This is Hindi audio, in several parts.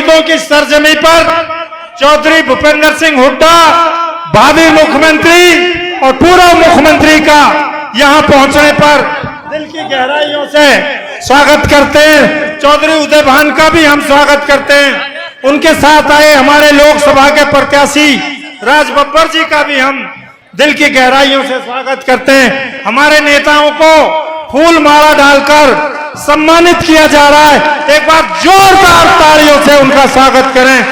शहीदों की सरजमी पर चौधरी भूपेंद्र सिंह हुड्डा भावी मुख्यमंत्री और पूर्व मुख्यमंत्री का यहां पहुंचने पर दिल की गहराइयों से स्वागत करते हैं। चौधरी उदय भान का भी हम स्वागत करते हैं। उनके साथ आए हमारे लोकसभा के प्रत्याशी राज बब्बर जी का भी हम दिल की गहराइयों से स्वागत करते हैं। हमारे नेताओं को फूल माला डालकर सम्मानित किया जा रहा है। एक बार जोरदार तालियों से उनका स्वागत करें।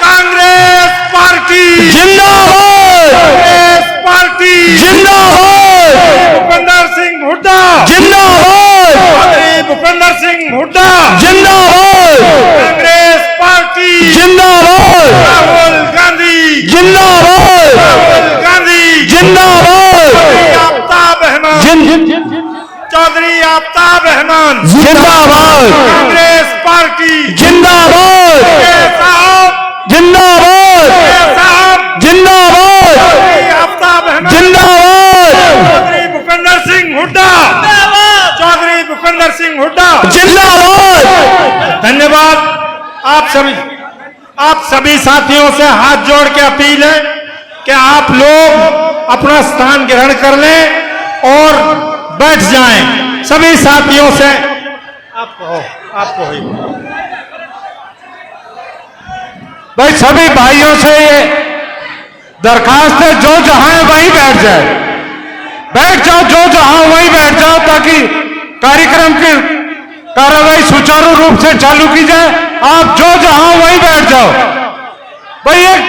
कांग्रेस पार्टी जिंदाबाद, कांग्रेस पार्टी जिंदाबाद, भूपेंद्र सिंह हुड्डा जिंदाबाद, चौधरी भूपेंद्र सिंह हुड्डा जिंदाबाद, कांग्रेस पार्टी जिंदाबाद, राहुल गांधी जिंदाबाद, राहुल गांधी जिंदाबाद, आफ्ताब रहमान चौधरी आफ्ताब रहमान जिंदाबाद, कांग्रेस पार्टी जिंदाबाद, साहब जिंदाबाद, साहब जिंदाबाद, चौधरी आफ्ताब रहमान जिंदाबाद, चौधरी भूपेंद्र सिंह हुड्डा चौधरी भूपेंद्र सिंह हुड्डा जिंदाबाद। धन्यवाद। आप सभी साथियों से हाथ जोड़ के अपील है कि आप लोग अपना स्थान ग्रहण कर लें और बैठ जाएं। सभी साथियों से आपको ही भाई सभी भाइयों से ये दरखास्त है, जो जहां है वहीं बैठ जाए, बैठ जाओ, जो जहां वहीं बैठ जाओ, ताकि कार्यक्रम की कार्रवाई सुचारू रूप से चालू की जाए। आप जो जहां वहीं बैठ जाओ। भाई एक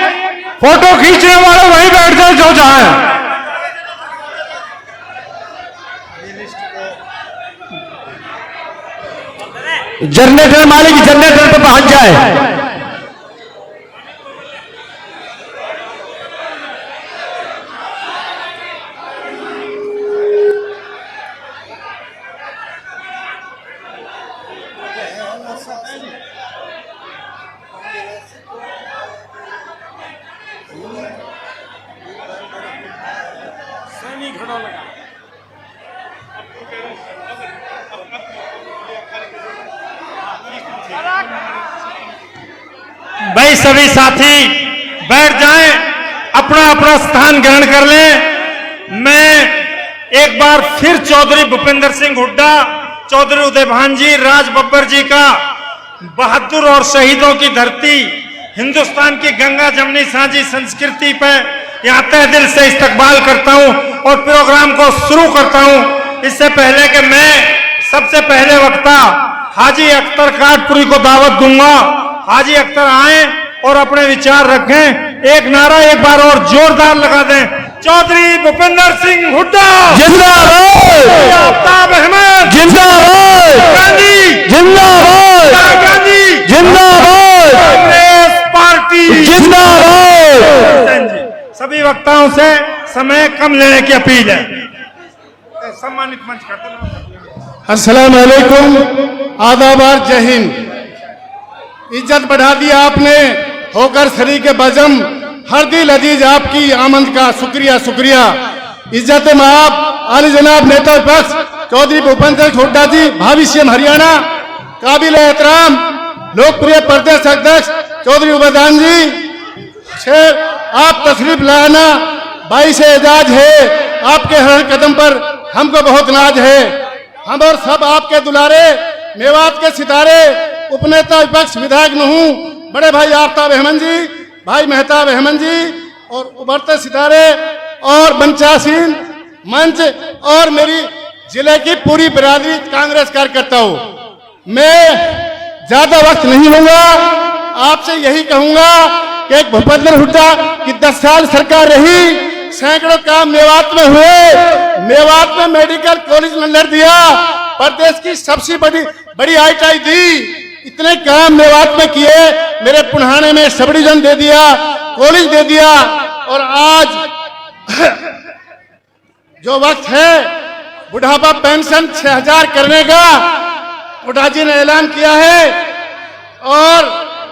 फोटो खींचने वाले वहीं बैठ जाओ, जो जहां है। जनरेटर मालिक जनरेटर पे पहुंच जाए। भाई सभी साथी बैठ जाएं, अपना अपना स्थान ग्रहण कर लें। मैं एक बार फिर चौधरी भूपेंद्र सिंह हुड्डा, चौधरी उदय भान जी, राज बब्बर जी का बहादुर और शहीदों की धरती हिंदुस्तान की गंगा जमनी साझी संस्कृति पे यहाँ तहे दिल से इस्तकबाल करता हूँ और प्रोग्राम को शुरू करता हूँ। इससे पहले कि मैं सबसे पहले वक्ता हाजी अख्तर काटपुरी को दावत दूंगा। हाजी अख्तर आए और अपने विचार रखें। एक नारा एक बार और जोरदार लगा दें। चौधरी भूपेंद्र सिंह हुड्डा जिंदाबाद, आफ्ताब रहमान जिंदाबाद, गांधी जिंदाबाद, गांधी जिंदाबाद, कांग्रेस पार्टी जिंदाबाद। सभी वक्ताओं से समय कम लेने की अपील है। सम्मानित मंच करते। अस्सलाम वालेकुम, आदाब और जय हिंद। इज्जत बढ़ा दिया आपने, होकर शरीक बजम, हर दिल अजीज आपकी आमद का शुक्रिया शुक्रिया। इज्जत में आप आली जनाब नेता विपक्ष चौधरी भूपेंद्र सिंह हुड्डा जी, भावी सीएम हरियाणा, काबिल एहतराम लोकप्रिय प्रदेश अध्यक्ष चौधरी उबैदान जी, शेर आप तशरीफ लाना भाई से एजाज है। आपके हर कदम पर हमको बहुत नाज है। हम और सब आपके दुलारे, मेवात के सितारे, उपनेता विपक्ष विधायक नहूं बड़े भाई आफ्ताब रहमान जी, भाई मेहताब रहमान जी और उभरते सितारे और मंचासीन मंच और मेरी जिले की पूरी बिरादरी कांग्रेस कार्यकर्ता हूं। मैं ज्यादा वक्त नहीं लूंगा, आपसे यही कहूंगा कि एक भूपेंद्र हुड्डा की 10 साल सरकार रही, सैकड़ों काम मेवात में हुए, मेवात में मेडिकल कॉलेज नंबर दिया, प्रदेश की सबसे बड़ी ITI दी, इतने काम मेवात में किए, मेरे पुन्हाने में सब डिवीजन दे दिया, कॉलेज दे दिया। और आज जो वक्त है बुढ़ापा पेंशन 6000 करने का हुड्डा जी ने ऐलान किया है और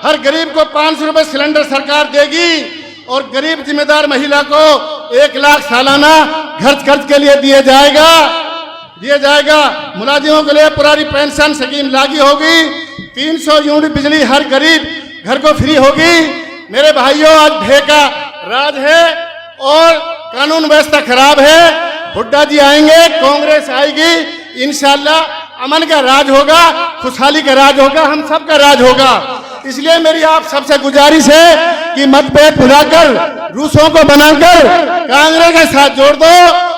हर गरीब को 500 रुपए सिलेंडर सरकार देगी और गरीब जिम्मेदार महिला को 1 लाख सालाना खर्च के लिए दिया जाएगा। मुलाजिमों के लिए पुरानी पेंशन स्कीम लागू होगी। 300 यूनिट बिजली हर गरीब घर को फ्री होगी। मेरे भाइयों, आज भय का राज है और कानून व्यवस्था खराब है। हुड्डा जी आएंगे, कांग्रेस आएगी, इंशाल्लाह अमन का राज होगा, खुशहाली का राज होगा, हम सब का राज होगा। इसलिए मेरी आप सबसे गुजारिश है कि मतभेद भुलाकर, रूसों को बनाकर कांग्रेस के साथ जोड़ दो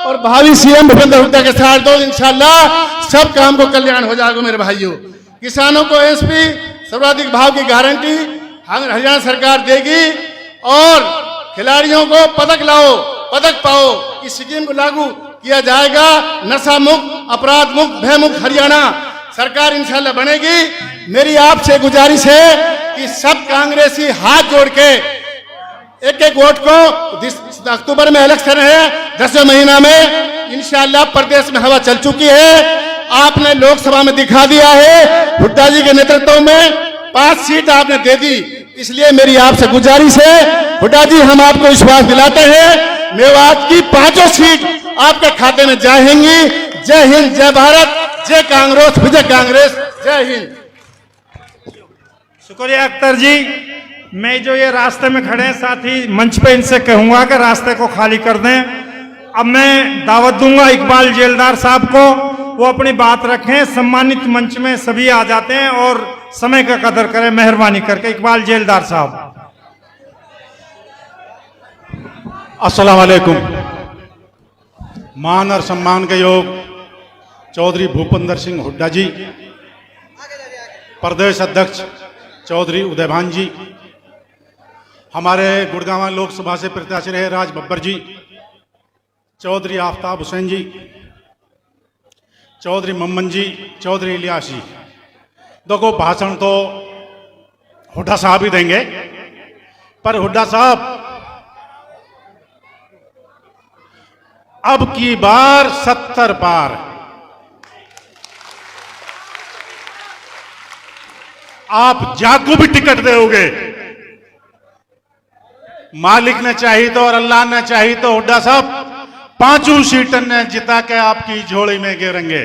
और भावी सीएम भूपेंद्र हुड्डा के साथ दो। इंशाल्लाह सब काम को कल्याण हो जाएगा। मेरे भाइयों, किसानों को एसपी सर्वाधिक भाव की गारंटी हरियाणा सरकार देगी और खिलाड़ियों को पदक लाओ, पदक पाओ, इस स्कीम को लागू किया जाएगा। नशा मुक्त, अपराध मुक्त, भय मुक्त हरियाणा सरकार इंशाल्लाह बनेगी। मेरी आपसे गुजारिश है कि सब कांग्रेसी हाथ जोड़ के एक एक वोट को, अक्टूबर में इलेक्शन है, 10वें महीना में इंशाल्लाह प्रदेश में हवा चल चुकी है। आपने लोकसभा में दिखा दिया है, हुड्डा जी के नेतृत्व में 5 सीट आपने दे दी। इसलिए मेरी आपसे गुजारिश है, हुड्डा जी हम आपको विश्वास दिलाते हैं, मेवात की 5 सीट आपके खाते में जाएंगी। जय हिंद, जय भारत, जय कांग्रेस, विजय कांग्रेस, जय हिंद। शुक्रिया अख्तर जी। मैं जो ये रास्ते में खड़े हैं साथी, मंच पे इनसे कहूंगा कि रास्ते को खाली कर दें। अब मैं दावत दूंगा इकबाल जेलदार साहब को, वो अपनी बात रखें। सम्मानित मंच में सभी आ जाते हैं और समय का कदर करें मेहरबानी करके। इकबाल जेलदार साहब। अस्सलाम वालेकुम। मान और सम्मान के योग चौधरी भूपेंद्र सिंह हुड्डा जी, प्रदेश अध्यक्ष चौधरी उदयभान जी, हमारे गुड़गांव लोकसभा से प्रत्याशी रहे राज बब्बर जी, चौधरी आफ्ताब हुसैन जी, चौधरी मम्मन जी, चौधरी इलियास जी। देखो, भाषण तो हुड्डा साहब ही देंगे, पर हुड्डा साहब अब की बार 70 पार। आप जाको भी टिकट दोगे, मालिक ने चाहिए तो और अल्लाह ने चाहिए तो हुड्डा साहब 5 सीटों ने जिता के आपकी झोली में गिरेंगे।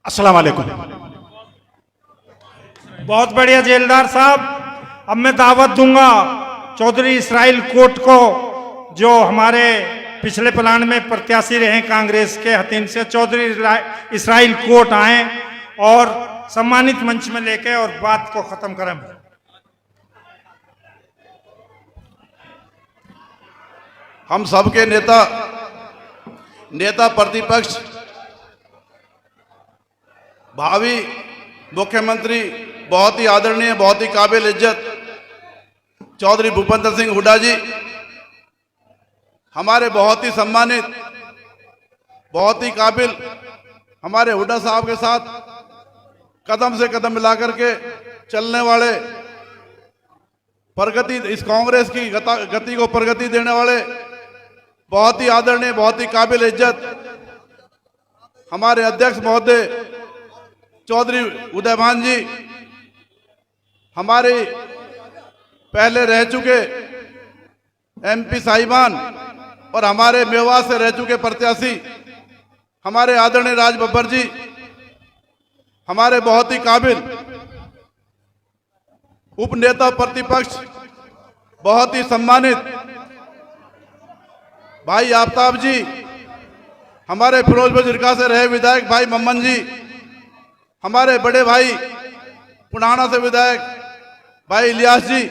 अस्सलाम वालेकुम। बहुत बढ़िया जेलदार साहब। अब मैं दावत दूंगा चौधरी इसराइल कोट को, जो हमारे पिछले प्लान में प्रत्याशी रहे कांग्रेस के हतीम से। चौधरी इसराइल कोट आए और सम्मानित मंच में लेके और बात को खत्म करें। हम सबके नेता प्रतिपक्ष, भावी मुख्यमंत्री, बहुत ही आदरणीय, बहुत ही काबिल इज्जत चौधरी भूपेंद्र सिंह हुड्डा जी, हमारे बहुत ही सम्मानित, बहुत ही काबिल हमारे हुड्डा साहब के साथ कदम से कदम मिलाकर के चलने वाले, प्रगति, इस कांग्रेस की गति को प्रगति देने वाले, बहुत ही आदरणीय, बहुत ही काबिल इज्जत हमारे अध्यक्ष महोदय चौधरी उदयभान जी, हमारे पहले रह चुके एमपी साहिबान और हमारे मेवात से रह चुके प्रत्याशी हमारे आदरणीय राज बब्बर जी, हमारे बहुत ही काबिल उपनेता प्रतिपक्ष, बहुत ही सम्मानित भाई आफ्ताब जी, हमारे फिरोजपुर जिरका से रहे विधायक भाई मम्मन जी, हमारे बड़े भाई पुणाना से विधायक भाई इलियास जी,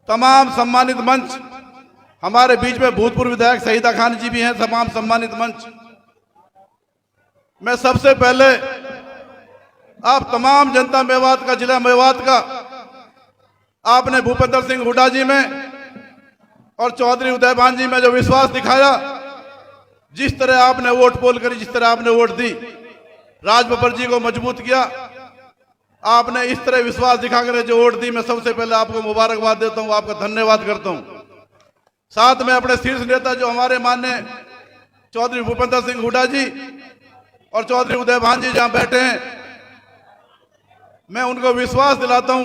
तमाम सम्मानित मंच, हमारे बीच में भूतपूर्व विधायक शहीदा खान जी भी हैं, तमाम सम्मानित मंच। मैं सबसे पहले आप तमाम जनता मेवात का, जिला मेवात का, आपने भूपेंद्र सिंह हुड्डा जी में और चौधरी उदयभान जी में जो विश्वास दिखाया, जिस तरह आपने वोट पोल करी, जिस तरह आपने वोट दी, राज बब्बर जी को मजबूत किया, आपने इस तरह विश्वास दिखाकर जो वोट दी, मैं सबसे पहले आपको मुबारकबाद देता हूं, आपका धन्यवाद करता हूं। साथ में अपने शीर्ष नेता जो हमारे माननीय चौधरी भूपेंद्र सिंह हुड्डा जी और चौधरी उदयभान जी जहां बैठे हैं, मैं उनको विश्वास दिलाता हूं,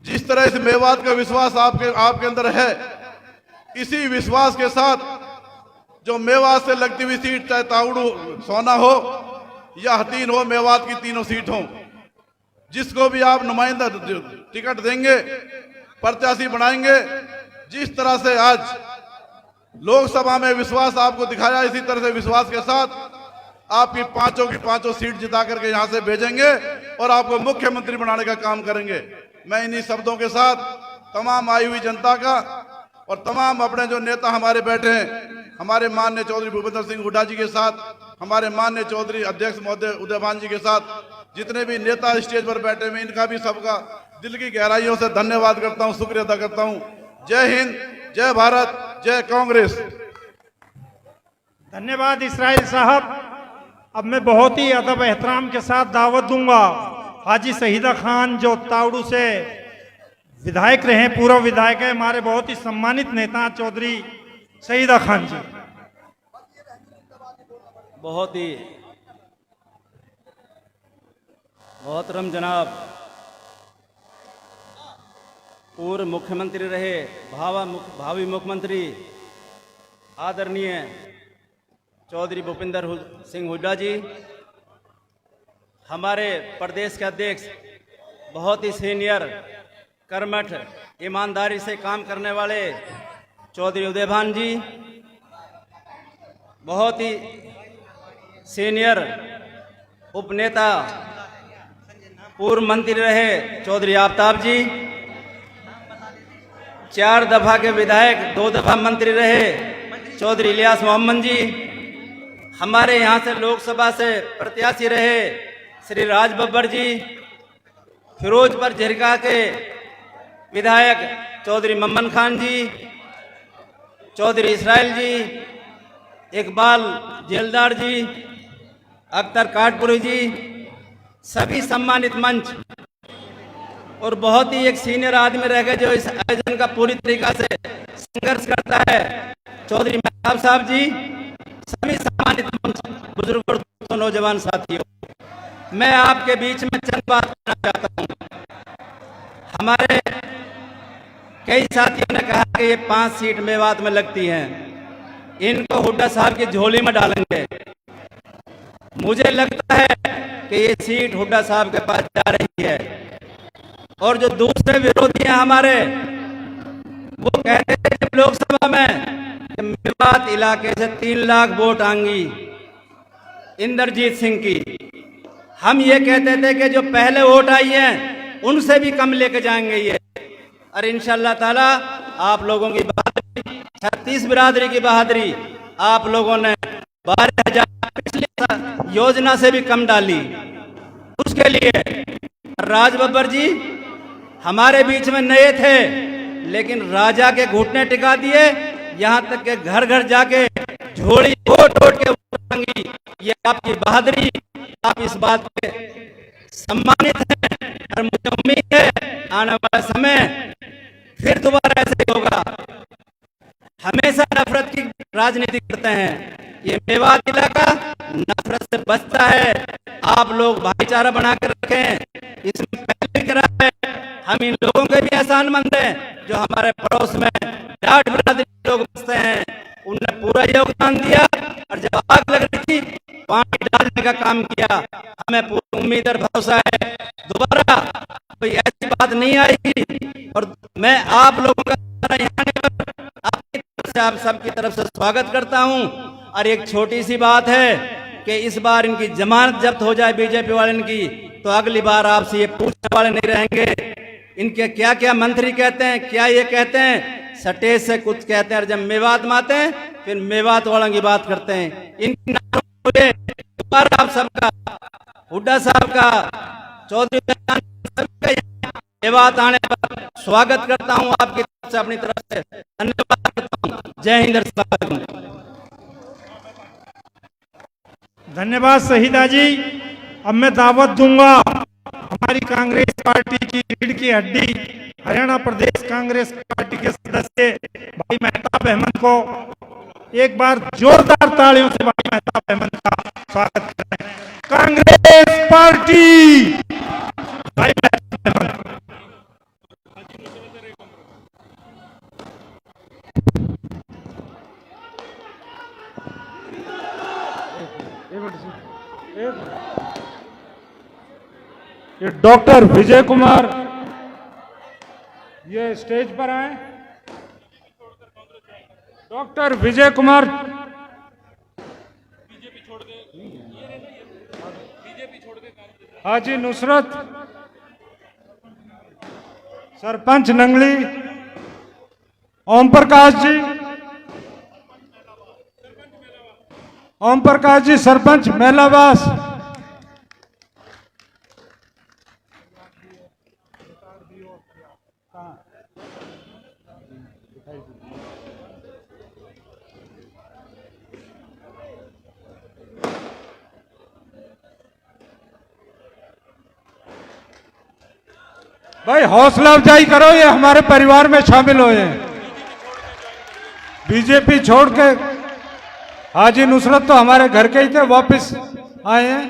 जिस तरह इस मेवात का विश्वास आपके अंदर है, इसी विश्वास के साथ जो मेवात से लगती हुई सीट, चाहे ताउड़ू सोना हो या हतीन हो, मेवात की तीनों सीट हो, जिसको भी आप नुमाइंदा टिकट देंगे, प्रत्याशी बनाएंगे, जिस तरह से आज लोकसभा में विश्वास आपको दिखाया, इसी तरह से विश्वास के साथ आपकी पांचों की पांचों सीट जिता करके यहां से भेजेंगे और आपको मुख्यमंत्री बनाने का काम करेंगे। मैं इन्हीं शब्दों के साथ तमाम आई हुई जनता का और तमाम अपने जो नेता हमारे बैठे हैं, हमारे माननीय चौधरी भूपेंद्र सिंह हुड्डा जी के साथ, हमारे माननीय चौधरी अध्यक्ष महोदय उदयभान जी के साथ, जितने भी नेता स्टेज पर बैठे हुए, इनका भी सबका दिल की गहराइयों से धन्यवाद करता हूं, शुक्रिया अदा करता हूं। जय हिंद, जय भारत, जय कांग्रेस। धन्यवाद इसराइल साहब। अब मैं बहुत ही अदब एहतराम के साथ दावत दूंगा हाजी शहीदा खान, जो तावड़ू से विधायक रहे, पूर्व विधायक है, हमारे बहुत ही सम्मानित नेता चौधरी शहीदा खान जी। बहुत ही मोहतरम जनाब पूर्व मुख्यमंत्री रहे, भावी मुख्यमंत्री आदरणीय चौधरी भूपेंद्र सिंह हुड्डा जी, हमारे प्रदेश के अध्यक्ष, बहुत ही सीनियर, कर्मठ, ईमानदारी से काम करने वाले चौधरी उदयभान जी, बहुत ही सीनियर उपनेता, पूर्व मंत्री रहे चौधरी आफ्ताब जी, 4 दफा के विधायक, 2 दफा मंत्री रहे चौधरी इलियास मोहम्मद जी, हमारे यहाँ से लोकसभा से प्रत्याशी रहे श्री राज बब्बर जी, फिरोजपुर झिरका के विधायक चौधरी मम्मन खान जी, चौधरी इसराइल जी, इकबाल जेलदार जी, अख्तर काटपुरी जी, सभी सम्मानित मंच और बहुत ही एक सीनियर आदमी रह गए जो इस आयोजन का पूरी तरीका से संघर्ष करता है, चौधरी मेहताब साहब जी, सभी सम्मानित मंच, बुजुर्गों, दोस्तों, नौजवान साथियों, मैं आपके बीच में चंद बात करना चाहता हूं। हमारे कई साथियों ने कहा कि ये 5 सीट मेवात में लगती हैं, इनको हुड्डा साहब की झोली में डालेंगे। मुझे लगता है कि ये सीट हुड्डा साहब के पास जा रही है और जो दूसरे विरोधी हैं हमारे, वो कहते थे जब लोकसभा में मेवात इलाके से 3 लाख वोट आएंगी इंद्रजीत सिंह की, हम ये कहते थे कि जो पहले वोट आई हैं उनसे भी कम लेके जाएंगे ये। और इंशाल्लाह ताला आप लोगों की बहादुरी, 36 बिरादरी की बहादुरी, आप लोगों ने 12,000 पिछली योजना से भी कम डाली। उसके लिए राज बब्बर जी हमारे बीच में नए थे, लेकिन राजा के घुटने टिका दिए, यहाँ तक के घर घर जाके झोली वोट के मांगी। ये आपकी बहादुरी, आप इस बात पे सम्मानित हैं और मुझे उम्मीद है आने वाला समय फिर दोबारा ऐसे ही होगा। हमेशा नफरत की राजनीति करते हैं, ये मेवात इलाका नफरत से बचता है। आप लोग भाईचारा बनाकर रखें, इसमें पहले भी करा है, हम इन लोगों के भी एहसानमंद हैं जो हमारे पड़ोस में जाट बिरादरी लोग बसते हैं, उन्होंने पूरा योगदान दिया और जब आग लग रही थी पानी डालने का काम किया। हमें पूरी उम्मीद और भरोसा है दोबारा कोई ऐसी बात नहीं आएगी। और मैं आप लोगों का यहाँ आपकी तरफ से, आप सबकी तरफ से स्वागत करता हूँ। और एक छोटी सी बात है कि इस बार इनकी जमानत जब्त हो जाए बीजेपी वाले की, तो अगली बार आपसे ये पूछने वाले नहीं रहेंगे इनके क्या क्या मंत्री कहते हैं, क्या ये कहते हैं, सटेज से कुछ कहते हैं और जब मेवात में आते हैं फिर मेवात वालों की बात करते हैं। इनकी दोबारा आप सबका, हुड्डा साहब का, चौधरी सबका मेवात आने पर स्वागत करता हूं, आपकी तरफ से, अपनी तरफ से धन्यवाद करता हूं। जय हिंद। धन्यवाद शहीदा जी। अब मैं दावत दूंगा हमारी कांग्रेस पार्टी की रीढ़ की हड्डी, हरियाणा प्रदेश कांग्रेस पार्टी के सदस्य भाई मेहताब अहमद को, एक बार जोरदार तालियों से भाई मेहताब अहमद का स्वागत करें। कांग्रेस पार्टी, भाई मेहताब अहमद। डॉक्टर विजय कुमार ये स्टेज पर आए। डॉक्टर विजय कुमार हाजी नुसरत, सरपंच नंगली ओम प्रकाश जी, ओम प्रकाश जी सरपंच मेलावास, भाई हौसला अफजाई करो, ये हमारे परिवार में शामिल हुए हैं। बीजेपी छोड़ के हाजी नुसरत तो हमारे घर के ही थे, वापस आए हैं।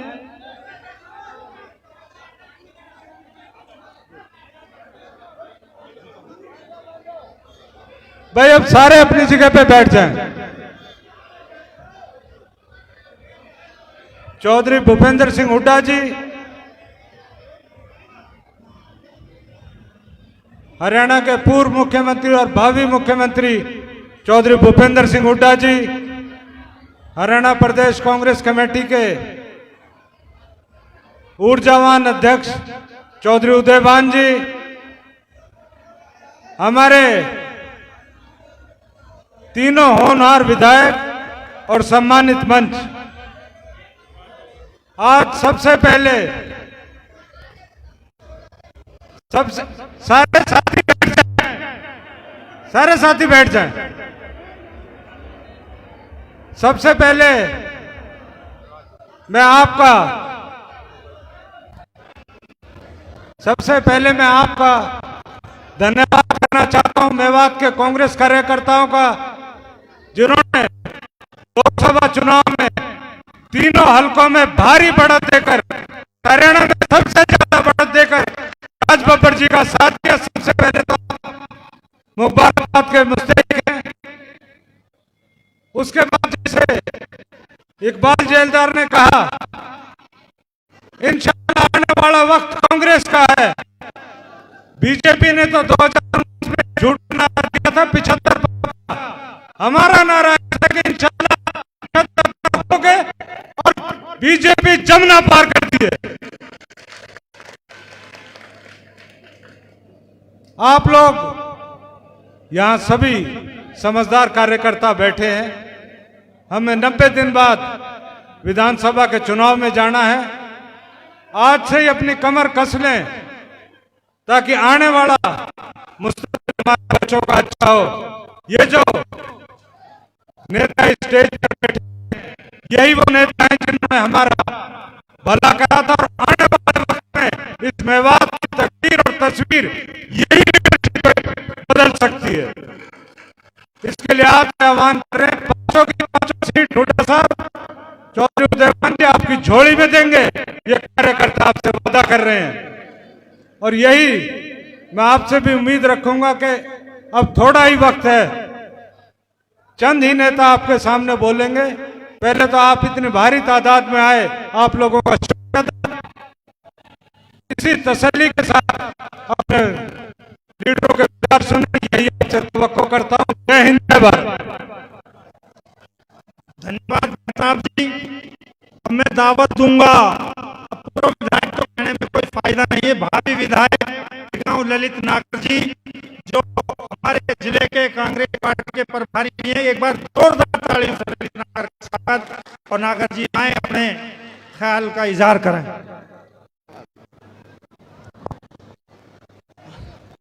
भाई अब सारे अपनी जगह पे बैठ जाएं। चौधरी भूपेंद्र सिंह हुड्डा जी, हरियाणा के पूर्व मुख्यमंत्री और भावी मुख्यमंत्री चौधरी भूपेंद्र सिंह हुड्डा जी, हरियाणा प्रदेश कांग्रेस कमेटी के ऊर्जावान अध्यक्ष चौधरी उदयभान जी, हमारे तीनों होनहार विधायक और सम्मानित मंच, आज सबसे पहले सारे साथी बैठ जाएं, सारे साथी बैठ जाएं। सबसे पहले मैं आपका धन्यवाद करना चाहता हूं, मेवात के कांग्रेस कार्यकर्ताओं का, जिन्होंने लोकसभा चुनाव में तीनों हलकों में भारी बढ़त देकर, हरियाणा में सबसे ज्यादा बढ़त देकर राज बब्बर जी का साथ दिया। सबसे पहले तो मुबारकबाद के मुस्तहिक हैं। उसके बाद जैसे इकबाल जेलदार ने कहा, इंशाअल्लाह आने वाला वक्त कांग्रेस का है। बीजेपी ने तो 2019 में झूठ नारा दिया था 75%। हमारा नारा है कि इंशाअल्लाह 75% हो गए और बीजेपी जमुना पार करती है। आप लोग यहां सभी समझदार कार्यकर्ता बैठे हैं। हमें 90 दिन बाद विधानसभा के चुनाव में जाना है। आज से ही अपनी कमर कस लें ताकि आने वाला मुस्तकबिल हमारे बच्चों का अच्छा हो। ये जो नेता स्टेज पर बैठे, यही वो नेता हैं जिन्होंने हमारा भला करा था, और आने वाले वक्त में इस मेवात की तकदीर और तस्वीर यही बदल सकती है। इसके लिए आप आह्वान करें, पांचों की पांचों सीट हुड्डा साहब, चौधरी उदयभान जी आपकी झोली में देंगे, ये कार्यकर्ता आपसे वादा कर रहे हैं। और यही मैं आपसे भी उम्मीद रखूंगा कि अब थोड़ा ही वक्त है, चंद ही नेता आपके सामने बोलेंगे। पहले तो आप इतनी भारी तादाद में आए, आप लोगों का शुक्रिया। इसी तसल्ली के साथ अपने लीडरों के विचार सुनने, यही आपसे तवक्को करता हूं। जय हिंद, जय भारत। धन्यवाद प्रताप जी। अब मैं दावत दूंगा, अब पूर्व विधायक तो कहने में कोई फायदा नहीं है, भावी विधायक गांव ललित नागर जी, जो हमारे जिले के कांग्रेस पार्टी के प्रभारी हैं। एक बार जोरदार तालियों से ललित नागर का स्वागत, और नागर जी आए अपने ख्याल का इजहार करें।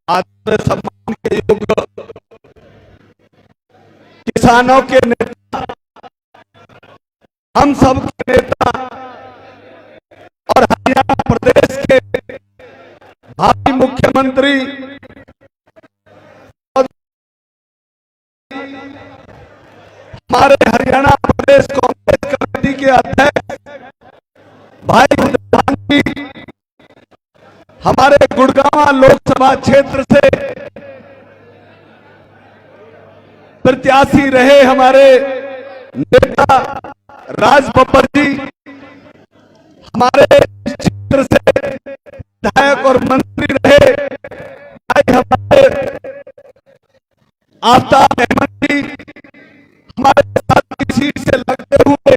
आदर सम्मान के योग्य किसानों के नेता, हम सब के नेता और हरियाणा प्रदेश के भावी मुख्यमंत्री हमारे हरियाणा प्रदेश कांग्रेस कमेटी के अध्यक्ष भाई उदयभान जी, हमारे गुड़गांव लोकसभा क्षेत्र से प्रत्याशी रहे हमारे नेता राज बब्बर जी, हमारे क्षेत्र से विधायक और मंत्री रहे भाई हमारे आफ्ताब अहमद जी, हमारे साथ की सीट से लगते हुए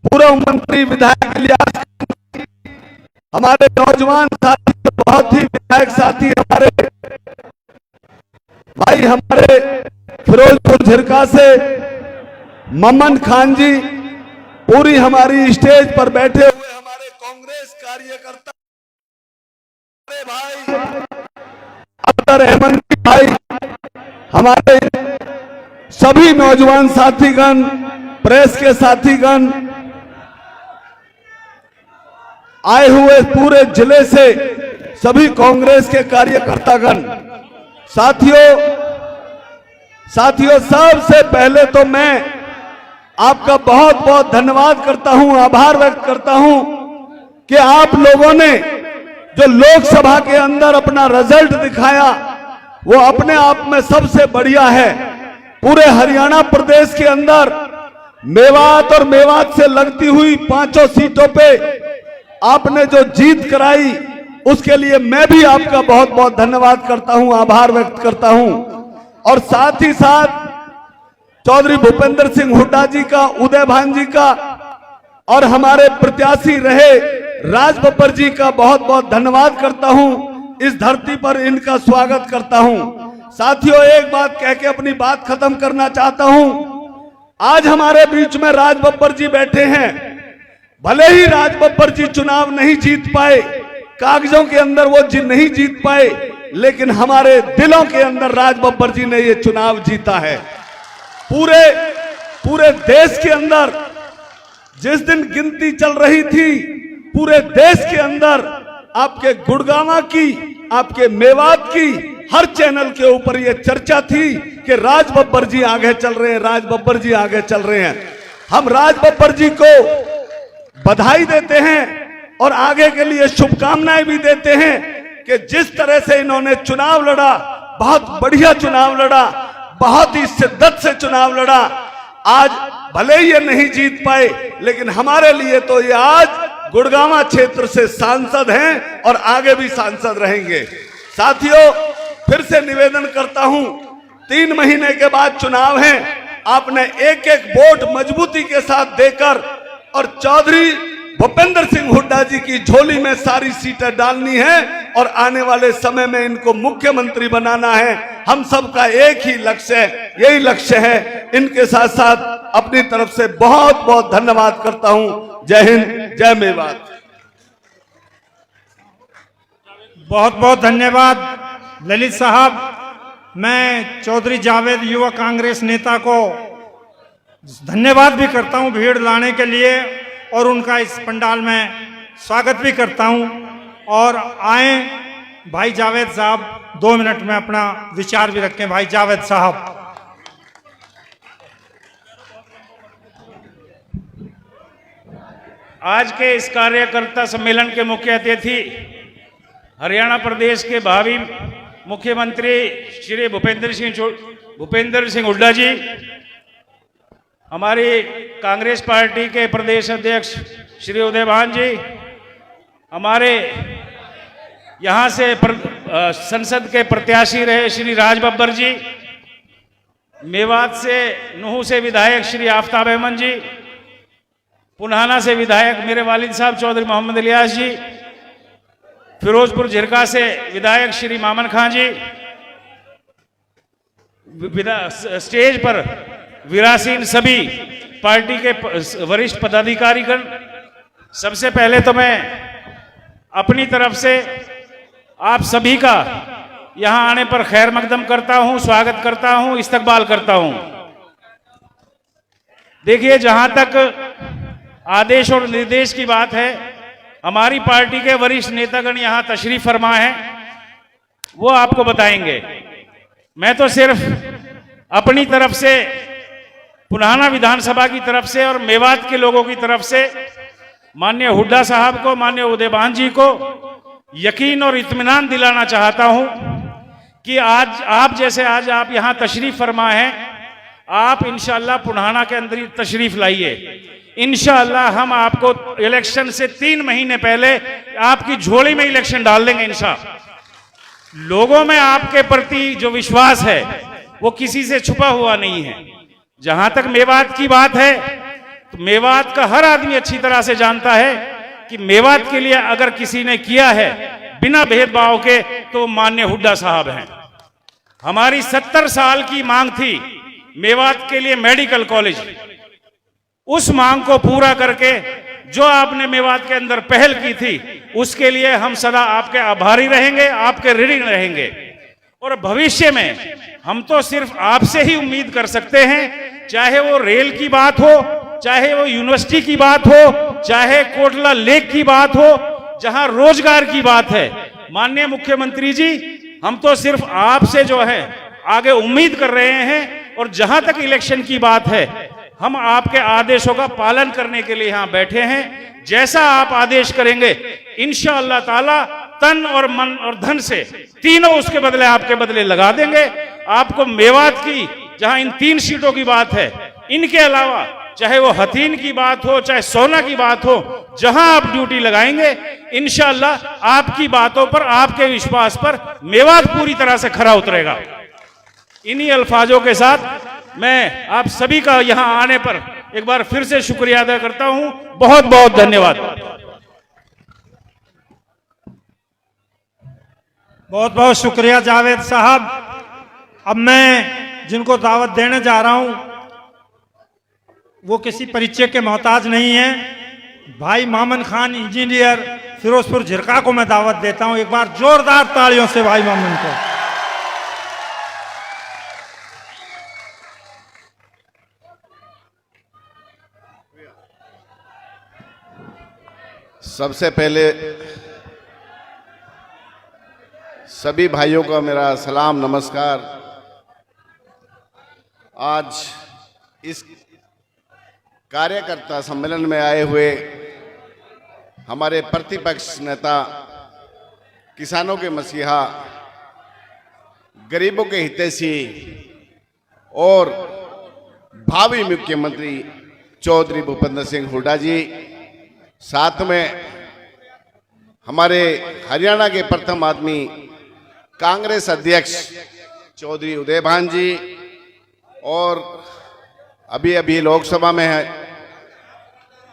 पूर्व मंत्री विधायक इलियास, हमारे नौजवान साथी, बहुत ही विधायक साथी हमारे भाई, हमारे फिरोजपुर झिरका से ममन खान जी, पूरी हमारी स्टेज पर बैठे हुए हमारे कांग्रेस कार्यकर्ता, हमारे भाई अख्तर अहमद भाई, हमारे सभी नौजवान साथीगण, प्रेस के साथीगण, आए हुए पूरे जिले से सभी कांग्रेस के कार्यकर्तागण, साथियों सबसे पहले तो मैं आपका बहुत बहुत धन्यवाद करता हूं, आभार व्यक्त करता हूं कि आप लोगों ने जो लोकसभा के अंदर अपना रिजल्ट दिखाया वो अपने आप में सबसे बढ़िया है। पूरे हरियाणा प्रदेश के अंदर मेवात और मेवात से लगती हुई 5 सीटों पे आपने जो जीत कराई उसके लिए मैं भी आपका बहुत बहुत धन्यवाद करता हूं, आभार व्यक्त करता हूं। और साथ ही साथ चौधरी भूपेंद्र सिंह हुड्डा जी का, उदय भान जी का और हमारे प्रत्याशी रहे राज बब्बर जी का बहुत बहुत धन्यवाद करता हूं। इस धरती पर इनका स्वागत करता हूं। साथियों, एक बात कह के अपनी बात खत्म करना चाहता हूं। आज हमारे बीच में राज बब्बर जी बैठे हैं। भले ही राज बब्बर जी चुनाव नहीं जीत पाए, कागजों के अंदर वो नहीं जीत पाए, लेकिन हमारे दिलों के अंदर राज बब्बर जी ने ये चुनाव जीता है। पूरे देश के अंदर जिस दिन गिनती चल रही थी, पूरे देश के अंदर आपके गुड़गांव की, आपके मेवात की हर चैनल के ऊपर ये चर्चा थी कि राज बब्बर जी आगे चल रहे हैं, राज बब्बर जी आगे चल रहे हैं। हम राज बब्बर जी को बधाई देते हैं और आगे के लिए शुभकामनाएं भी देते हैं कि जिस तरह से इन्होंने चुनाव लड़ा, बहुत बढ़िया चुनाव लड़ा, बहुत ही शिद्दत से चुनाव लड़ा। आज भले ही ये नहीं जीत पाए, लेकिन हमारे लिए तो ये आज गुड़गांव क्षेत्र से सांसद हैं और आगे भी सांसद रहेंगे। साथियों, फिर से निवेदन करता हूं, 3 महीने के बाद चुनाव है, आपने एक एक वोट मजबूती के साथ देकर और चौधरी भूपेंद्र सिंह हुड्डा जी की झोली में सारी सीटें डालनी है और आने वाले समय में इनको मुख्यमंत्री बनाना है। हम सबका एक ही लक्ष्य है, यही लक्ष्य है। इनके साथ साथ अपनी तरफ से बहुत बहुत धन्यवाद करता हूं। जय हिंद, जय मेवात। बहुत बहुत धन्यवाद ललित साहब। मैं चौधरी जावेद युवा कांग्रेस नेता को धन्यवाद भी करता हूं भीड़ लाने के लिए और उनका इस पंडाल में स्वागत भी करता हूं। और आए भाई जावेद साहब 2 मिनट में अपना विचार भी रखें। भाई जावेद साहब। आज के इस कार्यकर्ता सम्मेलन के मुख्य अतिथि हरियाणा प्रदेश के भावी मुख्यमंत्री श्री भूपेंद्र सिंह हुड्डा जी, हमारी कांग्रेस पार्टी के प्रदेश अध्यक्ष श्री उदय भान जी, हमारे यहाँ से संसद के प्रत्याशी रहे श्री राज बब्बर जी, मेवात से नूह से विधायक श्री आफ्ताब अहमद जी, पुनाना से विधायक मेरे वालिद साहब चौधरी मोहम्मद इलियास जी, फिरोजपुर झिरका से विधायक श्री ममन खान जी, स्टेज पर विरासीन सभी पार्टी के वरिष्ठ पदाधिकारीगण। सबसे पहले तो मैं अपनी तरफ से आप सभी का यहां आने पर खैर मकदम करता हूं, स्वागत करता हूं, इस्तकबाल करता हूं। देखिए, जहां तक आदेश और निर्देश की बात है, हमारी पार्टी के वरिष्ठ नेतागण यहां तशरीफ फरमा है, वो आपको बताएंगे। मैं तो सिर्फ अपनी तरफ से, पुनाना विधानसभा की तरफ से और मेवात के लोगों की तरफ से माननीय हुड्डा साहब को, माननीय उदयभान जी को यकीन और इत्मीनान दिलाना चाहता हूं कि आज आप जैसे आज आप यहां तशरीफ फरमा है, आप इंशाअल्लाह पुढ़ाना के अंदर ही तशरीफ लाइए। इंशाअल्लाह हम आपको इलेक्शन से 3 महीने पहले आपकी झोली में इलेक्शन डाल देंगे इंशाअल्लाह। लोगों में आपके प्रति जो विश्वास है वो किसी से छुपा हुआ नहीं है। जहां तक मेवात की बात है तो मेवात का हर आदमी अच्छी तरह से जानता है कि मेवात के लिए अगर किसी ने किया है बिना भेदभाव के तो माननीय हुड्डा साहब हैं। हमारी 70 साल की मांग थी मेवात के लिए मेडिकल कॉलेज। उस मांग को पूरा करके जो आपने मेवात के अंदर पहल की थी उसके लिए हम सदा आपके आभारी रहेंगे, आपके ऋणी रहेंगे। और भविष्य में हम तो सिर्फ आपसे ही उम्मीद कर सकते हैं, चाहे वो रेल की बात हो, चाहे वो यूनिवर्सिटी की बात हो, चाहे कोटला लेक की बात हो, जहां रोजगार की बात है। माननीय मुख्यमंत्री जी, हम तो सिर्फ आपसे जो है आगे उम्मीद कर रहे हैं। और जहां तक इलेक्शन की बात है, हम आपके आदेशों का पालन करने के लिए यहां बैठे हैं। जैसा आप आदेश करेंगे इंशाअल्लाह ताला तन और मन और धन से तीनों उसके बदले आपके बदले लगा देंगे। आपको मेवात की जहां इन 3 सीटों की बात है, इनके अलावा चाहे वो हथीन की बात हो, चाहे सोना की बात हो, जहां आप ड्यूटी लगाएंगे इंशाअल्लाह आपकी बातों पर, आपके विश्वास पर मेवात पूरी तरह से खरा उतरेगा। इन्हीं अल्फाजों के साथ मैं आप सभी का यहां आने पर एक बार फिर से शुक्रिया अदा करता हूं। बहुत बहुत धन्यवाद। बहुत बहुत शुक्रिया जावेद साहब। अब मैं जिनको दावत देने जा रहा हूं वो किसी परिचय के मोहताज नहीं है। भाई मामन खान इंजीनियर फिरोजपुर झिरका को मैं दावत देता हूं। एक बार जोरदार तालियों से भाई मामन को। सबसे पहले सभी भाइयों का मेरा सलाम, नमस्कार। आज इस कार्यकर्ता सम्मेलन में आए हुए हमारे प्रतिपक्ष नेता, किसानों के मसीहा, गरीबों के हितैषी और भावी मुख्यमंत्री चौधरी भूपेंद्र सिंह हुड्डा जी, साथ में हमारे हरियाणा के प्रथम आदमी कांग्रेस अध्यक्ष चौधरी उदयभान जी, और अभी अभी लोकसभा में है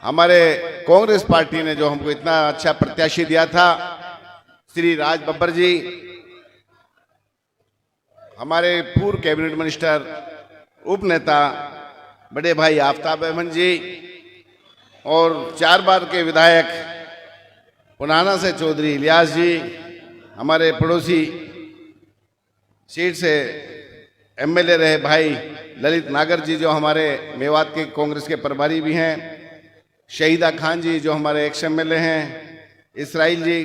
हमारे कांग्रेस पार्टी ने जो हमको इतना अच्छा प्रत्याशी दिया था श्री राज बब्बर जी, हमारे पूर्व कैबिनेट मिनिस्टर, उप नेता बड़े भाई आफ्ताब अहमद जी, और 4 बार के विधायक पुनाना से चौधरी इलियास जी, हमारे पड़ोसी सीट से एमएलए रहे भाई ललित नागर जी जो हमारे मेवात के कांग्रेस के प्रभारी भी हैं, शहीदा खान जी जो हमारे एक्स एमएलए हैं, इसराइल जी,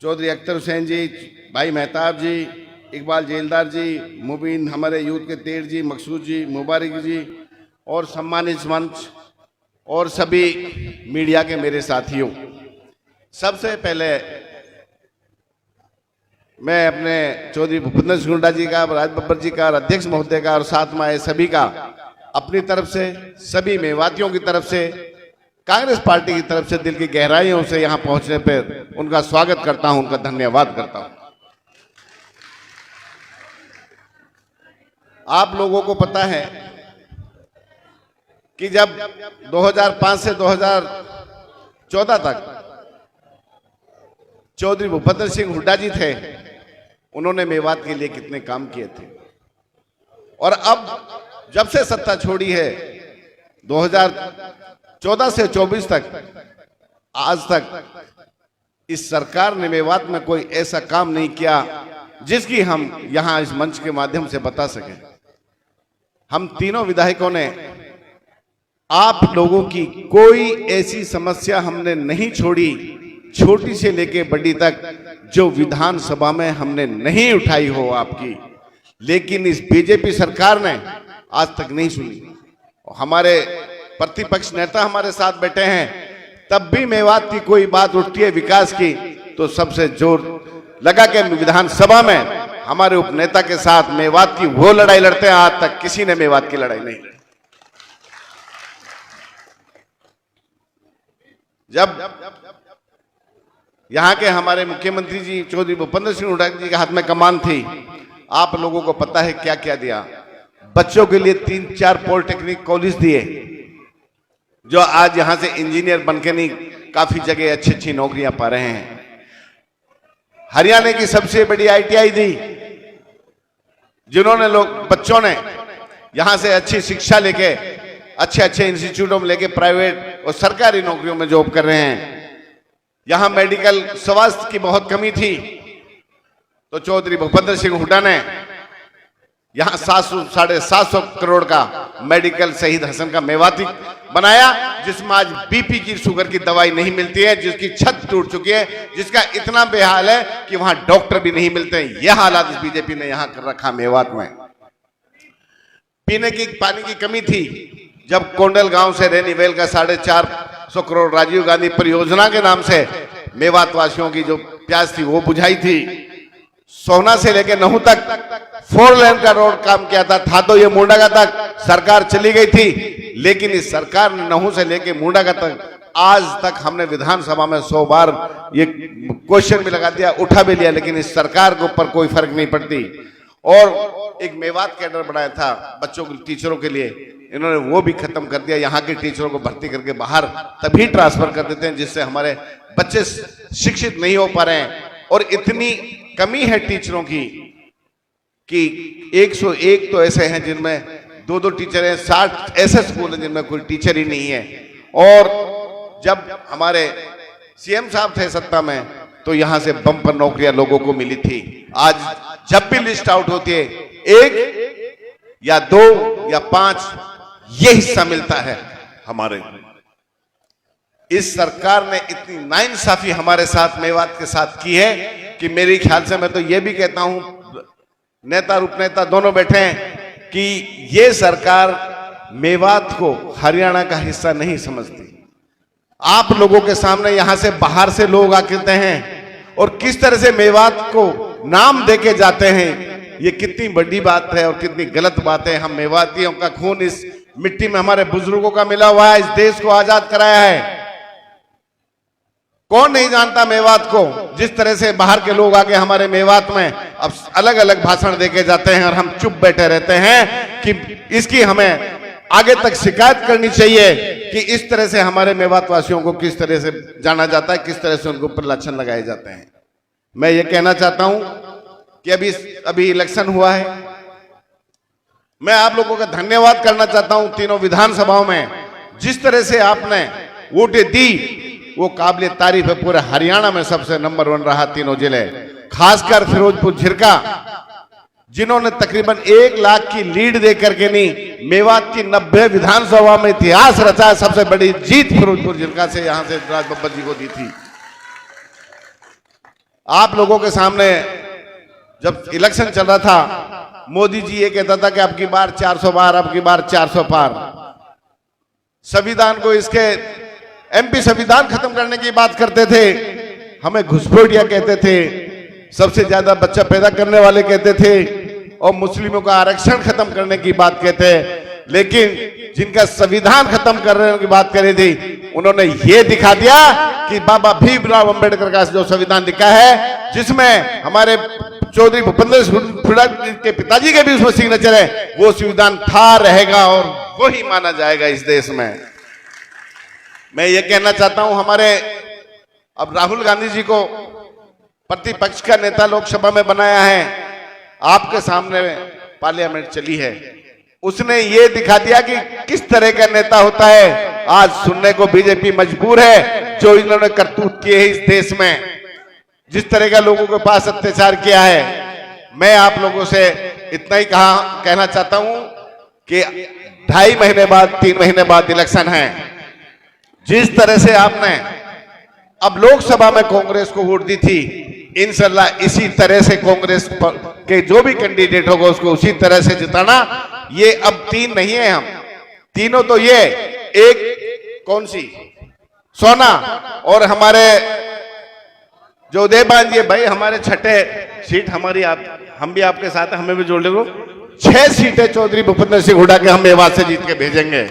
चौधरी अख्तर हुसैन जी, भाई मेहताब जी, इकबाल जेलदार जी, मुबीन हमारे यूथ के तेर जी, मकसूद जी, मुबारक जी, और सम्मानित मंच और सभी मीडिया के मेरे साथियों, सबसे पहले मैं अपने चौधरी भूपेंद्र सिंह हुड्डा जी का, राज बब्बर जी का, अध्यक्ष महोदय का और साथ में आए सभी का अपनी तरफ से, सभी मेवातियों की तरफ से, कांग्रेस पार्टी की तरफ से दिल की गहराइयों से यहाँ पहुंचने पर उनका स्वागत करता हूं, उनका धन्यवाद करता हूं। आप लोगों को पता है कि जब 2005 से 2014 तक चौधरी भूपेंद्र सिंह हुड्डा जी थे, उन्होंने मेवात के लिए कितने काम किए थे। और अब जब से सत्ता छोड़ी है 2014 से 24 तक, आज तक इस सरकार ने मेवात में कोई ऐसा काम नहीं किया जिसकी हम यहां इस मंच के माध्यम से बता सकें। हम तीनों विधायकों ने आप लोगों की कोई ऐसी समस्या हमने नहीं छोड़ी, छोटी से लेके बड़ी तक, जो विधानसभा में हमने नहीं उठाई हो आपकी, लेकिन इस बीजेपी सरकार ने आज तक नहीं सुनी। हमारे प्रतिपक्ष नेता हमारे साथ बैठे हैं, तब भी मेवात की कोई बात उठती है विकास की तो सबसे जोर लगा के विधानसभा में हमारे उपनेता के साथ मेवात की वो लड़ाई लड़ते हैं, आज तक किसी ने मेवात की लड़ाई नहीं लड़ी। जब यहां के हमारे मुख्यमंत्री जी चौधरी भूपेंद्र सिंह हुड्डा जी के हाथ में कमान थी, आप लोगों को पता है क्या क्या दिया। बच्चों के लिए 3-4 पॉलिटेक्निक कॉलेज दिए, जो आज यहां से इंजीनियर बनके नहीं काफी जगह अच्छी अच्छी नौकरियां पा रहे हैं। हरियाणा की सबसे बड़ी ITI दी, जिन्होंने बच्चों ने यहां से अच्छी शिक्षा लेके अच्छे अच्छे इंस्टीट्यूटों में लेके प्राइवेट और सरकारी नौकरियों में जॉब कर रहे हैं। यहां मेडिकल स्वास्थ्य की बहुत कमी थी, तो चौधरी भूपेंद्र सिंह हुड्डा ने यहां 700-750 करोड़ का मेडिकल शहीद हसन का मेवाती बनाया, जिसमें आज BP की शुगर की दवाई नहीं मिलती है, जिसकी छत टूट चुकी है, जिसका इतना बेहाल है कि वहां डॉक्टर भी नहीं मिलते हैं। यह हालात इस बीजेपी ने यहां कर रखा मेवात में। पीने की पानी की कमी थी, जब कोंडल गांव से रेनीवेल का 450 करोड़ राजीव गांधी परियोजना के नाम से मेवात वासियों की जो प्यास थी वो बुझाई थी। सोहना से लेकर नहू तक 4 लेन का रोड काम किया था तो ये मुंडागा तक सरकार चली गई थी, लेकिन इस सरकार ने नहू से लेकर मुंडागा तक आज तक हमने विधानसभा में 100 बार ये क्वेश्चन भी लगा दिया, उठा भी लिया, लेकिन इस सरकार के ऊपर कोई फर्क नहीं पड़ती। और एक मेवात कैडर बनाया था बच्चों के टीचरों के लिए, इन्होंने वो भी खत्म कर दिया। यहाँ के टीचरों को भर्ती करके बाहर तभी ट्रांसफर कर देते हैं जिससे हमारे बच्चे शिक्षित नहीं हो पा रहे हैं। और इतनी कमी है टीचरों की कि 101 तो ऐसे हैं जिनमें 2-2 टीचर हैं, 60 ऐसे स्कूल हैं जिनमें कोई टीचर ही नहीं है। और जब हमारे CM साहब थे सत्ता में तो यहां से बम्पर नौकरियां लोगों को मिली थी। आज जब भी लिस्ट आउट होती है 1 या 2 या 5 ये हिस्सा मिलता है हमारे। इस सरकार ने इतनी नाइंसाफी हमारे साथ मेवात के साथ की है कि मेरे ख्याल से मैं तो ये भी कहता हूं, नेता और उपनेता दोनों बैठे हैं, कि ये सरकार मेवात को हरियाणा का हिस्सा नहीं समझती। आप लोगों के सामने यहां से बाहर से लोग आते हैं और किस तरह से मेवात को नाम देके जाते हैं, ये कितनी बड़ी बात है और कितनी गलत बात है। हम मेवातियों का खून इस मिट्टी में हमारे बुजुर्गों का मिला हुआ है, इस देश को आजाद कराया है। कौन नहीं जानता मेवात को। जिस तरह से बाहर के लोग आके हमारे मेवात में अब अलग अलग भाषण देके जाते हैं और हम चुप बैठे रहते हैं कि इसकी हमें आगे तक शिकायत करनी चाहिए कि इस तरह से हमारे मेवात वासियों को किस तरह से जाना जाता है, किस तरह से उनके ऊपर लाछन लगाए जाते हैं। मैं ये कहना चाहता हूं कि अभी इलेक्शन हुआ है, मैं आप लोगों का धन्यवाद करना चाहता हूं। तीनों विधानसभाओं में जिस तरह से आपने वोटें दी वो काबिल तारीफ है। पूरे हरियाणा में सबसे नंबर 1 रहा तीनों जिले, खासकर फिरोजपुर झिरका, जिन्होंने तकरीबन 1 लाख की लीड दे करके नहीं, मेवात की 90 विधानसभा में इतिहास रचा। सबसे बड़ी जीत फिरोजपुर झिरका से यहां से राज बब्बर जी को दी थी। आप लोगों के सामने जब इलेक्शन चल रहा था, मोदी जी ये कहता था कि अब की बार 400 पार, अब की बार 400 पार। संविधान को इसके MP संविधान खत्म करने की बात करते थे, हमें घुसपैठिया कहते थे, सबसे ज्यादा बच्चा पैदा करने वाले कहते थे, और मुस्लिमों का आरक्षण खत्म करने की बात कहते हैं। लेकिन जिनका संविधान खत्म करने की बात करी थी, उन्होंने ये दिखा दिया कि बाबा भीमराव अंबेडकर का जो संविधान लिखा है, जिसमें हमारे चौधरी भूपेंद्र सिंह हुड्डा के पिताजी के भी उसमें सिग्नेचर है, वो संविधान था, रहेगा और वो ही माना जाएगा इस देश में। मैं ये कहना चाहता हूं, हमारे अब राहुल गांधी जी को प्रतिपक्ष का नेता लोकसभा में बनाया है, आपके सामने पार्लियामेंट चली है, उसने ये दिखा दिया कि किस तरह का नेता होता है। आज सुनने को बीजेपी मजबूर है, जो इन्होंने करतूत किए है इस देश में, जिस तरह का लोगों के पास अत्याचार किया है। मैं आप लोगों से इतना ही कहना चाहता हूं कि 2.5 महीने बाद 3 महीने बाद इलेक्शन है। जिस तरह से आपने अब लोकसभा में कांग्रेस को वोट दी थी, इंशाल्लाह इसी तरह से कांग्रेस के जो भी कैंडिडेट होगा उसको उसी तरह से जिताना। ये अब 3 नहीं है, हम तीनों तो ये एक कौन सी सोना और हमारे जो उदयभान जी भाई, हमारे 6ठे सीट हमारी आप हम भी आपके साथ हैं, हमें भी जोड़ लो। 6 सीटें चौधरी भूपेंद्र सिंह हुड्डा के हम मेवात से जीत के भेजेंगे।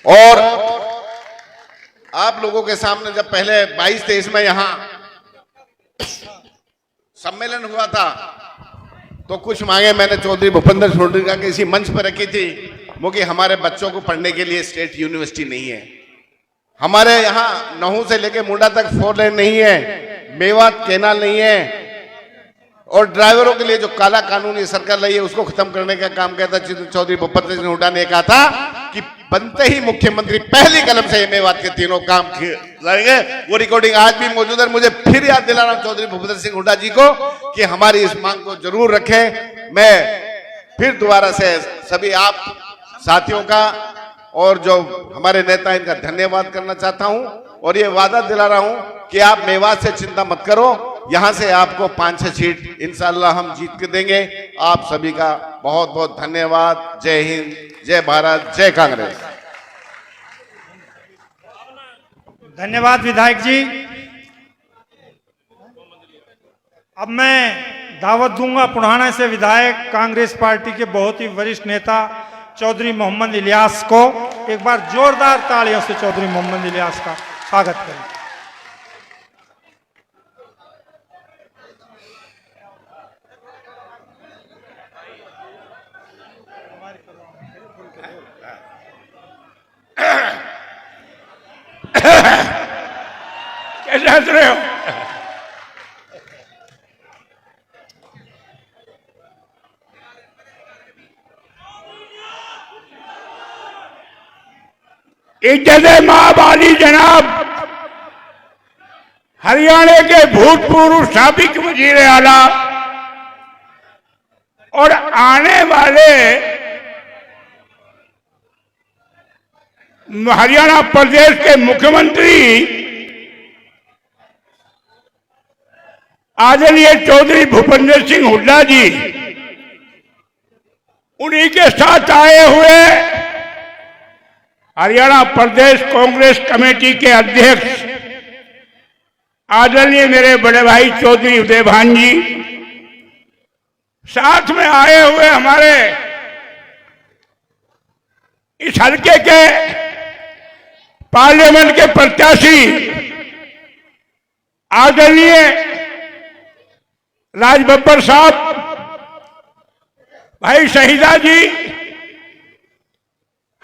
और आप लोगों के सामने जब पहले 22-23 में यहां सम्मेलन हुआ था तो कुछ मांगे मैंने चौधरी भूपेंद्र सिंह हुड्डा के इसी मंच पर रखी थी, वो कि हमारे बच्चों को पढ़ने के लिए स्टेट यूनिवर्सिटी नहीं है, हमारे यहाँ नहू से लेके मुंडा तक 4 लेन नहीं है, मेवात कैनाल नहीं है, और ड्राइवरों के लिए जो काला कानून ये सरकार लाई है उसको खत्म करने का काम किया था चौधरी भूपेंद्र सिंह हुड्डा ने। कहा था कि बनते ही मुख्यमंत्री पहली कलम से मेवात के तीनों काम लाएंगे। वो रिकॉर्डिंग आज भी मौजूद है। मुझे फिर याद दिला रहा हूं चौधरी भूपेंद्र सिंह हुड्डा जी को कि हमारी इस मांग को जरूर रखें। मैं फिर दोबारा से सभी आप साथियों का और जो हमारे नेता इनका धन्यवाद करना चाहता हूं, और ये वादा दिला रहा हूं कि आप मेवात से चिंता मत करो, यहां से आपको 5-6 सीट इंशाल्लाह हम जीत के देंगे। आप सभी का बहुत बहुत धन्यवाद। जय हिंद, जय भारत, जय कांग्रेस। धन्यवाद विधायक जी। अब मैं दावत दूंगा पुराना से विधायक कांग्रेस पार्टी के बहुत ही वरिष्ठ नेता चौधरी मोहम्मद इलियास को। एक बार जोरदार तालियों से चौधरी मोहम्मद इलियास का स्वागत करें। कैसे हंस रहे हो? इज्जत महाबाली जनाब हरियाणा के भूतपूर्व साबिक वजीर आला और आने वाले हरियाणा प्रदेश के मुख्यमंत्री आदरणीय चौधरी भूपेंद्र सिंह हुड्डा जी, उन्हीं के साथ आए हुए हरियाणा प्रदेश कांग्रेस कमेटी के अध्यक्ष आदरणीय मेरे बड़े भाई चौधरी उदयभान जी, साथ में आए हुए हमारे इस हल्के के पार्लियामेंट के प्रत्याशी आदरणीय राज बब्बर साहब, भाई शहीदा जी,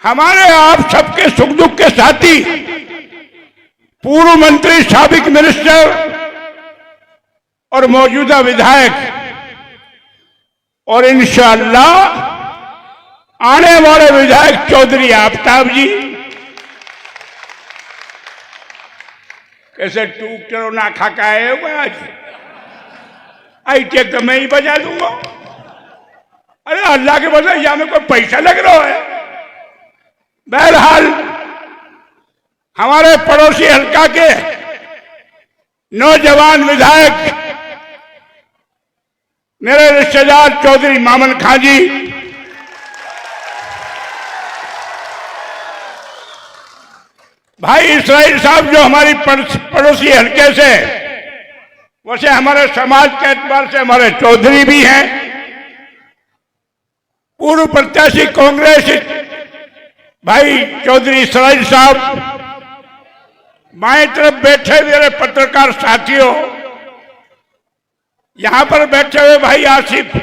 हमारे आप सबके सुख दुख के साथी पूर्व मंत्री, साबिक मिनिस्टर और मौजूदा विधायक, और इंशाअल्लाह आने वाले विधायक चौधरी आफ्ताब जी। कैसे टूक चलो ना खा का आए हो आज? आई टेक तो मैं ही बजा दूंगा। अरे अल्लाह के बदले यहाँ में कोई पैसा लग रहा है। बहरहाल हमारे पड़ोसी हल्का के नौजवान विधायक मेरे रिश्तेदार चौधरी मामन खां जी, भाई इसराइल साहब जो हमारी पड़ोसी हल्के से, वैसे हमारे समाज के एतबार से हमारे चौधरी भी हैं, पूर्व प्रत्याशी कांग्रेस भाई चौधरी इसराइल साहब, बाएं तरफ बैठे मेरे पत्रकार साथियों, यहां पर बैठे हुए भाई आसिफ,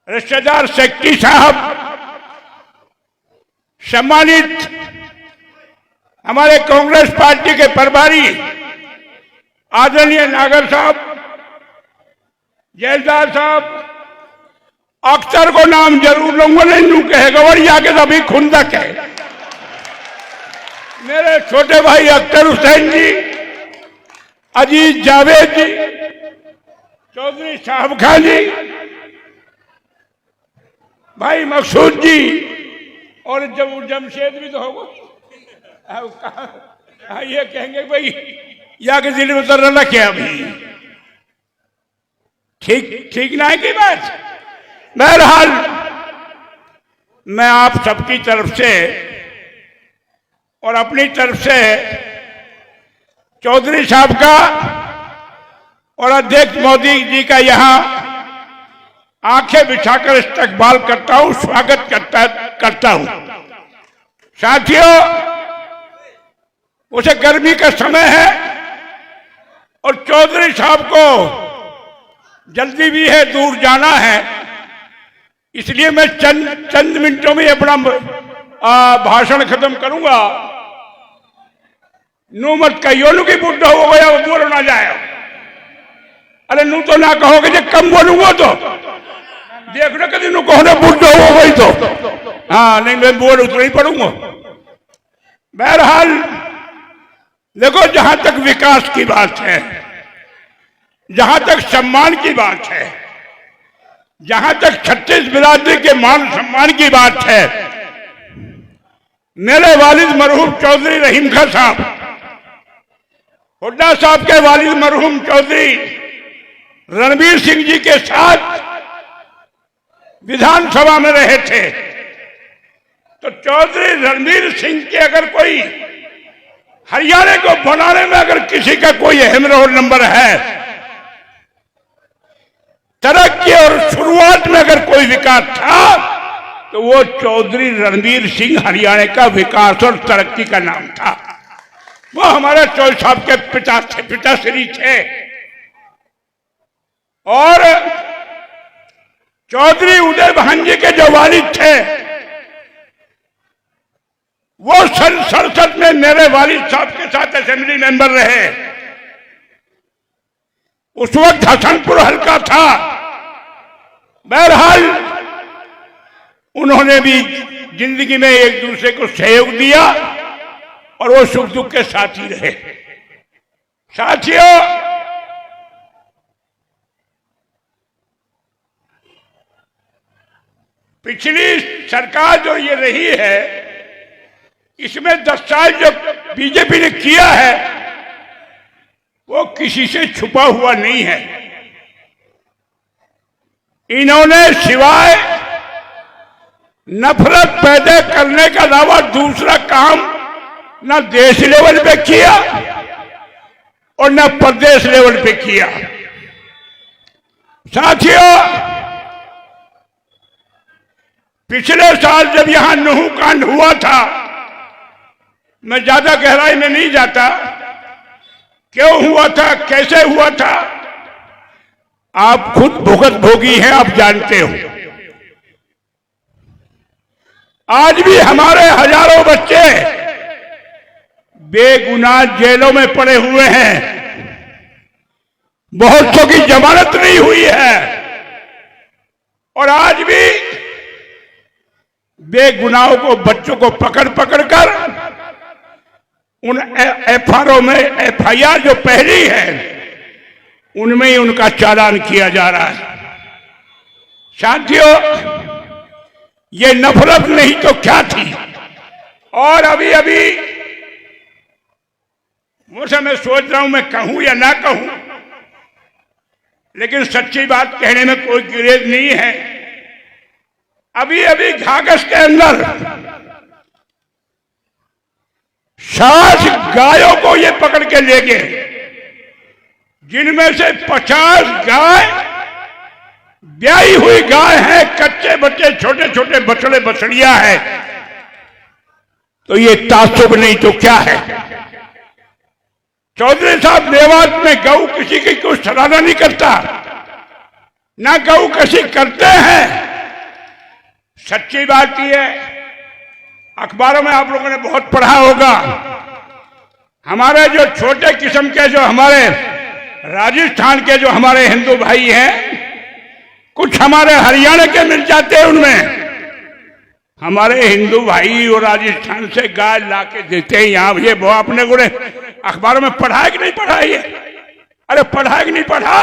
रिश्तेदार सेक्टी साहब, सम्मानित हमारे कांग्रेस पार्टी के प्रभारी आदरणीय नागर साहब, जयदार साहब, अख्तर को नाम जरूर लूंगा, नहीं लू कहेगा और आगे अभी खुंदक है, मेरे छोटे भाई अख्तर हुसैन जी, अजीज जावेद जी, चौधरी साहब खान जी, भाई मकसूद जी, और जमशेद भी तो होगा। ये कहेंगे भाई या के दिल में उतर रहा क्या अभी? ठीक ना है की बात। बहरहाल मैं आप सबकी तरफ से और अपनी तरफ से चौधरी साहब का और अध्यक्ष मोदी जी का यहाँ आंखें बिछाकर इस्तकबाल करता हूं, स्वागत करता हूं। साथियों, उसे गर्मी का समय है और चौधरी साहब को जल्दी भी है, दूर जाना है, इसलिए मैं चंद मिनटों में अपना भाषण खत्म करूंगा। नू मत कहियो नू की बुढ़ा हो गया, वो बोलो ना जाए। अरे नू तो ना कहोगे जो कम बोलूंगा तो देख लो, कभी नू कहो ना बुढ़ा हो गई तो हाँ, नहीं मैं बोल उतना ही पढ़ूंगा। बहरहाल देखो, जहां तक विकास की बात है, जहां तक सम्मान की बात है, जहां तक छत्तीस बिरादरी के मान सम्मान की बात है, मेरे वालिद मरहूम चौधरी रहीम खां साहब, हुड्डा साहब के वालिद मरहूम चौधरी रणबीर सिंह जी के साथ विधानसभा में रहे थे। तो चौधरी रणबीर सिंह के अगर कोई हरियाणा को बनाने में अगर किसी का कोई अहम रोल नंबर है, तरक्की और शुरुआत में अगर कोई विकास था, तो वो चौधरी रणबीर सिंह हरियाणा का विकास और तरक्की का नाम था। वो हमारे चौधरी साहब के पिताश्री थे। और चौधरी उदय भान जी के जो वालिद थे, वो सन 67 में मेरे वालिद साहब के साथ असेंबली मेंबर रहे। उस वक्त हसनपुर हल्का था। बहरहाल उन्होंने भी जिंदगी में एक दूसरे को सहयोग दिया और वो सुख दुख के साथी रहे। साथियों, पिछली सरकार जो ये रही है, इसमें 10 साल जो बीजेपी ने किया है, वो किसी से छुपा हुआ नहीं है। इन्होंने सिवाय नफरत पैदा करने का अलावा दूसरा काम न देश लेवल पे किया और न प्रदेश लेवल पे किया। साथियों, पिछले साल जब यहां नुहू कांड हुआ था, मैं ज्यादा गहराई में नहीं जाता, क्यों हुआ था, कैसे हुआ था, आप खुद भुगत भोगी हैं, आप जानते हो। आज भी हमारे हजारों बच्चे बेगुनाह जेलों में पड़े हुए हैं, बहुतों की जमानत नहीं हुई है, और आज भी बेगुनाहों को, बच्चों को पकड़ कर उन एफआईआर जो पहली है, उनमें ही उनका चालान किया जा रहा है। साथियों, ये नफरत नहीं तो क्या थी। और अभी अभी मुझे, मैं सोच रहा हूं मैं कहूं या ना कहूं, लेकिन सच्ची बात कहने में कोई गिरेज नहीं है। अभी अभी घाघस के अंदर 60 गायों को ये पकड़ के ले गए, जिनमें से 50 गाय ब्याही हुई गाय है, कच्चे बच्चे छोटे छोटे बछड़े बछड़ियां हैं। तो ये तासुब नहीं तो क्या है। चौधरी साहब मेवात में गऊ किसी की कोई सराहना नहीं करता, ना गऊ किसी करते हैं। सच्ची बात यह है, अखबारों में आप लोगों ने बहुत पढ़ा होगा, हमारे जो छोटे किस्म के, जो हमारे राजस्थान के जो हमारे हिंदू भाई हैं, कुछ हमारे हरियाणा के मिल जाते हैं, उनमें हमारे हिंदू भाई और राजस्थान से गाय लाके देते हैं यहाँ। ये वो आपने को अखबारों में पढ़ा है कि नहीं पढ़ा है? अरे पढ़ा है कि नहीं पढ़ा?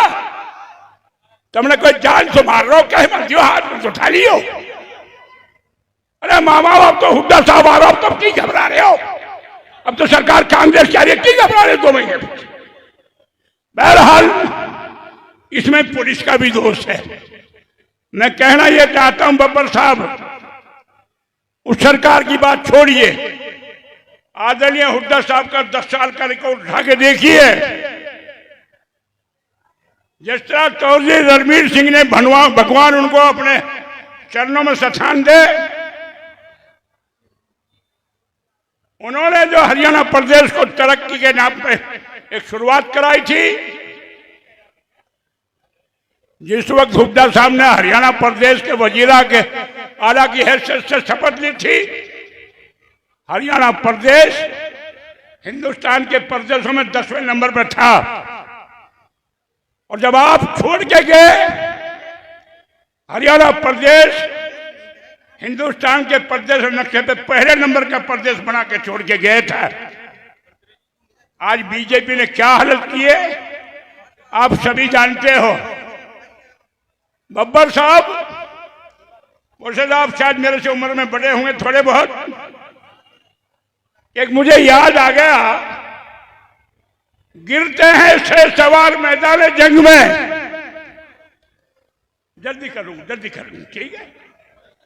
तुमने कोई जान से मार रहे हो, कहे मत दियो, हाथ में उठा लियो। अरे मामा बाप तो हुड्डा साहब आ रहा हो, तब क्यों घबरा रहे हो? अब तो सरकार कांग्रेस की आ रही है, क्यों घबरा रहे हो 2 महीने? बहरहाल इसमें पुलिस का भी दोष है। मैं कहना यह चाहता हूं, बब्बर साहब, उस सरकार की बात छोड़िए, आदरणीय हुड्डा साहब का 10 साल का रिकॉर्ड उठा के देखिए। जिस तरह चौधरी रणवीर सिंह ने भगवान उनको अपने चरणों में स्थान दे, उन्होंने जो हरियाणा प्रदेश को तरक्की के नाम पे एक शुरुआत कराई थी, जिस वक्त हुड्डा साहब ने हरियाणा प्रदेश के वजीरा के आला की हैसियत से शपथ ली थी, हरियाणा प्रदेश हिंदुस्तान के प्रदेशों में 10वें नंबर पर था। और जब आप छोड़ के गए, हरियाणा प्रदेश हिंदुस्तान के प्रदेश नक्शे पे पहले नंबर का प्रदेश बना के छोड़ के गए था। आज बीजेपी ने क्या हालत की है आप सभी जानते हो। बब्बर साहब, मुर्शिद साहब शायद मेरे से उम्र में बड़े होंगे थोड़े बहुत, एक मुझे याद आ गया, गिरते हैं से सवार मैदान जंग में, जल्दी करूं ठीक है,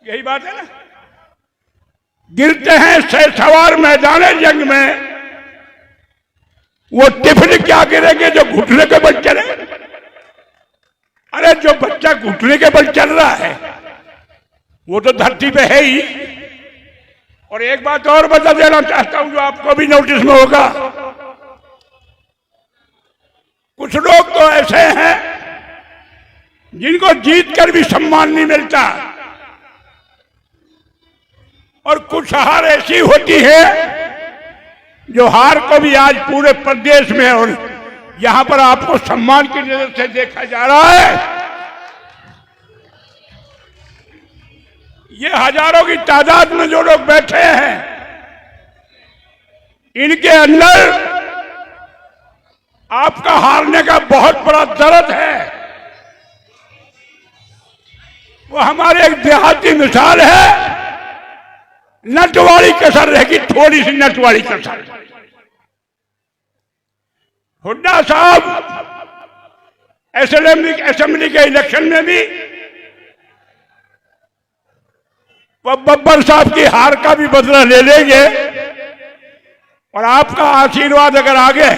यही बात है ना, गिरते हैं से सवार मैदान जंग में, वो टिफिन क्या गिरेंगे जो घुटने के बल चले। अरे जो बच्चा घुटने के बल चल रहा है वो तो धरती पे है ही। और एक बात और बता देना चाहता हूं जो आपको भी नोटिस में होगा, कुछ लोग तो ऐसे हैं जिनको जीत कर भी सम्मान नहीं मिलता, और कुछ हार ऐसी होती है जो हार को भी आज पूरे प्रदेश में और यहां पर आपको सम्मान की नजर से देखा जा रहा है। ये हजारों की तादाद में जो लोग बैठे हैं, इनके अंदर आपका हारने का बहुत बड़ा दर्द है। वो हमारे एक देहाती मिसाल है, नट वाली कसर रहेगी, थोड़ी सी नट वाली कसर। हुड्डा साहब असेंबली के इलेक्शन में भी बब्बर साहब की हार का भी बदला ले लेंगे, और आपका आशीर्वाद अगर आगे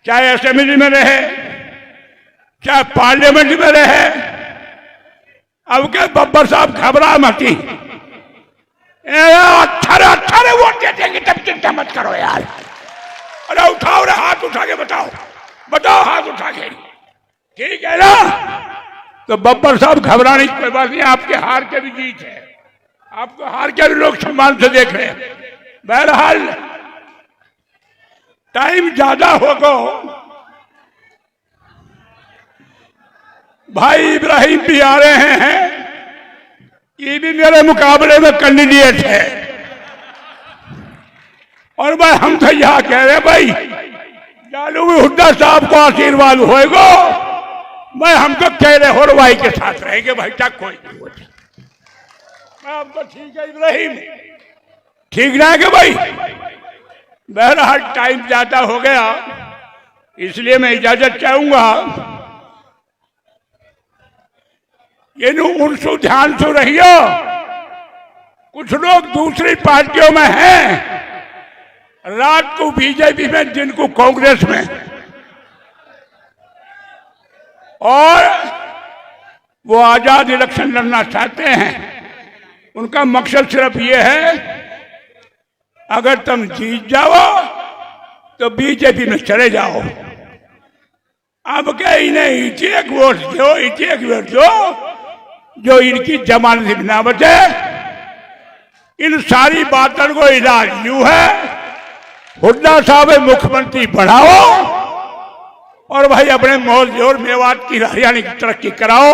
चाहे असेंबली में रहे चाहे पार्लियामेंट में रहे, अब के बब्बर साहब घबरा मती, अठारह वोट दे देंगे, तब चिंता मत करो यार। अरे उठाओ रे, हाथ उठा के बताओ हाथ उठा के, ठीक है ना। तो बब्बर साहब घबराने की कोई बात नहीं, आपके हार के भी जीत है, आपको हार के भी लोग सम्मान से देख रहे हैं। बहरहाल टाइम ज्यादा होगा, भाई इब्राहिम भी आ रहे हैं, ये भी मेरे मुकाबले में कैंडिडेट है, और भाई हम तो यहां कह रहे भाई जालू हुड्डा साहब को आशीर्वाद होएगा, मैं हमको कह रहे हो भाई के साथ रहेंगे भाई, तक कोई नहीं हो आपको, ठीक है इब्राहिम, ठीक रहेगा भाई। बहरहाल टाइम ज्यादा हो गया, इसलिए मैं इजाजत चाहूंगा। ये उनसे ध्यान से रहियो, कुछ लोग दूसरी पार्टियों में हैं, रात को बीजेपी में, दिन को कांग्रेस में, और वो आजाद इलेक्शन लड़ना चाहते हैं। उनका मकसद सिर्फ ये है, अगर तुम जीत जाओ तो बीजेपी में चले जाओ। अब क्या इन्हें एक वोट दो जो इनकी जमानत ना बचे। इन सारी बातों को इलाज यूं है, हुड्डा साहब मुख्यमंत्री बढ़ाओ, और भाई अपने मौज और मेवात की हरियाणा की तरक्की कराओ।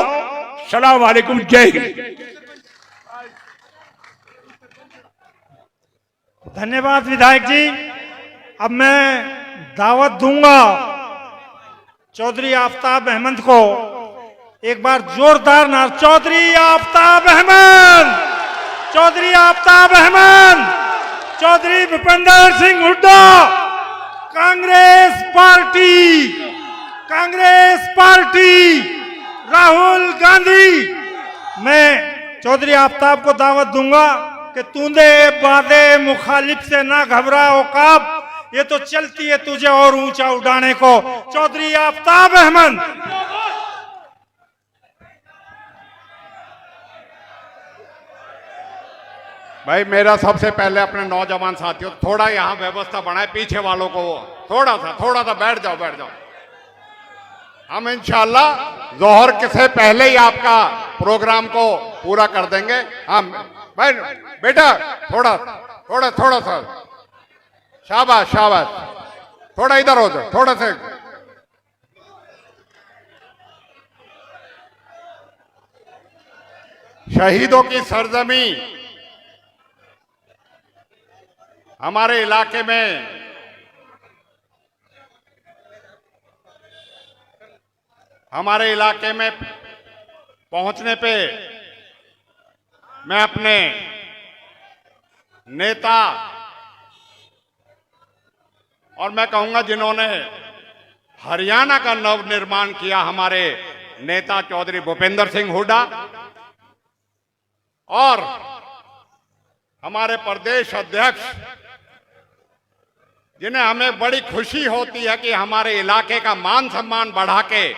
सलाम वालेकुम, जय हिंद। धन्यवाद विधायक जी। अब मैं दावत दूंगा चौधरी आफताब अहमद को, एक बार जोरदार नारा, चौधरी आफताब अहमद, चौधरी आफताब अहमद, चौधरी भूपेंद्र सिंह हुड्डा, कांग्रेस पार्टी, राहुल गांधी। मैं चौधरी आफताब को दावत दूंगा कि तूंदे बादे मुखालिफ से ना घबराओ काब, ये तो चलती है तुझे और ऊंचा उड़ाने को। चौधरी आफ्ताब अहमद। भाई मेरा सबसे पहले अपने नौजवान साथियों थोड़ा यहाँ व्यवस्था बनाए, पीछे वालों को थोड़ा सा बैठ जाओ। हम इंशाल्लाह जोहर के से पहले ही आपका प्रोग्राम को पूरा कर देंगे। हम भाई बेटा थोड़ा सा शाबाश, थोड़ा इधर हो जाओ, थोड़ा से। शहीदों की सरजमी हमारे इलाके में पहुंचने पे मैं अपने नेता और मैं कहूंगा जिन्होंने हरियाणा का नवनिर्माण किया, हमारे नेता चौधरी भूपेंद्र सिंह हुड्डा और हमारे प्रदेश अध्यक्ष, जिन्हें हमें बड़ी खुशी होती है कि हमारे इलाके का मान सम्मान बढ़ा के,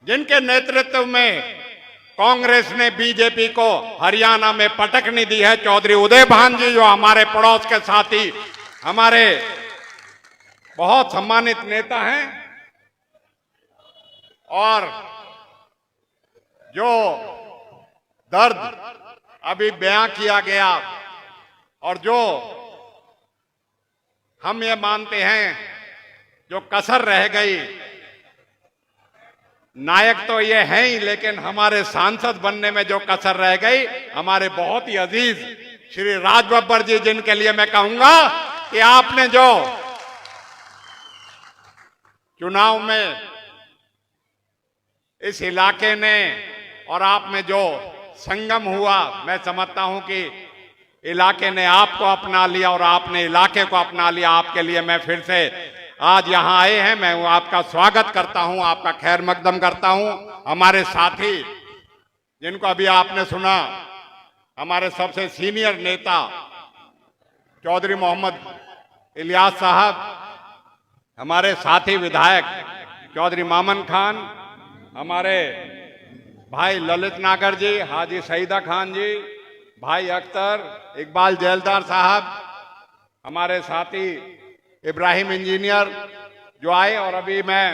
जिनके नेतृत्व में कांग्रेस ने बीजेपी को हरियाणा में पटकनी दी है, चौधरी उदयभान जी जो हमारे पड़ोस के साथी, हमारे बहुत सम्मानित नेता हैं और जो दर्द अभी बयां किया गया और जो हम ये मानते हैं जो कसर रह गई, नायक तो ये हैं ही, लेकिन हमारे सांसद बनने में जो कसर रह गई, हमारे बहुत ही अजीज श्री राज बब्बर जी, जिनके लिए मैं कहूंगा कि आपने जो चुनाव में इस इलाके ने और आप में जो संगम हुआ, मैं समझता हूं कि इलाके ने आपको अपना लिया और आपने इलाके को अपना लिया। आपके लिए मैं फिर से आज यहां आए हैं, मैं आपका स्वागत करता हूं, आपका खैर मकदम करता हूं। हमारे साथी जिनको अभी आपने सुना, हमारे सबसे सीनियर नेता चौधरी मोहम्मद इलियास साहब, हमारे साथी विधायक चौधरी मामन खान, हमारे भाई ललित नागर जी, हाजी सईदा खान जी, भाई अख्तर, इकबाल जेलदार साहब, हमारे साथी इब्राहिम इंजीनियर जो आए, और अभी मैं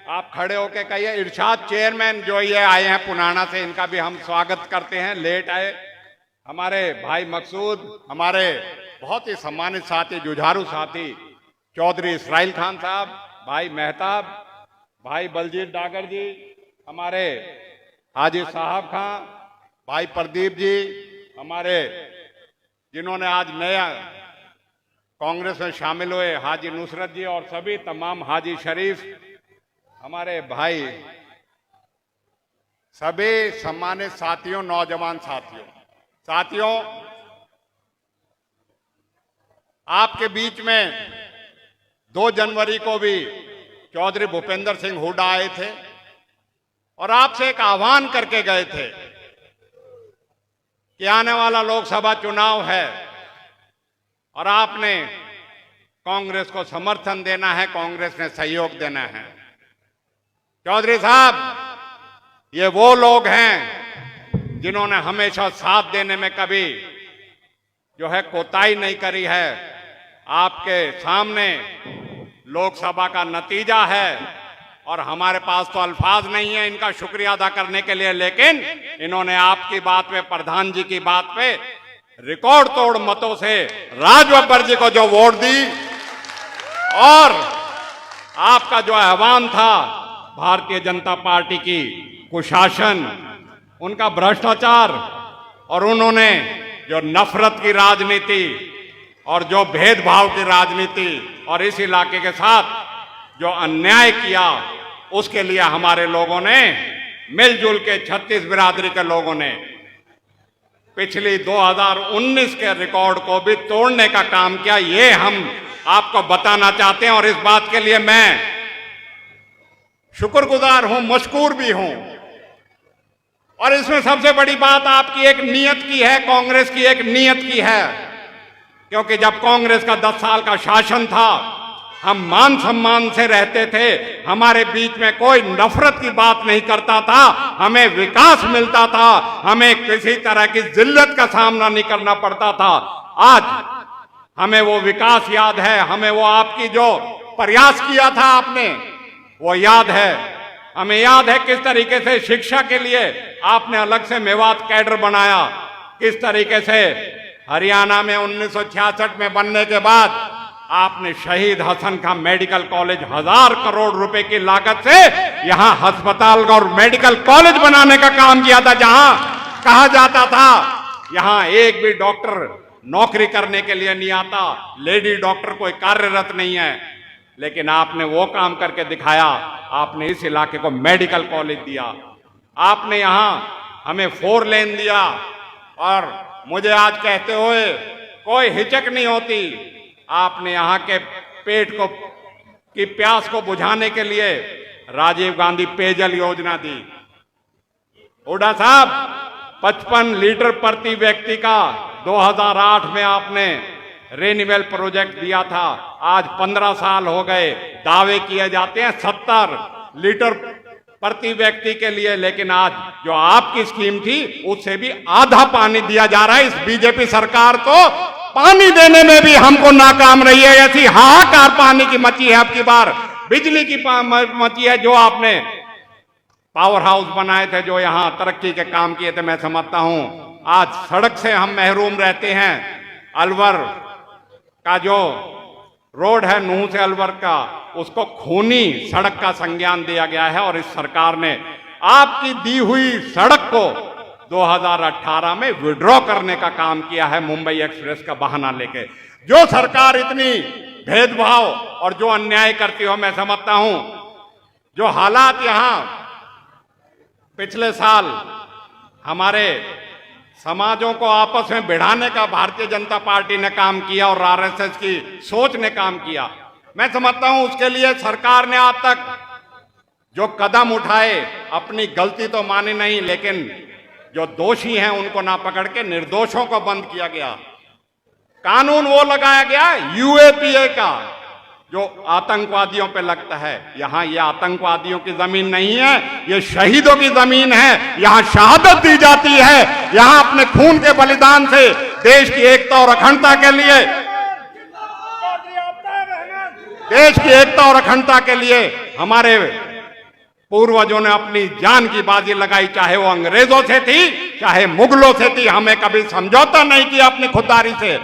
आप खड़े होके कहिए इरशाद चेयरमैन जो ये आए हैं पुनाना से, इनका भी हम स्वागत करते हैं, लेट आए। हमारे भाई मकसूद, हमारे बहुत ही सम्मानित साथी, जुझारू साथी चौधरी इसराइल खान साहब, भाई मेहताब, भाई बलजीत डागर जी, हमारे हाजी साहब खां, भाई प्रदीप जी, हमारे जिन्होंने आज नया कांग्रेस में शामिल हुए हाजी नुसरत जी, और सभी तमाम हाजी शरीफ, हमारे भाई, सभी सम्मानित साथियों, नौजवान साथियों, आपके बीच में 2 जनवरी को भी चौधरी भूपेंद्र सिंह हुड्डा आए थे और आपसे एक आह्वान करके गए थे कि आने वाला लोकसभा चुनाव है और आपने कांग्रेस को समर्थन देना है, कांग्रेस ने सहयोग देना है। चौधरी साहब, ये वो लोग हैं जिन्होंने हमेशा साथ देने में कभी जो है कोताही नहीं करी है। आपके सामने लोकसभा का नतीजा है और हमारे पास तो अल्फाज नहीं है इनका शुक्रिया अदा करने के लिए, लेकिन इन्होंने आपकी बात पे, प्रधान जी की बात पे रिकॉर्ड तोड़ मतों से राज बब्बर जी को जो वोट दी, और आपका जो आह्वान था भारतीय जनता पार्टी की कुशासन, उनका भ्रष्टाचार, और उन्होंने जो नफरत की राजनीति और जो भेदभाव की राजनीति और इस इलाके के साथ जो अन्याय किया, उसके लिए हमारे लोगों ने मिलजुल के 36 बिरादरी के लोगों ने पिछली 2019 के रिकॉर्ड को भी तोड़ने का काम किया। ये हम आपको बताना चाहते हैं और इस बात के लिए मैं शुक्रगुजार हूं, मशकूर भी हूं। और इसमें सबसे बड़ी बात आपकी एक नीयत की है, कांग्रेस की एक नीयत की है। क्योंकि जब कांग्रेस का 10 साल का शासन था, हम मान सम्मान से रहते थे, हमारे बीच में कोई नफरत की बात नहीं करता था, हमें विकास मिलता था, हमें किसी तरह की जिल्लत का सामना नहीं करना पड़ता था। आज हमें वो विकास याद है, हमें वो आपकी जो प्रयास किया था आपने वो याद है। हमें याद है किस तरीके से शिक्षा के लिए आपने अलग से मेवात कैडर बनाया, किस तरीके से हरियाणा में 1966 में बनने के बाद आपने शहीद हसन खां मेडिकल कॉलेज 1000 करोड़ रुपए की लागत से यहां अस्पताल और मेडिकल कॉलेज बनाने का काम किया था, जहां कहा जाता था यहां एक भी डॉक्टर नौकरी करने के लिए नहीं आता, लेडी डॉक्टर कोई कार्यरत नहीं है। लेकिन आपने वो काम करके दिखाया, आपने इस इलाके को मेडिकल कॉलेज दिया, आपने यहां हमें 4 लेन दिया। और मुझे आज कहते हुए कोई हिचक नहीं होती, आपने यहाँ के पेट को की प्यास को बुझाने के लिए राजीव गांधी पेयजल योजना दी। हुड्डा साहब 55 लीटर प्रति व्यक्ति का 2008 में आपने रेन्यूएबल प्रोजेक्ट दिया था, आज 15 साल हो गए, दावे किए जाते हैं 70 लीटर प्रति व्यक्ति के लिए, लेकिन आज जो आपकी स्कीम थी उससे भी आधा पानी दिया जा रहा है। इस बीजेपी सरकार तो पानी देने में भी हमको नाकाम रही है, ऐसी हाहाकार पानी की मची है। अब की बार बिजली की मची है, जो आपने पावर हाउस बनाए थे, जो यहां तरक्की के काम किए थे, मैं समझता हूं आज सड़क से हम महरूम रहते हैं। अलवर का जो रोड है नूह से अलवर का, उसको खूनी सड़क का संज्ञान दिया गया है और इस सरकार ने आपकी दी हुई सड़क को 2018 में विड्रॉ करने का काम किया है, मुंबई एक्सप्रेस का बहाना लेके। जो सरकार इतनी भेदभाव और जो अन्याय करती हो, मैं समझता हूं जो हालात यहां पिछले साल हमारे समाजों को आपस में भिड़ाने का भारतीय जनता पार्टी ने काम किया और आरएसएस की सोच ने काम किया, मैं समझता हूं उसके लिए सरकार ने आज तक जो कदम उठाए, अपनी गलती तो मानी नहीं, लेकिन जो दोषी हैं उनको ना पकड़ के निर्दोषों को बंद किया गया। कानून वो लगाया गया यूएपीए का, जो आतंकवादियों पे लगता है। यहां ये आतंकवादियों की जमीन नहीं है, ये शहीदों की जमीन है। यहां शहादत दी जाती है, यहां अपने खून के बलिदान से देश की एकता और अखंडता के लिए, देश की एकता और अखंडता के लिए हमारे पूर्वजों ने अपनी जान की बाजी लगाई, चाहे वो अंग्रेजों से थी, चाहे मुगलों से थी। हमें कभी समझौता नहीं किया अपनी खुददारी से।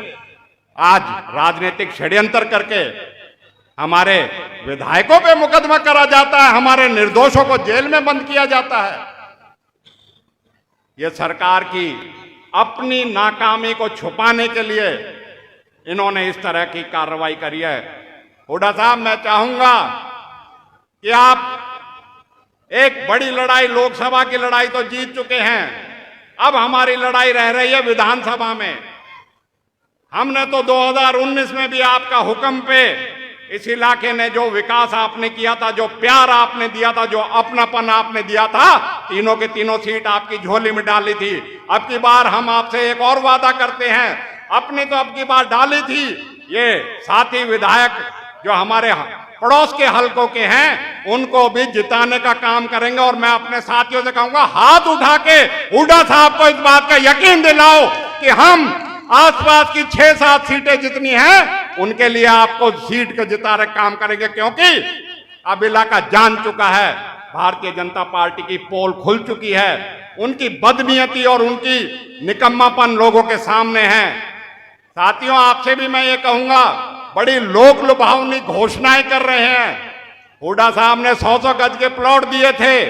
आज राजनीतिक षड्यंत्र करके हमारे विधायकों पे मुकदमा करा जाता है, हमारे निर्दोषों को जेल में बंद किया जाता है। यह सरकार की अपनी नाकामी को छुपाने के लिए इन्होंने इस तरह की कार्रवाई करी है। हुड्डा साहब, मैं चाहूंगा कि आप एक बड़ी लड़ाई, लोकसभा की लड़ाई तो जीत चुके हैं, अब हमारी लड़ाई रह रही है विधानसभा में। हमने तो 2019 में भी आपका हुक्म पे इस इलाके ने जो विकास आपने किया था, जो प्यार आपने दिया था, जो अपनापन आपने दिया था, तीनों के तीनों सीट आपकी झोली में डाली थी। अब की बार हम आपसे एक और वादा करते हैं, अपनी तो अब की बार डाली थी, ये साथी विधायक जो हमारे पड़ोस के हलकों के हैं उनको भी जिताने का काम करेंगे। और मैं अपने साथियों से कहूंगा, हाथ उठा के हुड्डा साहब को इस बात का यकीन दिलाओ कि हम आसपास की 6-7 सीटें जितनी हैं उनके लिए आपको सीट को जिताने का काम करेंगे, क्योंकि अब इलाका जान चुका है, भारतीय जनता पार्टी की पोल खुल चुकी है, उनकी बदनीयती और उनकी निकम्मापन लोगों के सामने है। साथियों, आपसे भी मैं ये कहूंगा, बड़ी लोक लुभावनी घोषणाएं कर रहे हैं। हुड्डा साहब ने 100-100 गज के प्लॉट दिए थे,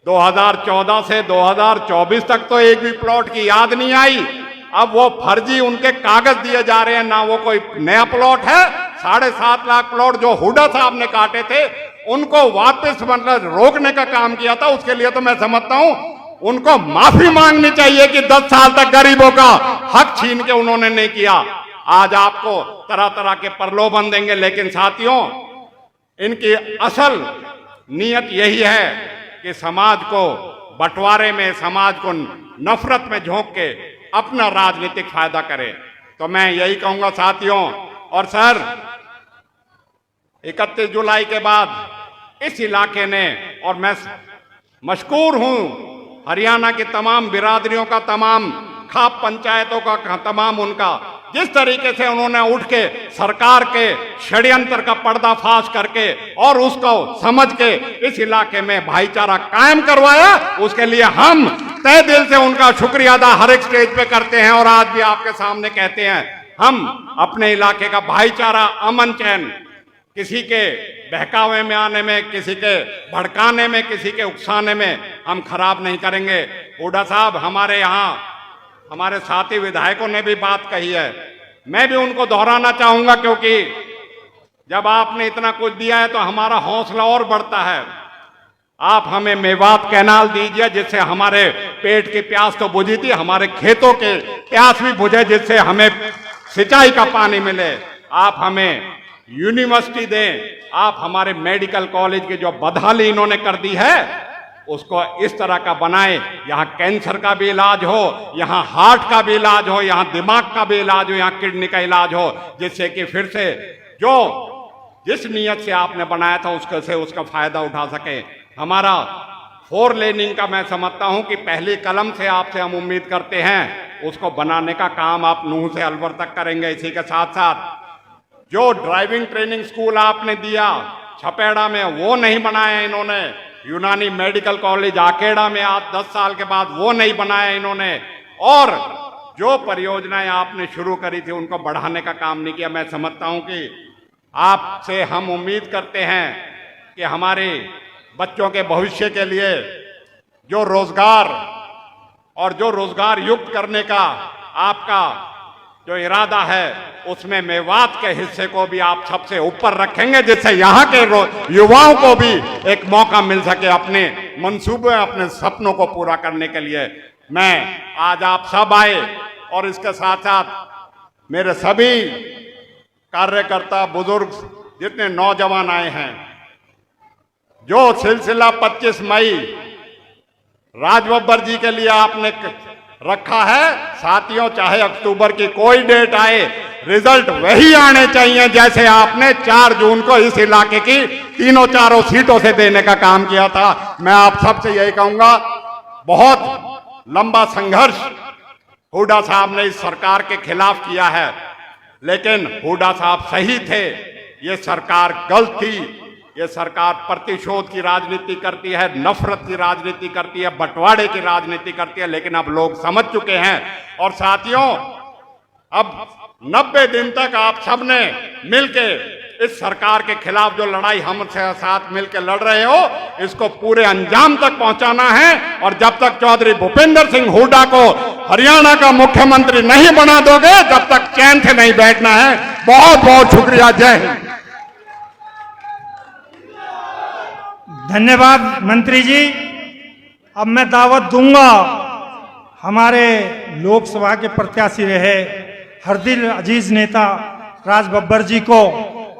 2014 से 2024 तक तो एक भी प्लॉट की याद नहीं आई। अब वो फर्जी उनके कागज दिए जा रहे हैं, ना वो कोई नया प्लॉट है। 7.5 लाख प्लॉट जो हुड्डा साहब ने काटे थे उनको वापस मतलब रोकने का काम किया था। उसके लिए तो मैं समझता हूं उनको माफी मांगनी चाहिए कि 10 साल तक गरीबों का हक छीन के उन्होंने नहीं किया। आज आपको तरह तरह के प्रलोभन देंगे, लेकिन साथियों, इनकी असल नीयत यही है कि समाज को बंटवारे में, समाज को नफरत में झोंक के अपना राजनीतिक फायदा करें। तो मैं यही कहूंगा साथियों और सर, 31 जुलाई के बाद इस इलाके ने, और मैं मशकूर हूं हरियाणा की तमाम बिरादरियों का, तमाम खाप पंचायतों का, तमाम उनका, जिस तरीके से उन्होंने उठ के सरकार के षड्यंत्र का पर्दाफाश करके और उसको समझ के इस इलाके में भाईचारा कायम करवाया, उसके लिए हम तहे दिल से उनका शुक्रिया अदा हर एक स्टेज पे करते हैं। और आज भी आपके सामने कहते हैं, हम अपने इलाके का भाईचारा, अमन चैन, किसी के बहकावे में आने में, किसी के भड़काने में, किसी के उकसाने में हम खराब नहीं करेंगे। हुड्डा साहब, हमारे यहाँ हमारे साथी विधायकों ने भी बात कही है, मैं भी उनको दोहराना चाहूंगा, क्योंकि जब आपने इतना कुछ दिया है तो हमारा हौसला और बढ़ता है। आप हमें मेवात कैनाल दीजिए, जिससे हमारे पेट की प्यास तो बुझी थी, हमारे खेतों के प्यास भी बुझे, जिससे हमें सिंचाई का पानी मिले। आप हमें यूनिवर्सिटी दें, आप हमारे मेडिकल कॉलेज की जो बदहाली इन्होंने कर दी है उसको इस तरह का बनाएं, यहाँ कैंसर का भी इलाज हो, यहाँ हार्ट का भी इलाज हो, यहाँ दिमाग का भी इलाज हो, यहाँ किडनी का इलाज हो, जिससे कि फिर से जो जिस नियत से आपने बनाया था उसका फायदा उठा सके। हमारा 4 लेनिंग का मैं समझता हूं कि पहली कलम से आपसे हम उम्मीद करते हैं, उसको बनाने का काम आप नूह से अलवर तक करेंगे। इसी के साथ साथ जो ड्राइविंग ट्रेनिंग स्कूल आपने दिया छपेड़ा में, वो नहीं बनाया इन्होंने। यूनानी मेडिकल कॉलेज आकेड़ा में आज 10 साल के बाद वो नहीं बनाया इन्होंने। और जो परियोजनाएं आपने शुरू करी थी उनको बढ़ाने का काम नहीं किया। मैं समझता हूं कि आपसे हम उम्मीद करते हैं कि हमारे बच्चों के भविष्य के लिए जो रोजगार और जो रोजगार युक्त करने का आपका जो इरादा है, उसमें मेवात के हिस्से को भी आप सबसे ऊपर रखेंगे, जिससे यहाँ के युवाओं को भी एक मौका मिल सके अपने मंसूबे, अपने सपनों को पूरा करने के लिए। मैं आज आप सब आए और इसके साथ साथ मेरे सभी कार्यकर्ता, बुजुर्ग, जितने नौजवान आए हैं, जो सिलसिला 25 मई राज बब्बर जी के लिए आपने रखा है, साथियों, चाहे अक्टूबर की कोई डेट आए, रिजल्ट वही आने चाहिए जैसे आपने 4 जून को इस इलाके की 3-4 सीटों से देने का काम किया था। मैं आप सबसे यही कहूंगा, बहुत लंबा संघर्ष हुड्डा साहब ने इस सरकार के खिलाफ किया है, लेकिन हुड्डा साहब सही थे। ये सरकार गलत थी। ये सरकार प्रतिशोध की राजनीति करती है, नफरत की राजनीति करती है, बंटवारे की राजनीति करती है, लेकिन अब लोग समझ चुके हैं। और साथियों, अब 90 दिन तक आप सबने मिलके इस सरकार के खिलाफ जो लड़ाई हमसे साथ मिलकर लड़ रहे हो, इसको पूरे अंजाम तक पहुंचाना है। और जब तक चौधरी भूपेंद्र सिंह हुड्डा को हरियाणा का मुख्यमंत्री नहीं बना दोगे, जब तक चैन से नहीं बैठना है। बहुत बहुत शुक्रिया। जय हिंद। धन्यवाद मंत्री जी। अब मैं दावत दूंगा हमारे लोकसभा के प्रत्याशी रहे हरदिल अजीज नेता राज बब्बर जी को,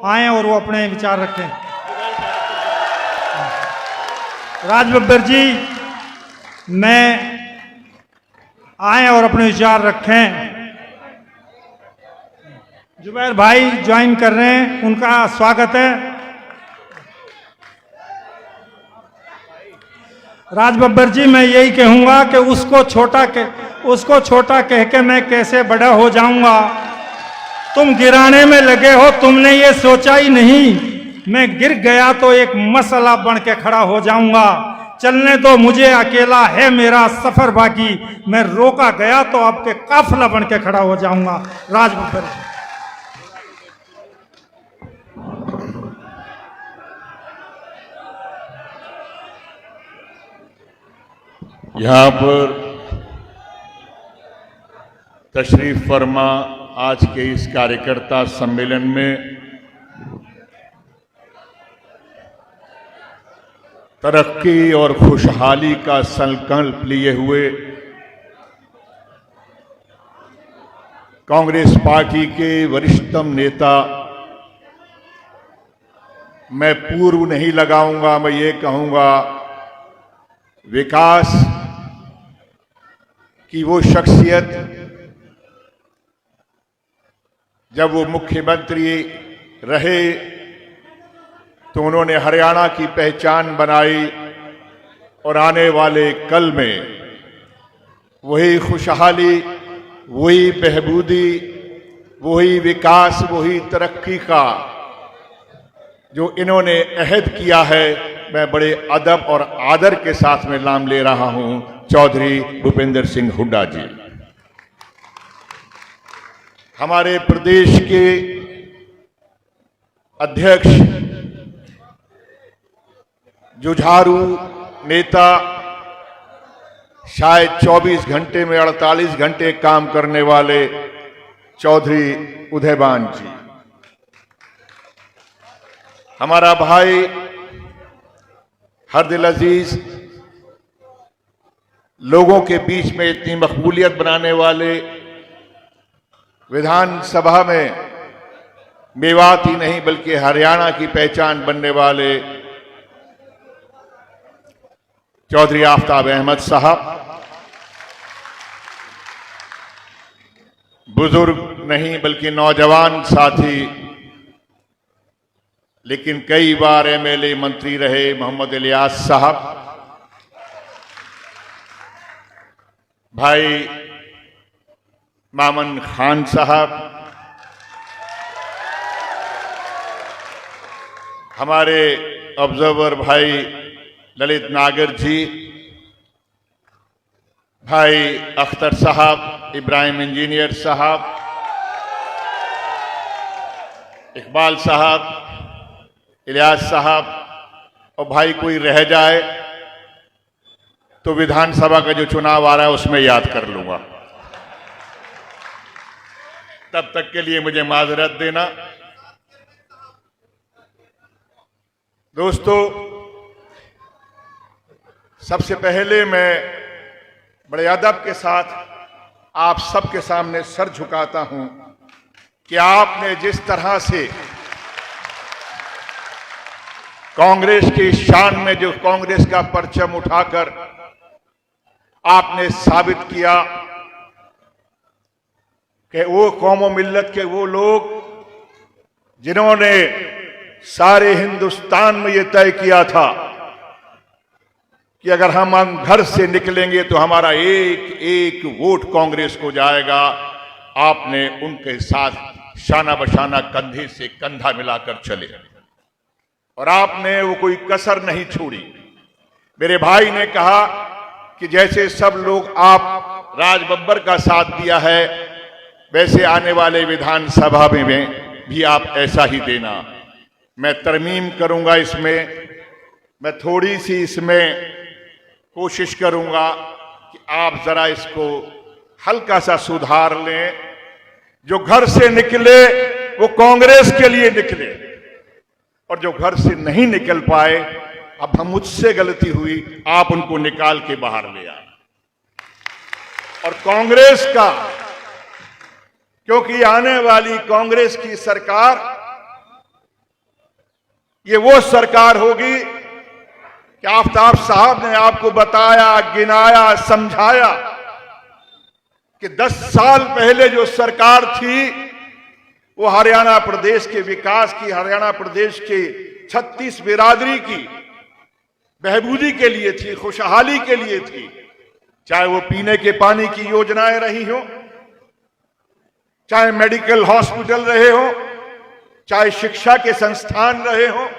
आए और वो अपने विचार रखें। राज बब्बर जी, मैं आए और अपने विचार रखें। जुबैर भाई ज्वाइन कर रहे हैं, उनका स्वागत है। राज बब्बर जी, मैं यही कहूंगा कि उसको छोटा कह के मैं कैसे बड़ा हो जाऊंगा। तुम गिराने में लगे हो, तुमने ये सोचा ही नहीं मैं गिर गया तो एक मसला बन के खड़ा हो जाऊंगा। चलने दो मुझे, अकेला है मेरा सफर बाकी, मैं रोका गया तो आपके काफिला बन के खड़ा हो जाऊंगा। राज बब्बर जी। यहाँ पर तशरीफ फरमा आज के इस कार्यकर्ता सम्मेलन में तरक्की और खुशहाली का संकल्प लिए हुए कांग्रेस पार्टी के वरिष्ठतम नेता, मैं पूर्व नहीं लगाऊंगा, मैं ये कहूंगा विकास की वो शख्सियत जब वो मुख्यमंत्री रहे तो उन्होंने हरियाणा की पहचान बनाई और आने वाले कल में वही खुशहाली, वही बहबूदी, वही विकास, वही तरक्की का जो इन्होंने अहद किया है, मैं बड़े अदब और आदर के साथ में नाम ले रहा हूं चौधरी भूपेंद्र सिंह हुड्डा जी। हमारे प्रदेश के अध्यक्ष, जुझारू नेता, शायद 24 घंटे में 48 घंटे काम करने वाले चौधरी उदयभान जी, हमारा भाई हरदिल अजीज, लोगों के बीच में इतनी मकबूलियत बनाने वाले, विधानसभा में मेवात ही नहीं बल्कि हरियाणा की पहचान बनने वाले चौधरी आफ्ताब अहमद साहब, बुजुर्ग नहीं बल्कि नौजवान साथी, लेकिन कई बार एमएलए मंत्री रहे मोहम्मद इलियास साहब, भाई मामन खान साहब, हमारे ऑब्जर्वर भाई ललित नागर जी, भाई अख्तर साहब, इब्राहिम इंजीनियर साहब, इकबाल साहब, इलियास साहब, और भाई कोई रह जाए तो विधानसभा का जो चुनाव आ रहा है उसमें याद कर लूंगा, तब तक के लिए मुझे माजरत देना। दोस्तों, सबसे पहले मैं बड़े अदब के साथ आप सबके सामने सर झुकाता हूं कि आपने जिस तरह से कांग्रेस की शान में जो कांग्रेस का परचम उठाकर आपने साबित किया कि वो कौम मिल्लत के वो लोग जिन्होंने सारे हिंदुस्तान में ये तय किया था कि अगर हम घर से निकलेंगे तो हमारा एक एक वोट कांग्रेस को जाएगा, आपने उनके साथ शाना बशाना कंधे से कंधा मिलाकर चले और आपने वो कोई कसर नहीं छोड़ी। मेरे भाई ने कहा कि जैसे सब लोग आप राज बब्बर का साथ दिया है, वैसे आने वाले विधानसभा में भी आप ऐसा ही देना। मैं तरमीम करूंगा, इसमें मैं थोड़ी सी इसमें कोशिश करूंगा कि आप जरा इसको हल्का सा सुधार लें। जो घर से निकले वो कांग्रेस के लिए निकले, और जो घर से नहीं निकल पाए, अब हम मुझसे गलती हुई, आप उनको निकाल के बाहर ले आए। और कांग्रेस का, क्योंकि आने वाली कांग्रेस की सरकार ये वो सरकार होगी कि आफ्ताब साहब ने आपको बताया, गिनाया, समझाया कि 10 साल पहले जो सरकार थी वो हरियाणा प्रदेश के विकास की, हरियाणा प्रदेश के 36 बिरादरी की बहबूदी के लिए थी, खुशहाली के लिए थी। चाहे वो पीने के पानी की योजनाएं रही हो, चाहे मेडिकल हॉस्पिटल रहे हो, चाहे शिक्षा के संस्थान रहे हो।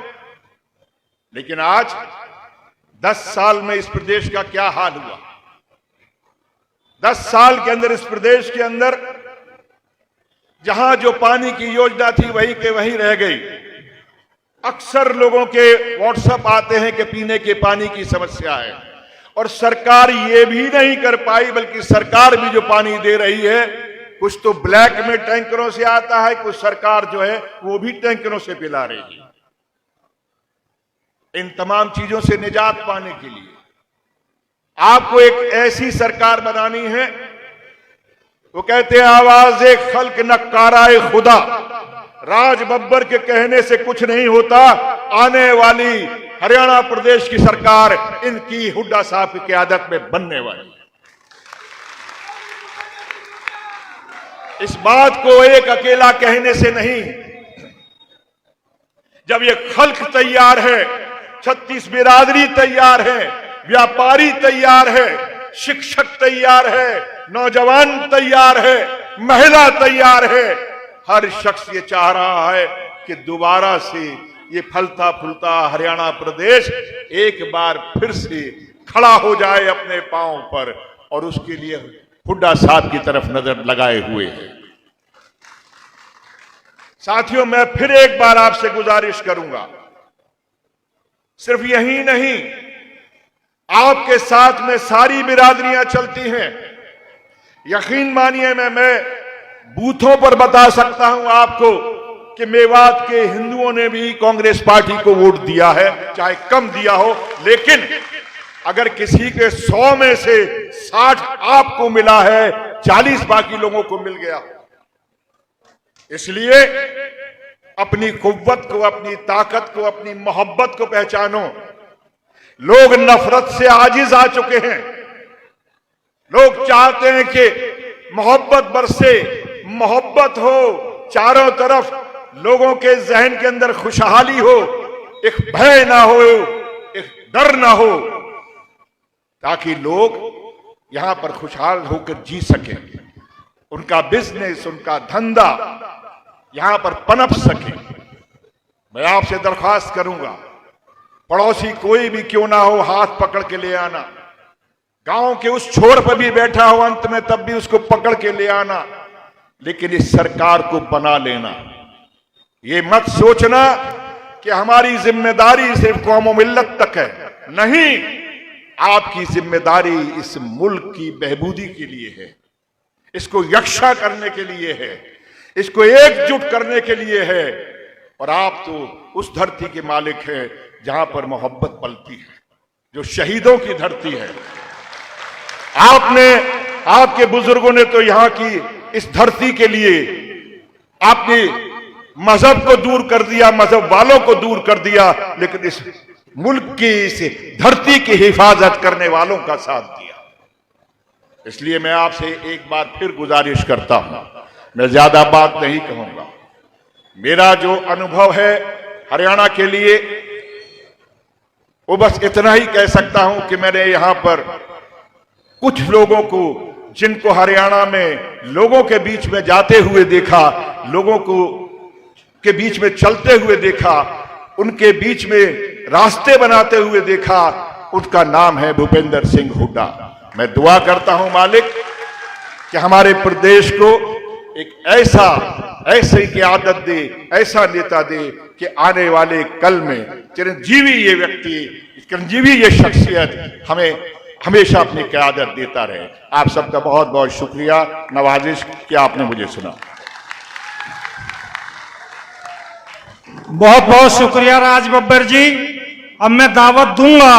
लेकिन आज 10 साल में इस प्रदेश का क्या हाल हुआ? 10 साल के अंदर इस प्रदेश के अंदर जहां जो पानी की योजना थी वही के वही रह गई। अक्सर लोगों के व्हाट्सएप आते हैं कि पीने के पानी की समस्या है, और सरकार ये भी नहीं कर पाई, बल्कि सरकार भी जो पानी दे रही है कुछ तो ब्लैक में टैंकरों से आता है, कुछ सरकार जो है वो भी टैंकरों से पिला रही है। इन तमाम चीजों से निजात पाने के लिए आपको एक ऐसी सरकार बनानी है, वो कहते हैं आवाज़े खल्क नक्काराए खुदा, राज बब्बर के कहने से कुछ नहीं होता। आने वाली हरियाणा प्रदेश की सरकार इनकी हुड्डा साहब की क़यादत में बनने वाली है। इस बात को एक अकेला कहने से नहीं, जब ये खल्क तैयार है, 36 बिरादरी तैयार है, व्यापारी तैयार है, शिक्षक तैयार है, नौजवान तैयार है, महिला तैयार है, हर शख्स ये चाह रहा है कि दोबारा से ये फलता फूलता हरियाणा प्रदेश एक बार फिर से खड़ा हो जाए अपने पांव पर, और उसके लिए हुड्डा साहब की तरफ नजर लगाए हुए हैं। साथियों, मैं फिर एक बार आपसे गुजारिश करूंगा, सिर्फ यही नहीं, आपके साथ में सारी बिरादरियां चलती हैं। यकीन मानिए, मैं बूथों पर बता सकता हूं आपको कि मेवात के हिंदुओं ने भी कांग्रेस पार्टी को वोट दिया है, चाहे कम दिया हो, लेकिन अगर किसी के 100 में से 60 आपको मिला है, 40 बाकी लोगों को मिल गया। इसलिए अपनी कुव्वत को, अपनी ताकत को, अपनी मोहब्बत को पहचानो। लोग नफरत से आजिज आ चुके हैं। लोग चाहते हैं कि मोहब्बत बरसे, मोहब्बत हो चारों तरफ, लोगों के जहन के अंदर खुशहाली हो, एक भय ना हो, एक डर ना हो, ताकि लोग यहां पर खुशहाल होकर जी सके, उनका बिजनेस, उनका धंधा यहां पर पनप सके। मैं आपसे दरख्वास्त करूंगा, पड़ोसी कोई भी क्यों ना हो, हाथ पकड़ के ले आना। गांव के उस छोर पर भी बैठा हो अंत में, तब भी उसको पकड़ के ले आना, लेकिन इस सरकार को बना लेना। ये मत सोचना कि हमारी जिम्मेदारी सिर्फ कौम मिल्लत तक है, नहीं, आपकी जिम्मेदारी इस मुल्क की बहबूदी के लिए है, इसको यकसा करने के लिए है, इसको एकजुट करने के लिए है। और आप तो उस धरती के मालिक हैं जहां पर मोहब्बत पलती है, जो शहीदों की धरती है। आपने, आपके बुजुर्गों ने तो यहां की इस धरती के लिए आपने मजहब को दूर कर दिया, मजहब वालों को दूर कर दिया, लेकिन इस मुल्क की, इस धरती की हिफाजत करने वालों का साथ दिया। इसलिए मैं आपसे एक बार फिर गुजारिश करता हूं, मैं ज्यादा बात नहीं कहूंगा। मेरा जो अनुभव है हरियाणा के लिए, वो बस इतना ही कह सकता हूं कि मैंने यहां पर कुछ लोगों को, जिनको हरियाणा में लोगों के बीच में जाते हुए देखा, लोगों को के बीच में चलते हुए देखा, उनके बीच में रास्ते बनाते हुए देखा, उसका नाम है भूपेंद्र सिंह हुड्डा। मैं दुआ करता हूं मालिक कि हमारे प्रदेश को एक ऐसी क़यादत दे, ऐसा नेता दे कि आने वाले कल में चिरंजीवी ये व्यक्ति, चिरंजीवी ये शख्सियत हमें हमेशा अपनी क़यादत देता रहे। आप सबका बहुत बहुत शुक्रिया, नवाजिश कि आपने मुझे सुना। बहुत बहुत शुक्रिया राज बब्बर जी। अब मैं दावत दूंगा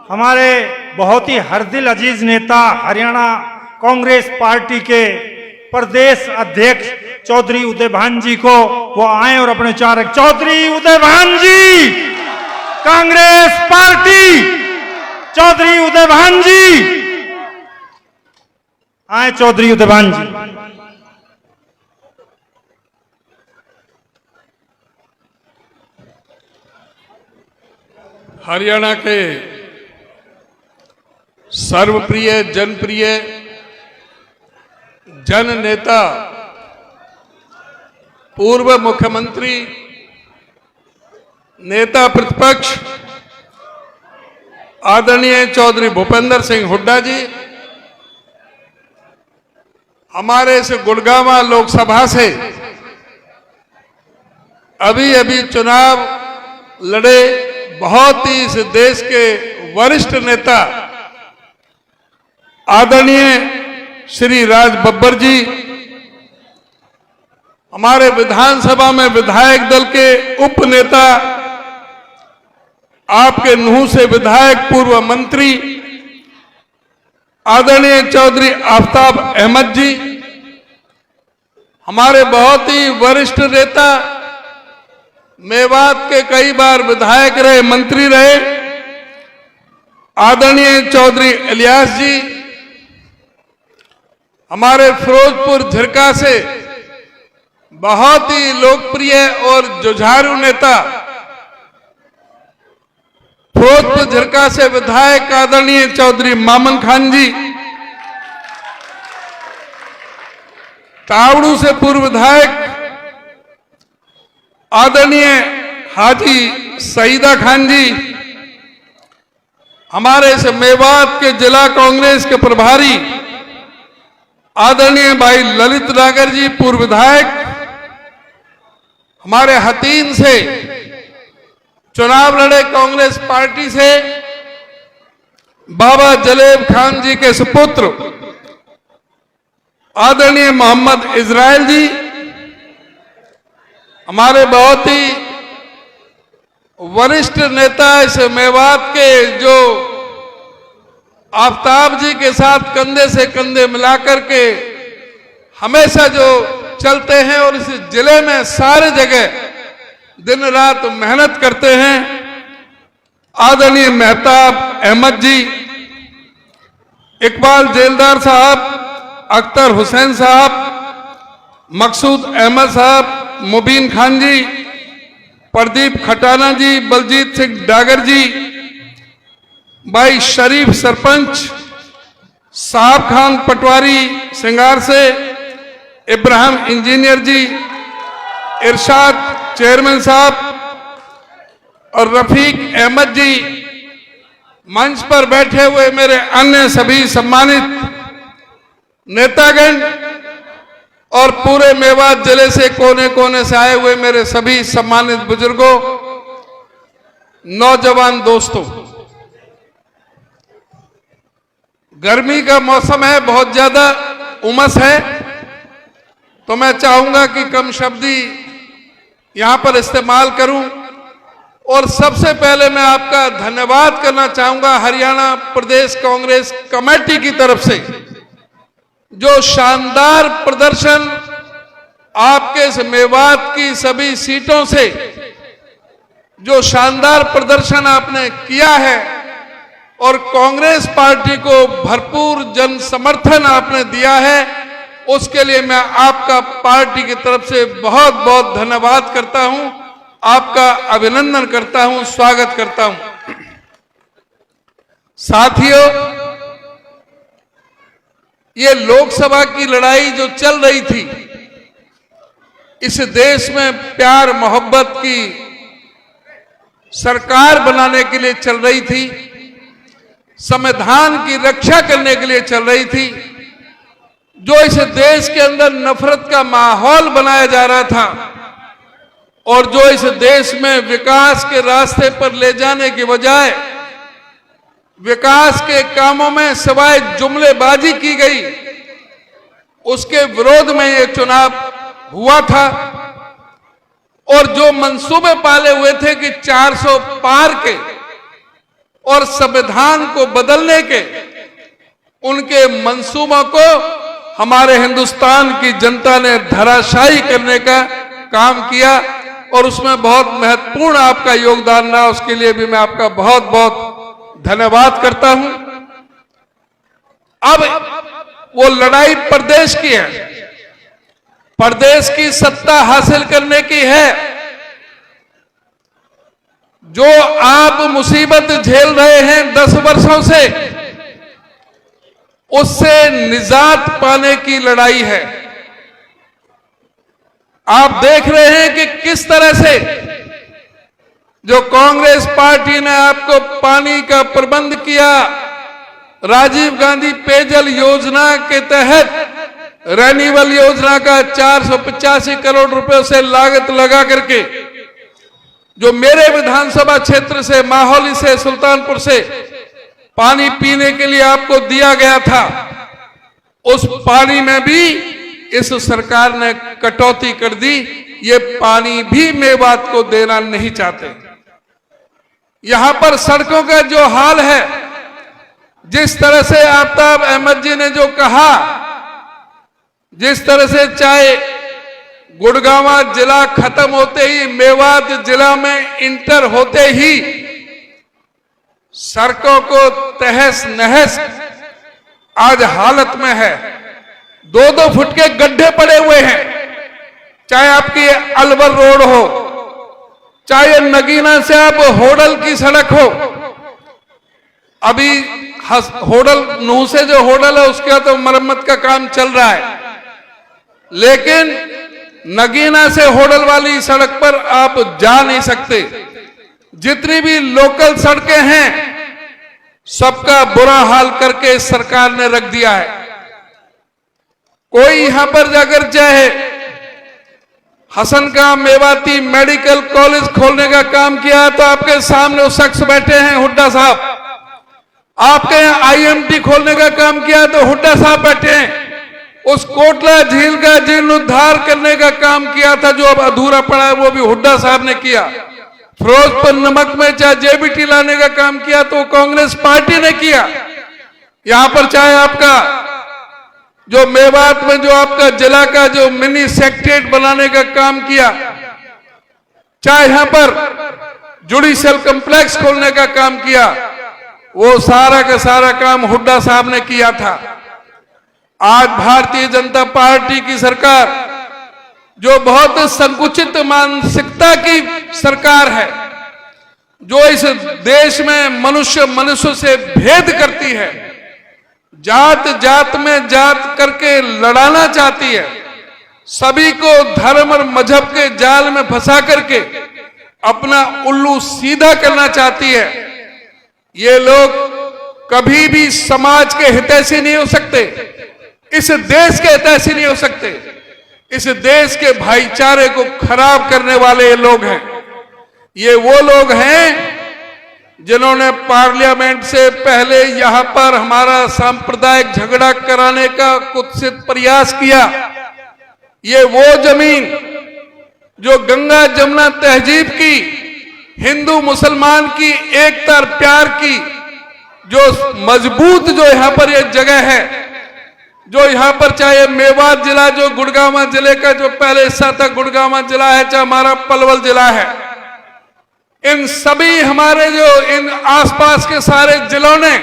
हमारे बहुत ही हरदिल अजीज नेता, हरियाणा कांग्रेस पार्टी के प्रदेश अध्यक्ष चौधरी उदयभान जी को, वो आए और अपने चार। चौधरी उदयभान जी, कांग्रेस पार्टी, चौधरी उदयभान जी आए। चौधरी उदयभान जी। हरियाणा के सर्वप्रिय, जनप्रिय जन नेता, पूर्व मुख्यमंत्री, नेता प्रतिपक्ष आदरणीय चौधरी भूपेंद्र सिंह हुड्डा जी, हमारे इस गुड़गांव लोकसभा से अभी अभी चुनाव लड़े बहुत ही इस देश के वरिष्ठ नेता आदरणीय श्री राज बब्बर जी, हमारे विधानसभा में विधायक दल के उप नेता, आपके नूह से विधायक पूर्व मंत्री आदरणीय चौधरी आफ्ताब अहमद जी, हमारे बहुत ही वरिष्ठ नेता, मेवात के कई बार विधायक रहे, मंत्री रहे, आदरणीय चौधरी इलियास जी, हमारे फिरोजपुर झिरका से बहुत ही लोकप्रिय और जुझारू नेता, फिरोजपुर झिरका से विधायक आदरणीय चौधरी मामन खान जी, तावड़ू से पूर्व विधायक आदरणीय हाजी सईदा खान जी, हमारे इस मेवात के जिला कांग्रेस के प्रभारी आदरणीय भाई ललित नागर जी, पूर्व विधायक, हमारे हतीन से चुनाव लड़े कांग्रेस पार्टी से बाबा जलेब खान जी के सुपुत्र आदरणीय मोहम्मद इजराइल जी, हमारे बहुत ही वरिष्ठ नेता इस मेवात के जो आफ्ताब जी के साथ कंधे से कंधे मिलाकर के हमेशा जो चलते हैं और इस जिले में सारे जगह दिन रात मेहनत करते हैं, आदरणीय मेहताब अहमद जी, इकबाल जेलदार साहब, अख्तर हुसैन साहब, मकसूद अहमद साहब, मुबीन खान जी, प्रदीप खटाना जी, बलजीत सिंह डागर जी, भाई शरीफ सरपंच, साहब खान पटवारी सिंगार से, इब्राहिम इंजीनियर जी, इरशाद चेयरमैन साहब और रफीक अहमद जी, मंच पर बैठे हुए मेरे अन्य सभी सम्मानित नेतागण और पूरे मेवात जिले से कोने कोने से आए हुए मेरे सभी सम्मानित बुजुर्गों, नौजवान दोस्तों, गर्मी का मौसम है, बहुत ज्यादा उमस है, तो मैं चाहूंगा कि कम शब्दी यहां पर इस्तेमाल करूं और सबसे पहले मैं आपका धन्यवाद करना चाहूंगा हरियाणा प्रदेश कांग्रेस कमेटी की तरफ से, जो शानदार प्रदर्शन आपके इस मेवात की सभी सीटों से जो शानदार प्रदर्शन आपने किया है और कांग्रेस पार्टी को भरपूर जन समर्थन आपने दिया है, उसके लिए मैं आपका पार्टी की तरफ से बहुत बहुत धन्यवाद करता हूं, आपका अभिनंदन करता हूं, स्वागत करता हूं। साथियों, ये लोकसभा की लड़ाई जो चल रही थी, इस देश में प्यार मोहब्बत की सरकार बनाने के लिए चल रही थी, संविधान की रक्षा करने के लिए चल रही थी। जो इस देश के अंदर नफरत का माहौल बनाया जा रहा था और जो इस देश में विकास के रास्ते पर ले जाने की बजाय विकास के कामों में सिवाय जुमलेबाजी की गई, उसके विरोध में ये चुनाव हुआ था। और जो मंसूबे पाले हुए थे कि 400 पार के और संविधान को बदलने के, उनके मंसूबों को हमारे हिंदुस्तान की जनता ने धराशायी करने का काम किया और उसमें बहुत महत्वपूर्ण आपका योगदान रहा, उसके लिए भी मैं आपका बहुत बहुत धन्यवाद करता हूं। अब वो लड़ाई प्रदेश की है, प्रदेश की सत्ता हासिल करने की है। जो आप मुसीबत झेल रहे हैं 10 वर्षों से, उससे निजात पाने की लड़ाई है। आप देख रहे हैं कि किस तरह से जो कांग्रेस पार्टी ने आपको पानी का प्रबंध किया, राजीव गांधी पेयजल योजना के तहत रेन्यूअल योजना का 485 करोड़ रुपए से लागत लगा करके जो मेरे विधानसभा क्षेत्र से, माहौली से, सुल्तानपुर से पानी पीने के लिए आपको दिया गया था, उस पानी में भी इस सरकार ने कटौती कर दी। ये पानी भी मेवात को देना नहीं चाहते। यहां पर सड़कों का जो हाल है, जिस तरह से आफ्ताब अहमद जी ने जो कहा, जिस तरह से चाहे गुड़गांवा जिला खत्म होते ही, मेवात जिला में इंटर होते ही सड़कों को तहस नहस आज हालत में है। 2-2 फुट के गड्ढे पड़े हुए हैं, चाहे आपकी अलवर रोड हो, चाहे नगीना से आप होडल की सड़क हो। अभी होडल नूह से जो होडल है उसका तो मरम्मत का काम चल रहा है, लेकिन नगीना से होडल वाली सड़क पर आप जा नहीं सकते। जितनी भी लोकल सड़कें हैं सबका बुरा हाल करके सरकार ने रख दिया है। कोई यहां पर जाकर चाहे हसन का मेवाती मेडिकल कॉलेज खोलने का काम किया तो आपके सामने वो शख्स बैठे हैं हुड्डा साहब। आपके यहाँ आईएमटी खोलने का काम किया तो हुड्डा साहब बैठे हैं। उस कोटला झील का जीर्णोद्धार करने का काम किया था जो अब अधूरा पड़ा है, वो भी हुड्डा साहब ने किया। फिरोजपुर नमक में चाहे जेबीटी लाने का काम किया तो कांग्रेस पार्टी ने किया। यहां पर चाहे आपका जो मेवात में जो आपका जिला का जो मिनी सेक्रेटरीट बनाने का काम किया, चाहे यहां पर जुडिशियल कॉम्प्लेक्स खोलने का काम किया, वो सारा का सारा काम हुड्डा साहब ने किया था। आज भारतीय जनता पार्टी की सरकार जो बहुत संकुचित मानसिकता की सरकार है, जो इस देश में मनुष्य से भेद करती है, जात जात में जात करके लड़ाना चाहती है, सभी को धर्म और मजहब के जाल में फंसा करके अपना उल्लू सीधा करना चाहती है। ये लोग कभी भी समाज के हितैषी नहीं हो सकते, इस देश के हितैषी नहीं हो सकते। इस देश के भाईचारे को खराब करने वाले ये लोग हैं। ये वो लोग हैं जिन्होंने पार्लियामेंट से पहले यहां पर हमारा सांप्रदायिक झगड़ा कराने का कुत्सित प्रयास किया। ये वो जमीन जो गंगा जमुना तहजीब की, हिंदू मुसलमान की एकता और प्यार की जो मजबूत जो यहां पर ये जगह है, जो यहां पर चाहे मेवात जिला जो गुड़गांव जिले का जो पहले हिस्सा था गुड़गांव जिला है, चाहे हमारा पलवल जिला है, इन सभी हमारे जो इन आसपास के सारे जिलों ने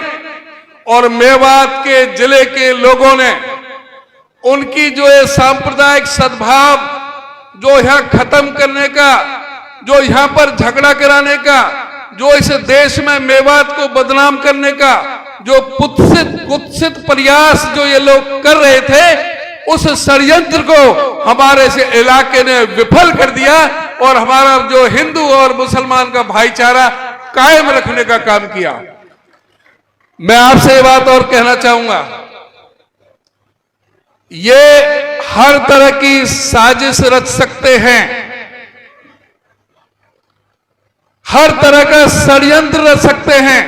और मेवात के जिले के लोगों ने उनकी जो ये सांप्रदायिक सद्भाव जो यहां खत्म करने का, जो यहां पर झगड़ा कराने का, जो इस देश में मेवात को बदनाम करने का जो कुत्सित प्रयास जो ये लोग कर रहे थे, उस षड्यंत्र को हमारे से इलाके ने विफल कर दिया और हमारा जो हिंदू और मुसलमान का भाईचारा कायम रखने का काम किया। मैं आपसे ये बात और कहना चाहूंगा, ये हर तरह की साजिश रच सकते हैं, हर तरह का षड्यंत्र रच सकते हैं।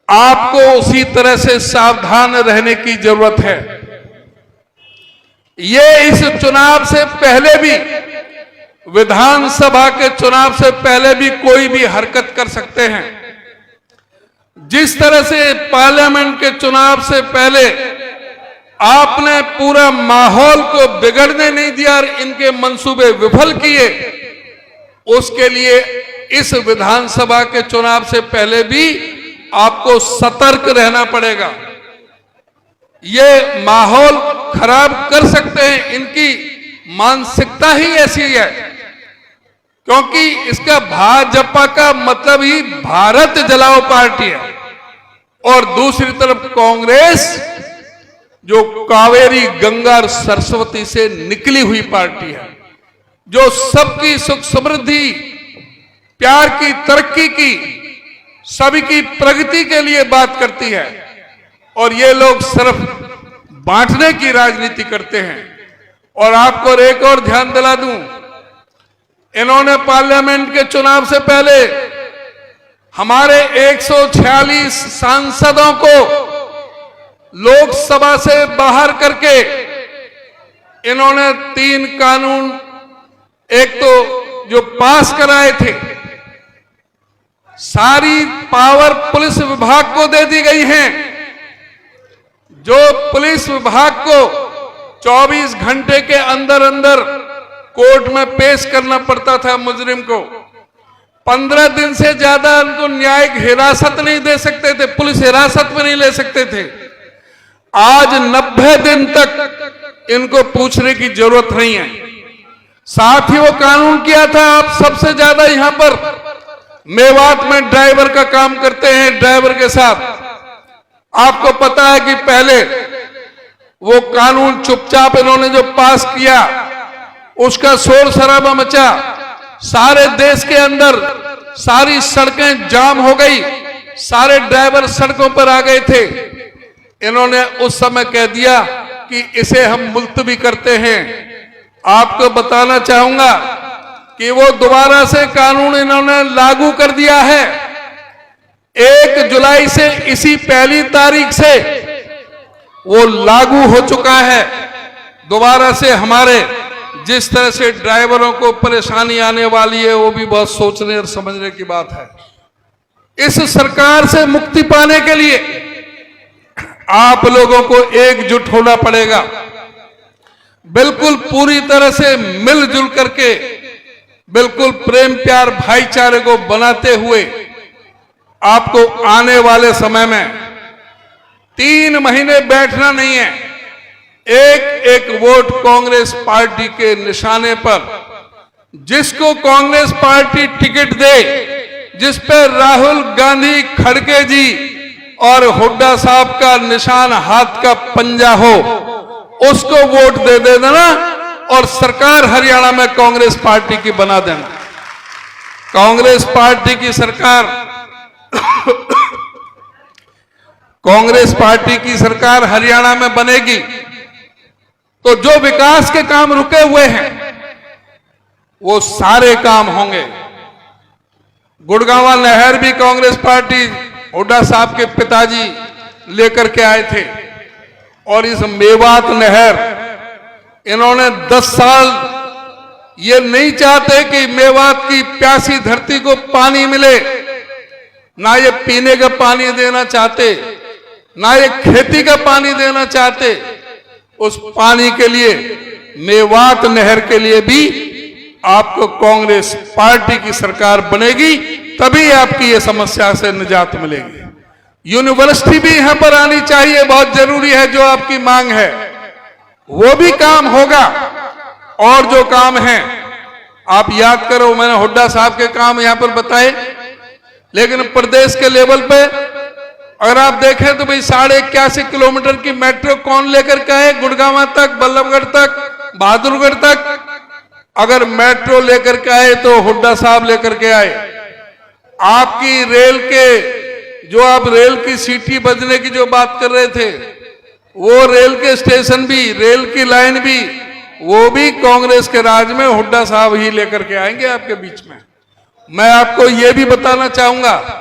आपको उसी तरह से सावधान रहने की जरूरत है। ये इस चुनाव से पहले भी, विधानसभा के चुनाव से पहले भी कोई भी हरकत कर सकते हैं। जिस तरह से पार्लियामेंट के चुनाव से पहले आपने पूरा माहौल को बिगड़ने नहीं दिया और इनके मंसूबे विफल किए, उसके लिए इस विधानसभा के चुनाव से पहले भी आपको सतर्क रहना पड़ेगा। ये माहौल खराब कर सकते हैं, इनकी मानसिकता ही ऐसी है, क्योंकि इसका भाजपा का मतलब ही भारत जलाओ पार्टी है और दूसरी तरफ कांग्रेस जो कावेरी गंगा और सरस्वती से निकली हुई पार्टी है, जो सबकी सुख समृद्धि, प्यार की, तरक्की की, सभी की प्रगति के लिए बात करती है। और ये लोग सिर्फ बांटने की राजनीति करते हैं। और आपको एक और ध्यान दिला दूं, इन्होंने पार्लियामेंट के चुनाव से पहले हमारे 146 सांसदों को लोकसभा से बाहर करके इन्होंने 3 कानून, एक तो जो पास कराए थे, सारी पावर पुलिस विभाग को दे दी गई है। जो पुलिस विभाग को 24 घंटे के अंदर अंदर कोर्ट में पेश करना पड़ता था मुजरिम को, 15 दिन से ज्यादा उनको न्यायिक हिरासत नहीं दे सकते थे, पुलिस हिरासत में नहीं ले सकते थे। आज 90 दिन तक इनको पूछने की जरूरत नहीं है। साथ ही वो कानून किया था, आप सबसे ज्यादा यहां पर मेवात में ड्राइवर का काम करते हैं, ड्राइवर के साथ आपको पता है कि पहले वो कानून चुपचाप इन्होंने जो पास किया उसका शोर शराबा मचा, सारे देश के अंदर सारी सड़कें जाम हो गई, सारे ड्राइवर सड़कों पर आ गए थे। इन्होंने उस समय कह दिया कि इसे हम मुलतवी करते हैं। आपको बताना चाहूंगा कि वो दोबारा से कानून इन्होंने लागू कर दिया है। 1 जुलाई से इसी पहली तारीख से वो लागू हो चुका है। दोबारा से हमारे जिस तरह से ड्राइवरों को परेशानी आने वाली है वो भी बहुत सोचने और समझने की बात है। इस सरकार से मुक्ति पाने के लिए आप लोगों को एकजुट होना पड़ेगा, बिल्कुल पूरी तरह से मिलजुल करके, बिल्कुल प्रेम प्यार भाईचारे को बनाते हुए आपको आने वाले समय में 3 महीने बैठना नहीं है। एक एक वोट कांग्रेस पार्टी के निशाने पर, जिसको कांग्रेस पार्टी टिकट दे, जिस पर राहुल गांधी, खड़गे जी और हुड्डा साहब का निशान हाथ का पंजा हो, उसको वोट दे देना और सरकार हरियाणा में कांग्रेस पार्टी की बना देना। कांग्रेस पार्टी की सरकार कांग्रेस पार्टी की सरकार हरियाणा में बनेगी तो जो विकास के काम रुके हुए हैं वो सारे काम होंगे। गुड़गांवा नहर भी कांग्रेस पार्टी हुड्डा साहब के पिताजी लेकर के आए थे, और इस मेवात नहर इन्होंने 10 साल ये नहीं चाहते कि मेवात की प्यासी धरती को पानी मिले, ना ये पीने का पानी देना चाहते, ना ये खेती का पानी देना चाहते। उस पानी के लिए, मेवात नहर के लिए भी आपको कांग्रेस पार्टी की सरकार बनेगी, तभी आपकी ये समस्या से निजात मिलेगी। यूनिवर्सिटी भी यहां पर आनी चाहिए, बहुत जरूरी है। जो आपकी मांग है वो भी काम होगा, और जो काम है आप याद करो, मैंने हुड्डा साहब के काम यहां पर बताए, लेकिन प्रदेश के लेवल पे अगर आप देखें तो भाई 81.5 किलोमीटर की मेट्रो कौन लेकर के आए? गुड़गांव तक, बल्लभगढ़ तक, बहादुरगढ़ तक अगर मेट्रो लेकर के आए तो हुड्डा साहब लेकर के आए। आपकी रेल के, जो आप रेल की सीटी बजने की जो बात कर रहे थे, वो रेल के स्टेशन भी, रेल की लाइन भी, वो भी कांग्रेस के राज में हुड्डा साहब ही लेकर के आएंगे आपके बीच में। मैं आपको ये भी बताना चाहूंगा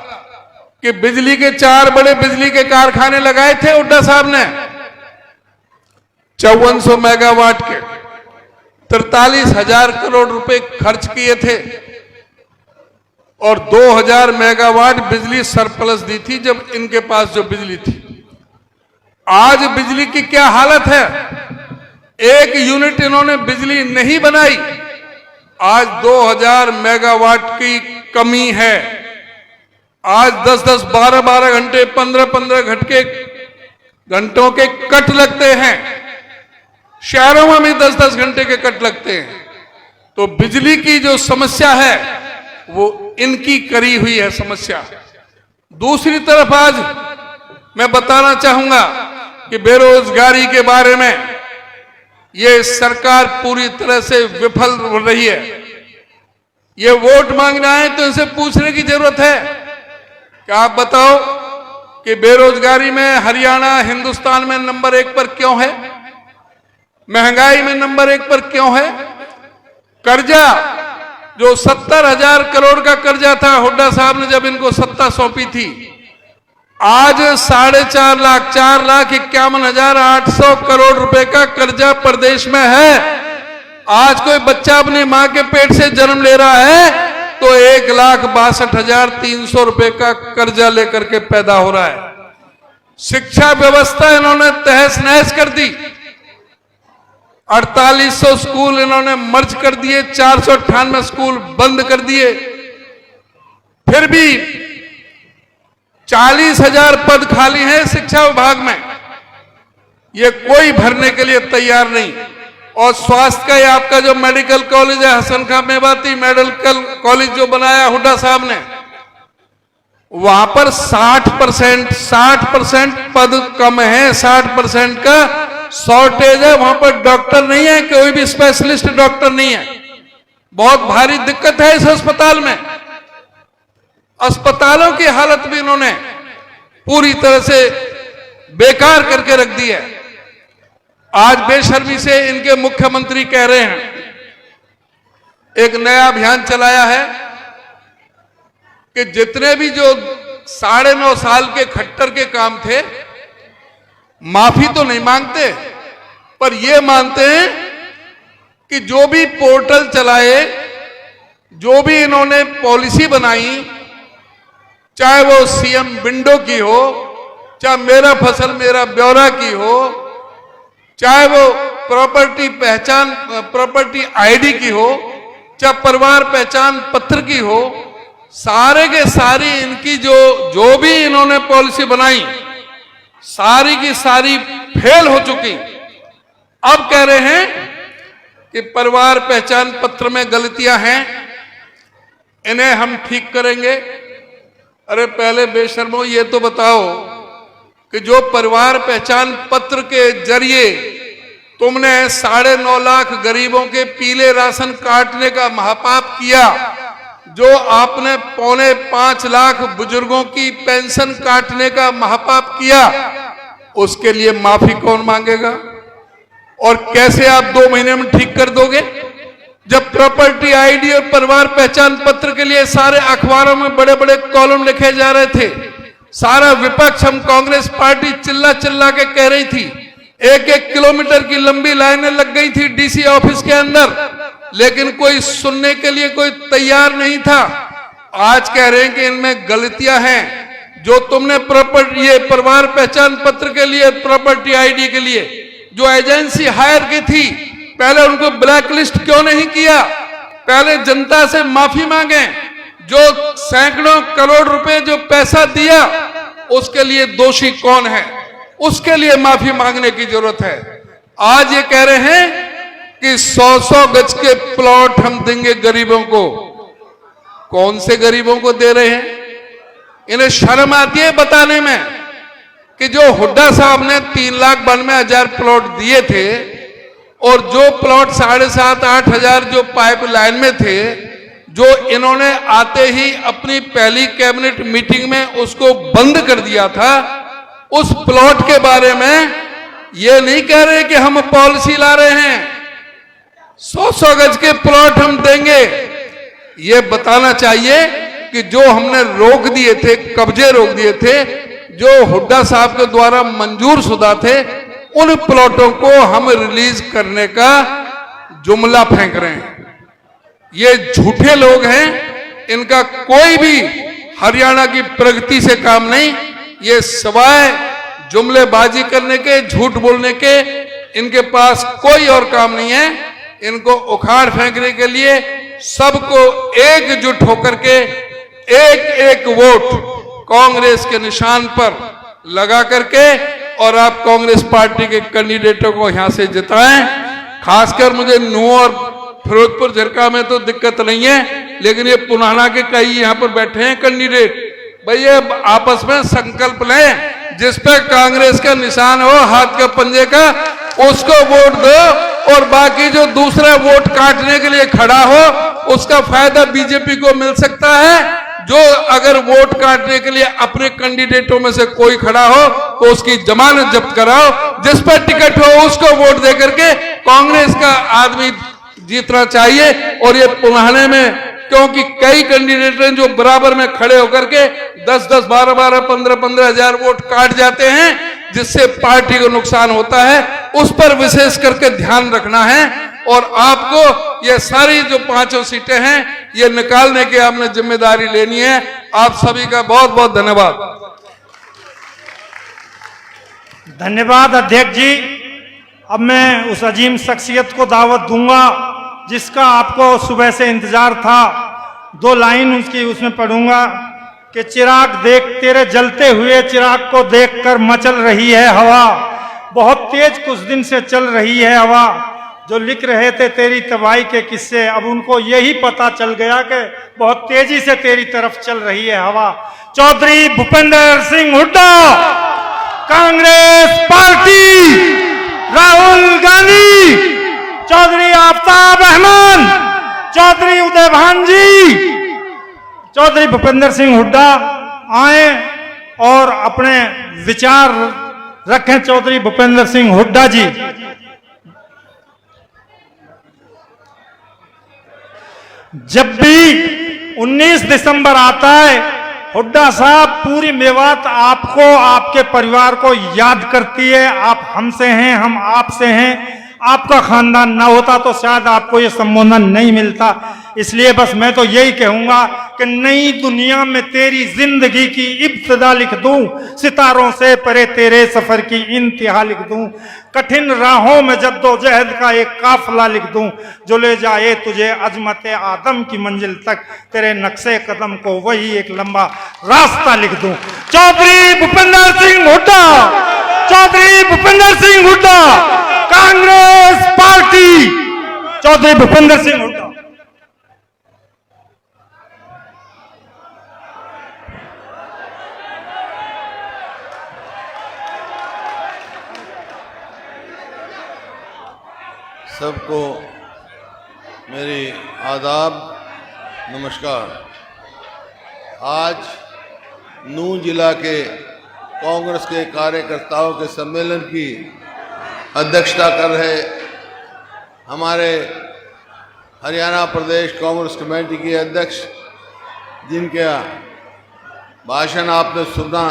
कि बिजली के 4 बड़े बिजली के कारखाने लगाए थे हुड्डा साहब ने, 5400 मेगावाट के, 43,000 करोड़ रुपए खर्च किए थे, और 2000 मेगावाट बिजली सरप्लस दी थी जब इनके पास जो बिजली थी। आज बिजली की क्या हालत है? 1 यूनिट इन्होंने बिजली नहीं बनाई। आज 2000 मेगावाट की कमी है। आज 10-10, 12-12 घंटे, 15-15 घंटों के कट लगते हैं। शहरों में भी 10-10 घंटे के कट लगते हैं। तो बिजली की जो समस्या है वो इनकी करी हुई है समस्या। दूसरी तरफ आज मैं बताना चाहूंगा कि बेरोजगारी के बारे में ये सरकार पूरी तरह से विफल हो रही है। ये वोट मांगना है तो इनसे पूछने की जरूरत है कि आप बताओ कि बेरोजगारी में हरियाणा हिंदुस्तान में नंबर 1 पर क्यों है? महंगाई में नंबर 1 पर क्यों है? कर्जा जो 70,000 करोड़ का कर्जा था हुड्डा साहब ने जब इनको सत्ता सौंपी थी, आज 4.5 लाख, 4,51,800 करोड़ रुपए का कर्जा प्रदेश में है। आज कोई बच्चा अपनी मां के पेट से जन्म ले रहा है तो 1,62,300 रुपए का कर्जा लेकर के पैदा हो रहा है। शिक्षा व्यवस्था इन्होंने तहस नहस कर दी। 4800 स्कूल इन्होंने मर्ज कर दिए, 498 स्कूल बंद कर दिए। फिर भी 40,000 पद खाली हैं शिक्षा विभाग में। ये कोई भरने के लिए तैयार नहीं। और स्वास्थ्य का ये आपका जो मेडिकल कॉलेज है हसन खां मेवाती मेडिकल कॉलेज जो बनाया हुड्डा साहब ने, वहां पर 60% पद कम है, 60% का शॉर्टेज है। वहां पर डॉक्टर नहीं है, कोई भी स्पेशलिस्ट डॉक्टर नहीं है। बहुत भारी दिक्कत है इस अस्पताल में। अस्पतालों की हालत भी इन्होंने पूरी तरह से बेकार करके रख दी है। आज बेशर्मी से इनके मुख्यमंत्री कह रहे हैं, एक नया अभियान चलाया है कि जितने भी जो 9.5 साल के खट्टर के काम थे, माफी तो नहीं मांगते, पर ये मानते हैं कि जो भी पोर्टल चलाए, जो भी इन्होंने पॉलिसी बनाई, चाहे वो सीएम विंडो की हो, चाहे मेरा फसल मेरा ब्यौरा की हो, चाहे वो प्रॉपर्टी आईडी की हो, चाहे परिवार पहचान पत्र की हो, सारे के सारी इनकी जो भी इन्होंने पॉलिसी बनाई, सारी की सारी फेल हो चुकी। अब कह रहे हैं कि परिवार पहचान पत्र में गलतियां हैं, इन्हें हम ठीक करेंगे। अरे पहले बेशर्मो ये तो बताओ कि जो परिवार पहचान पत्र के जरिए तुमने 9.5 लाख गरीबों के पीले राशन काटने का महापाप किया, जो आपने 4.25 लाख बुजुर्गों की पेंशन काटने का महापाप किया, उसके लिए माफी कौन मांगेगा? और कैसे आप 2 महीने में ठीक कर दोगे? जब प्रॉपर्टी आईडी और परिवार पहचान पत्र के लिए सारे अखबारों में बड़े बड़े कॉलम लिखे जा रहे थे, सारा विपक्ष, हम कांग्रेस पार्टी चिल्ला चिल्ला के कह रही थी, 1-1 किलोमीटर की लंबी लाइनें लग गई थी डीसी ऑफिस के अंदर, लेकिन कोई सुनने के लिए कोई तैयार नहीं था। आज कह रहे हैं कि इनमें गलतियां हैं। जो तुमने प्रॉपर्टी, ये परिवार पहचान पत्र के लिए, प्रॉपर्टी आईडी के लिए जो एजेंसी हायर की थी, पहले उनको ब्लैकलिस्ट क्यों नहीं किया? पहले जनता से माफी मांगे। जो सैकड़ों करोड़ रुपए जो पैसा दिया, उसके लिए दोषी कौन है, उसके लिए माफी मांगने की जरूरत है। आज ये कह रहे हैं कि 100-100 गज के प्लॉट हम देंगे गरीबों को। कौन से गरीबों को दे रहे हैं? इन्हें शर्म आती है बताने में कि जो हुड्डा साहब ने 3,92,000 प्लॉट दिए थे, और जो प्लॉट 7,500-8 हजार जो पाइपलाइन में थे, जो इन्होंने आते ही अपनी पहली कैबिनेट मीटिंग में उसको बंद कर दिया था, उस प्लॉट के बारे में ये नहीं कह रहे कि हम पॉलिसी ला रहे हैं, 100-100 गज के प्लॉट हम देंगे। ये बताना चाहिए कि जो हमने रोक दिए थे, कब्जे रोक दिए थे, जो हुड्डा साहब के द्वारा मंजूर शुदा थे, उन प्लॉटों को हम रिलीज करने का जुमला फेंक रहे हैं। ये झूठे लोग हैं, इनका कोई भी हरियाणा की प्रगति से काम नहीं। ये सिवाय जुमलेबाजी करने के, झूठ बोलने के, इनके पास कोई और काम नहीं है। इनको उखाड़ फेंकने के लिए सबको एकजुट होकर के एक वोट कांग्रेस के निशान पर लगा करके, और आप कांग्रेस पार्टी के कैंडिडेटों को यहां से जिताएं। खासकर मुझे नूह और फिरोजपुर झरका में तो दिक्कत नहीं है, लेकिन ये पुनाना के कई यहां पर बैठे हैं कैंडिडेट, भैया आपस में संकल्प लें, जिस पे कांग्रेस का निशान हो, हाथ के पंजे का, उसको वोट दो, और बाकी जो दूसरा वोट काटने के लिए खड़ा हो, उसका फायदा बीजेपी को मिल सकता है। जो अगर वोट काटने के लिए अपने कैंडिडेटों में से कोई खड़ा हो, तो उसकी जमानत जब्त कराओ, जिस पर टिकट हो उसको वोट दे करके कांग्रेस का आदमी जीतना चाहिए। और ये पुराने में, क्योंकि कई कैंडिडेट हैं जो बराबर में खड़े होकर के 10-10, 12-12, 15-15 हजार वोट काट जाते हैं, जिससे पार्टी को नुकसान होता है, उस पर विशेष करके ध्यान रखना है। और आपको ये सारी जो 5 सीटें हैं, ये निकालने की आपने जिम्मेदारी लेनी है। आप सभी का बहुत बहुत धन्यवाद। धन्यवाद अध्यक्ष जी। अब मैं उस अजीम शख्सियत को दावत दूंगा जिसका आपको सुबह से इंतजार था। 2 लाइन उसकी उसमें पढ़ूंगा कि चिराग देख, तेरे जलते हुए चिराग को देखकर मचल रही है हवा, बहुत तेज कुछ दिन से चल रही है हवा। जो लिख रहे थे तेरी तबाही के किस्से, अब उनको यही पता चल गया कि बहुत तेजी से तेरी तरफ चल रही है हवा। चौधरी भूपेंद्र सिंह हुड्डा, कांग्रेस पार्टी, राहुल गांधी, चौधरी आफ्ताब अहमद, चौधरी उदयभान जी, चौधरी भूपेंद्र सिंह हुड्डा आए और अपने विचार रखें। चौधरी भूपेंद्र सिंह हुड्डा जी। जब भी 19 दिसंबर आता है, हुड्डा साहब, पूरी मेवात आपको, आपके परिवार को याद करती है। आप हमसे हैं, हम आपसे हैं। आपका खानदान ना होता तो शायद आपको ये संबोधन नहीं मिलता। इसलिए बस मैं तो यही कहूंगा कि नई दुनिया में तेरी जिंदगी की इब्तिदा लिख दूं, सितारों से परे तेरे सफर की इंतहा लिख दूं, कठिन राहों में जद्दोजहद का एक काफिला लिख दूं, जो ले जाए तुझे अजमत आदम की मंजिल तक, तेरे नक्शे कदम को वही एक लंबा रास्ता लिख दूं। चौधरी भूपेंद्र सिंह हुड्डा, चौधरी भूपेंद्र सिंह हुड्डा, कांग्रेस पार्टी, चौधरी भूपेंद्र सिंह हुड्डा। सबको मेरी आदाब, नमस्कार। आज नूंह जिला के कांग्रेस के कार्यकर्ताओं के सम्मेलन की अध्यक्षता कर रहे हमारे हरियाणा प्रदेश कांग्रेस कमेटी के अध्यक्ष, जिनका भाषण आपने सुना,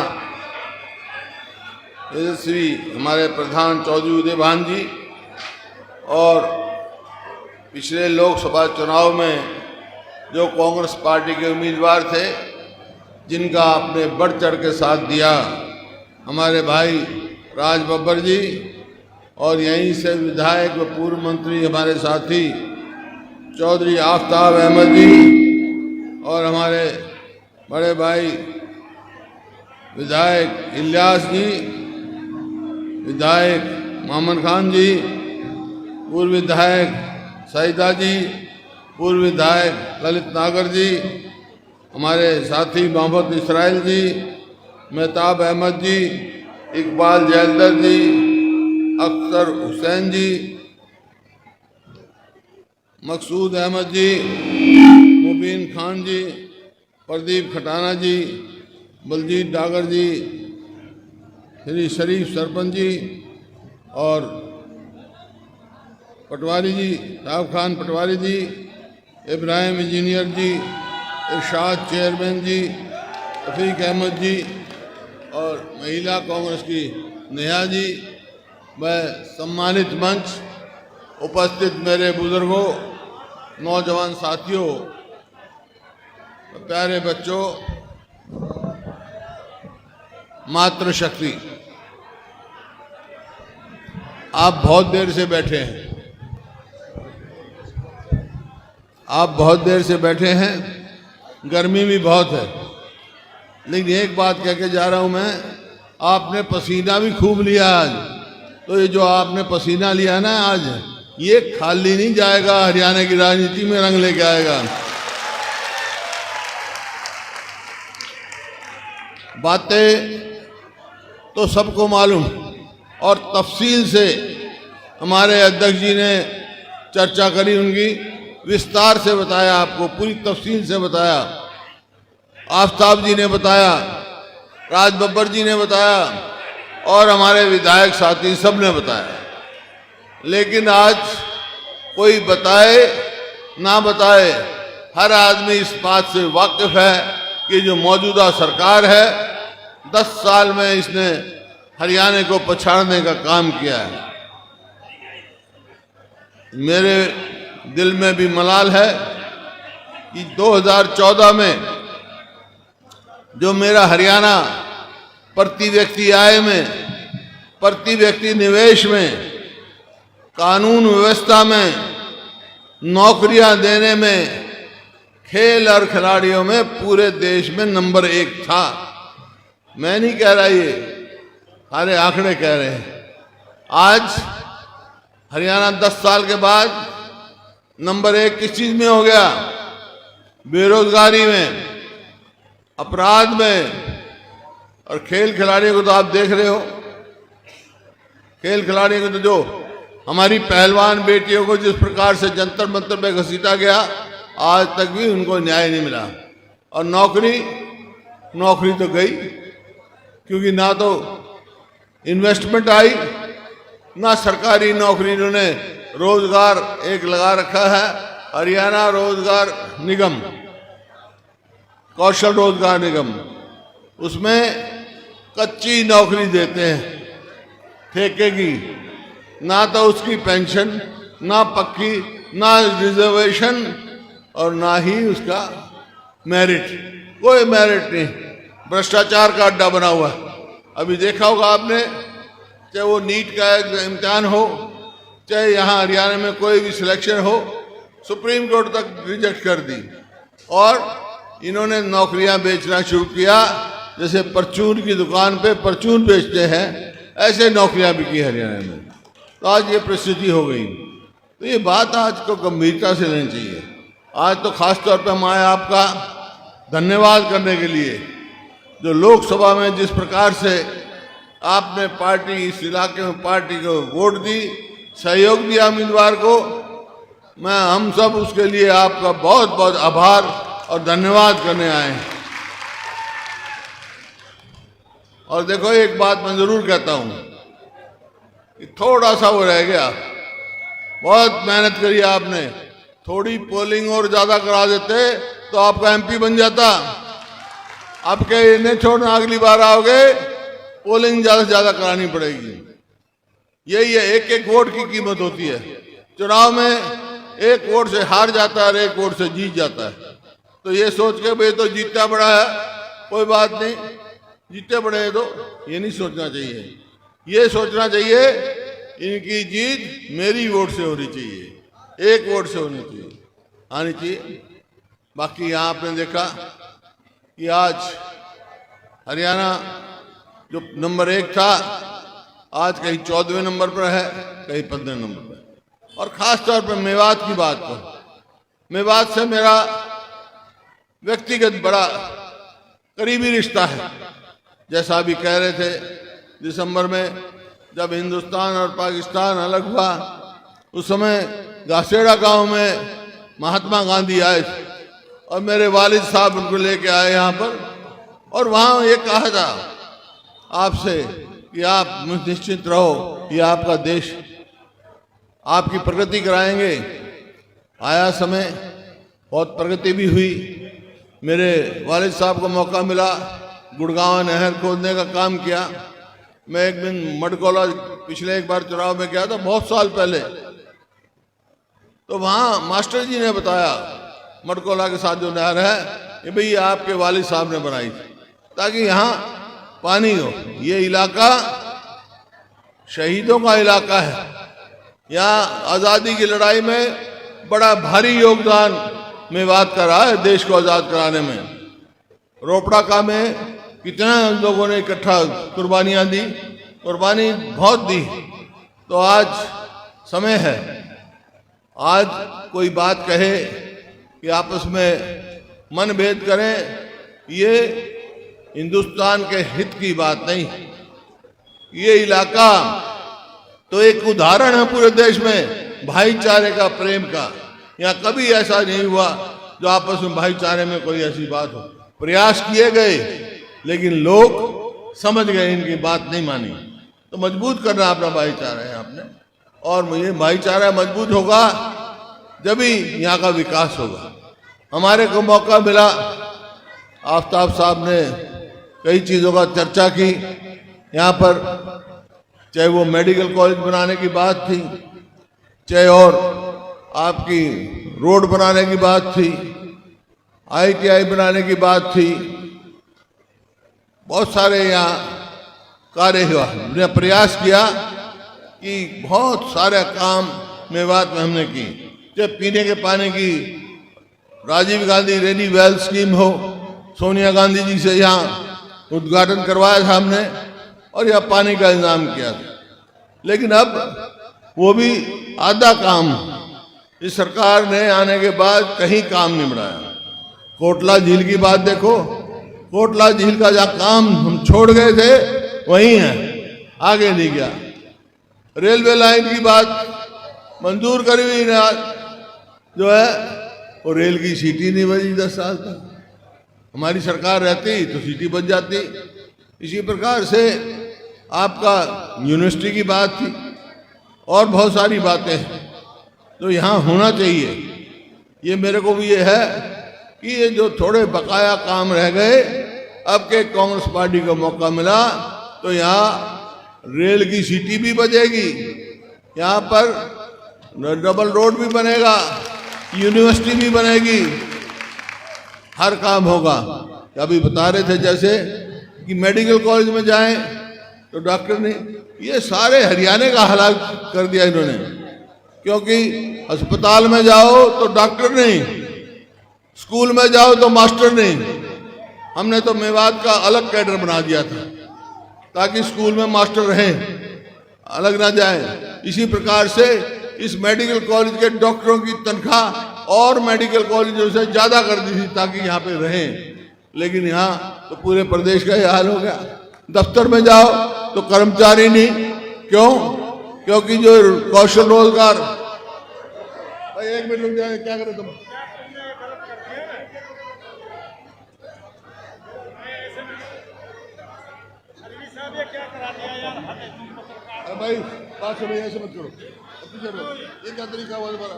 यशस्वी हमारे प्रधान चौधरी उदयभान जी, और पिछले लोकसभा चुनाव में जो कांग्रेस पार्टी के उम्मीदवार थे, जिनका आपने बढ़ चढ़ के साथ दिया, हमारे भाई राज बब्बर जी, और यहीं से विधायक व पूर्व मंत्री हमारे साथी चौधरी आफ्ताब अहमद जी, और हमारे बड़े भाई विधायक इलियास जी, विधायक मोहम्मद खान जी, पूर्व विधायक सईदा जी, पूर्व विधायक ललित नागर जी, हमारे साथी मोहम्मद इसराइल जी, मेहताब अहमद जी, इकबाल जैलदर जी, अख्तर हुसैन जी, मकसूद अहमद जी, मुबीन खान जी, प्रदीप खटाना जी, बलजीत डागर जी, श्री शरीफ सरपंच जी, और पटवारी जी, साहब खान पटवारी जी, इब्राहिम इंजीनियर जी, इरशाद चेयरमैन जी, रफीक अहमद जी, और महिला कांग्रेस की नेहा जी, मैं सम्मानित मंच, उपस्थित मेरे बुजुर्गों, नौजवान साथियों, प्यारे बच्चों, मातृशक्ति, आप बहुत देर से बैठे हैं, आप बहुत देर से बैठे हैं, गर्मी भी बहुत है, लेकिन एक बात कह के जा रहा हूं मैं, आपने पसीना भी खूब लिया आज। तो ये जो आपने पसीना लिया ना आज, ये खाली नहीं जाएगा, हरियाणा की राजनीति में रंग लेके आएगा। बातें तो सबको मालूम, और तफसील से हमारे अध्यक्ष जी ने चर्चा करी, उनकी विस्तार से बताया, आपको पूरी तफसील से बताया, आफ्ताब जी ने बताया, राज बब्बर जी ने बताया, और हमारे विधायक साथी सब ने बताया। लेकिन आज कोई बताए ना बताए, हर आदमी इस बात से वाकिफ है कि जो मौजूदा सरकार है, 10 साल में इसने हरियाणा को पछाड़ने का काम किया है। मेरे दिल में भी मलाल है कि 2014 में जो मेरा हरियाणा प्रति व्यक्ति आय में, प्रति व्यक्ति निवेश में, कानून व्यवस्था में, नौकरियां देने में, खेल और खिलाड़ियों में पूरे देश में नंबर 1 था। मैं नहीं कह रहा, ये सारे आंकड़े कह रहे हैं। आज हरियाणा 10 साल के बाद नंबर 1 किस चीज में हो गया? बेरोजगारी में, अपराध में। और खेल खिलाड़ियों को तो आप देख रहे हो, खेल खिलाड़ियों को तो जो हमारी पहलवान बेटियों को जिस प्रकार से जंतर मंतर में घसीटा गया, आज तक भी उनको न्याय नहीं मिला। और नौकरी तो गई, क्योंकि ना तो इन्वेस्टमेंट आई, ना सरकारी नौकरी। इन्होंने रोजगार एक लगा रखा है, हरियाणा रोजगार निगम, कौशल रोजगार निगम, उसमें कच्ची नौकरी देते हैं ठेके की, ना तो उसकी पेंशन, ना पक्की, ना रिजर्वेशन, और ना ही उसका मेरिट। कोई मेरिट नहीं, भ्रष्टाचार का अड्डा बना हुआ है। अभी देखा होगा आपने, चाहे वो नीट का इम्तिहान हो, चाहे यहाँ हरियाणा में कोई भी सिलेक्शन हो, सुप्रीम कोर्ट तक रिजेक्ट कर दी। और इन्होंने नौकरियां बेचना शुरू किया, जैसे परचून की दुकान पे परचून बेचते हैं, ऐसे नौकरियां बिकी हरियाणा में। तो आज ये परिस्थिति हो गई। तो ये बात आज को गंभीरता से लेनी चाहिए। आज तो खास तौर पे हम आए आपका धन्यवाद करने के लिए, जो लोकसभा में जिस प्रकार से आपने पार्टी, इस इलाके में पार्टी को वोट दी, सहयोग दिया उम्मीदवार को, मैं हम सब उसके लिए आपका बहुत बहुत आभार और धन्यवाद करने आए हैं। और देखो, एक बात मैं जरूर कहता हूं कि थोड़ा सा वो रह गया, बहुत मेहनत करी आपने, थोड़ी पोलिंग और ज्यादा करा देते तो आपका एमपी बन जाता। अब क्या इन्हें छोड़ना, अगली बार आओगे पोलिंग ज्यादा से ज्यादा करानी पड़ेगी। यही है, एक एक वोट की कीमत होती है। चुनाव में एक वोट से हार जाता है और एक वोट से जीत जाता है। तो ये सोच के भाई तो जीतता बड़ा है, कोई बात नहीं, जीते बड़े हैं, तो ये नहीं सोचना चाहिए। ये सोचना चाहिए इनकी जीत मेरी वोट से होनी चाहिए, एक वोट से होनी चाहिए, आनी चाहिए। बाकी यहाँ आपने देखा कि आज हरियाणा जो नंबर 1 था, आज कहीं 14वें नंबर पर है, कहीं 15वें नंबर पर। और खास तौर पर मेवात की बात को, मेवात से मेरा व्यक्तिगत बड़ा करीबी रिश्ता है। जैसा अभी कह रहे थे, दिसंबर में जब हिंदुस्तान और पाकिस्तान अलग हुआ, उस समय गासेड़ा गांव में महात्मा गांधी आए थे और मेरे वालिद साहब उनको लेके आए यहाँ पर, और वहाँ ये कहा था आपसे कि आप निश्चिंत रहो, ये आपका देश, आपकी प्रगति कराएंगे। आया समय, बहुत प्रगति भी हुई। मेरे वालिद साहब को मौका मिला, गुड़गांव नहर खोदने का काम किया। मैं एक दिन मडकोला पिछले एक बार चुनाव में गया था, बहुत साल पहले, तो वहाँ मास्टर जी ने बताया, मडकोला के साथ जो नहर है, ये भाई आपके वालिद साहब ने बनाई थी ताकि यहाँ पानी हो। ये इलाका शहीदों का इलाका है। यहाँ आज़ादी की लड़ाई में बड़ा भारी योगदान मेवात का रहा है देश को आज़ाद कराने में। रोपड़ा का में कितने लोगों ने इकट्ठा कुर्बानियां दी, कुर्बानी बहुत दी। तो आज समय है, आज कोई बात कहे कि आपस में मनभेद करें, ये हिंदुस्तान के हित की बात नहीं। ये इलाका तो एक उदाहरण है पूरे देश में भाईचारे का, प्रेम का। यहाँ कभी ऐसा नहीं हुआ जो आपस में भाईचारे में कोई ऐसी बात हो। प्रयास किए गए लेकिन लोग समझ गए, इनकी बात नहीं मानी। तो मजबूत करना अपना भाईचारा है आपने, और ये भाईचारा मजबूत होगा जब ही यहाँ का विकास होगा। हमारे को मौका मिला, आफ्ताब साहब ने कई चीज़ों का चर्चा की यहाँ पर, चाहे वो मेडिकल कॉलेज बनाने की बात थी, चाहे और आपकी रोड बनाने की बात थी, ITI बनाने की बात थी, बहुत सारे यहाँ कार्य हुआ। हमने प्रयास किया कि बहुत सारे काम मेवात में हमने की। चाहे पीने के पानी की राजीव गांधी रेनी वेल स्कीम हो, सोनिया गांधी जी से यहाँ उद्घाटन करवाया था हमने, और यह पानी का इंतजाम किया था। लेकिन अब वो भी आधा काम इस सरकार ने आने के बाद कहीं काम नहीं बढ़ाया। कोटला झील की बात देखो, कोटला झील का जहाँ काम हम छोड़ गए थे वहीं है, आगे नहीं गया। रेलवे लाइन की बात मंजूर करी हुई ना जो है वो रेल की सीटी नहीं बजी 10 साल तक। हमारी सरकार रहती तो सीटी बच जाती। इसी प्रकार से आपका यूनिवर्सिटी की बात थी और बहुत सारी बातें तो यहाँ होना चाहिए। ये मेरे को भी ये है कि ये जो थोड़े बकाया काम रह गए, अब के कांग्रेस पार्टी को मौका मिला तो यहाँ रेल की सीटी भी बजेगी, यहाँ पर डबल रोड भी बनेगा, यूनिवर्सिटी भी बनेगी, हर काम होगा। अभी बता रहे थे जैसे कि मेडिकल कॉलेज में जाएं तो डॉक्टर ने, ये सारे हरियाणा का हालात कर दिया इन्होंने, क्योंकि अस्पताल में जाओ तो डॉक्टर नहीं, स्कूल में जाओ तो मास्टर नहीं। हमने तो मेवात का अलग कैडर बना दिया था ताकि स्कूल में मास्टर रहें, अलग ना जाए। इसी प्रकार से इस मेडिकल कॉलेज के डॉक्टरों की तनख्वाह और मेडिकल कॉलेजों से ज्यादा कर दी थी ताकि यहाँ पे रहें, लेकिन यहाँ तो पूरे प्रदेश का ये हाल हो गया। दफ्तर में जाओ तो कर्मचारी नहीं, क्यों? क्योंकि जो कौशल रोजगार, भाई 1 मिनट रुक जाए, क्या करें तुम? अरे भाई बात सुनो, ऐसे मत करो, ये क्या तरीका हुआ तुम्हारा?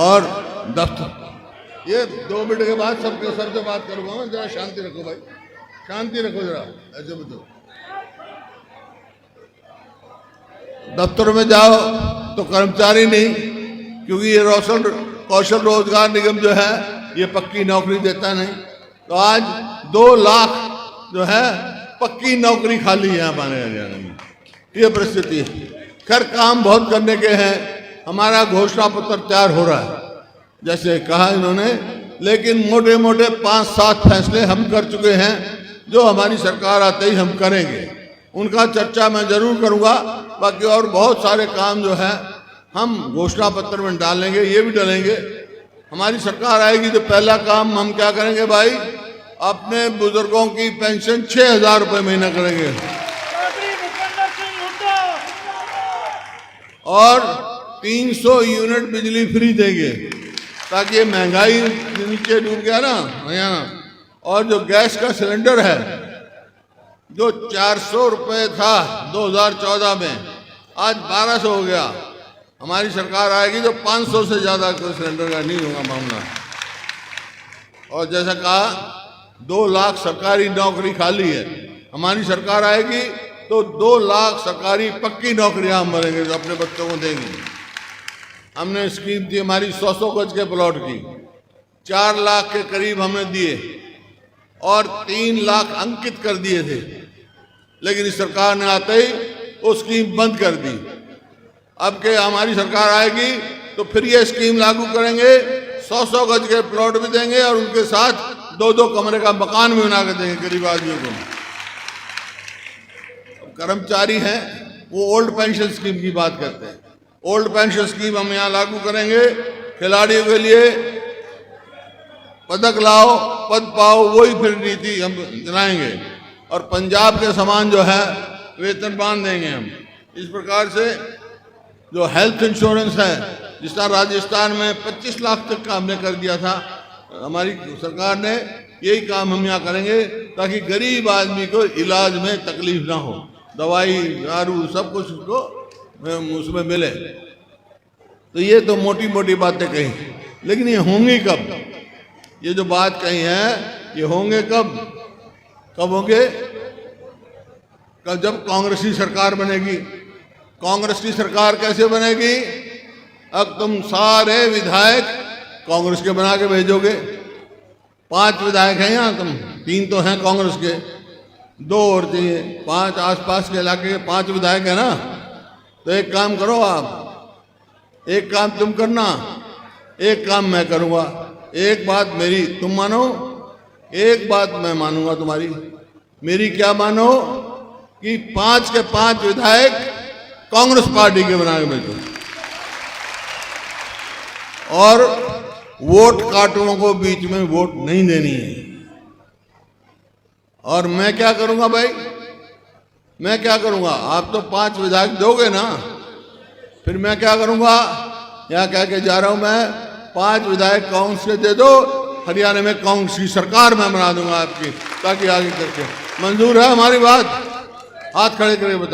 और दफ्तर, ये 2 मिनट के बाद सबके सर से बात करूंगा मैं। जरा शांति रखो भाई, शांति रखो जरा, ऐसे बताओ। दफ्तर में जाओ तो कर्मचारी नहीं, क्योंकि ये कौशल रोजगार निगम जो है ये पक्की नौकरी देता नहीं। तो आज 2 लाख जो है पक्की नौकरी खाली है हमारे हरियाणा में, ये परिस्थिति है। खैर काम बहुत करने के हैं, हमारा घोषणा पत्र तैयार हो रहा है जैसे कहा इन्होंने, लेकिन मोटे मोटे 5-7 फैसले हम कर चुके हैं जो हमारी सरकार आते ही हम करेंगे। उनका चर्चा मैं जरूर करूंगा। बाकी और बहुत सारे काम जो है हम घोषणा पत्र में डालेंगे, ये भी डालेंगे। हमारी सरकार आएगी तो पहला काम हम क्या करेंगे भाई, अपने बुजुर्गों की पेंशन 6,000 रुपये महीना करेंगे और 300 यूनिट बिजली फ्री देंगे ताकि ये महंगाई नीचे डूब गया ना हरियाणा। और जो गैस का सिलेंडर है जो 400 रुपये था 2014 में, आज 1200 हो गया। हमारी सरकार आएगी तो 500 से ज्यादा कोई सिलेंडर का नहीं होगा मामला। और जैसा कहा 2 लाख सरकारी नौकरी खाली है, हमारी सरकार आएगी तो 2 लाख सरकारी पक्की नौकरियां हम भरेंगे जो अपने बच्चों को देंगे। हमने स्कीम दी हमारी 100 गज के प्लॉट की, 4 लाख के करीब हमने दिए और 3 लाख अंकित कर दिए थे, लेकिन इस सरकार ने आते ही वो स्कीम बंद कर दी। अब के हमारी सरकार आएगी तो फिर ये स्कीम लागू करेंगे, 100 गज के प्लॉट भी देंगे और उनके साथ 2-2 कमरे का मकान भी बना कर देंगे गरीब आदमियों को। कर्मचारी हैं वो ओल्ड पेंशन स्कीम की बात करते हैं, ओल्ड पेंशन स्कीम हम यहाँ लागू करेंगे। खिलाड़ियों के लिए पदक लाओ पद पाओ, वही फिर नीति हम चलाएंगे और पंजाब के समान जो है वेतन बांध देंगे हम। इस प्रकार से जो हेल्थ इंश्योरेंस है, जिस तरह राजस्थान में 25 लाख तक का हमने कर दिया था हमारी सरकार ने, यही काम हम यहाँ करेंगे ताकि गरीब आदमी को इलाज में तकलीफ ना हो, दवाई दारू सब कुछ उसको उसमें मिले। तो ये तो मोटी मोटी बातें कही, लेकिन ये होंगी कब? ये जो बात कही है ये होंगे कब? कब होंगे? कब? जब कांग्रेस की सरकार बनेगी। कांग्रेस की सरकार कैसे बनेगी? अब तुम सारे विधायक कांग्रेस के बना के भेजोगे। 5 विधायक हैं यहाँ, तुम 3 तो हैं कांग्रेस के, 2 और चाहिए, 5 आसपास के इलाके के 5 विधायक है ना। तो एक काम करो आप, एक काम तुम करना, एक काम मैं करूँगा। एक बात मेरी तुम मानो, एक बात मैं मानूंगा तुम्हारी, मेरी क्या मानो कि 5 के 5 विधायक कांग्रेस पार्टी के बना के भेजो और वोट काटुओं को बीच में वोट नहीं देनी है। और मैं क्या करूंगा भाई, मैं क्या करूंगा? आप तो 5 विधायक दोगे ना, फिर मैं क्या करूंगा? यहां कह के जा रहा हूं मैं, 5 विधायक कांग्रेस के दे दो, हरियाणा में कांग्रेस की सरकार मैं बना दूंगा आपकी, ताकि आगे करके। मंजूर है हमारी बात? हाथ खड़े करके बताओ।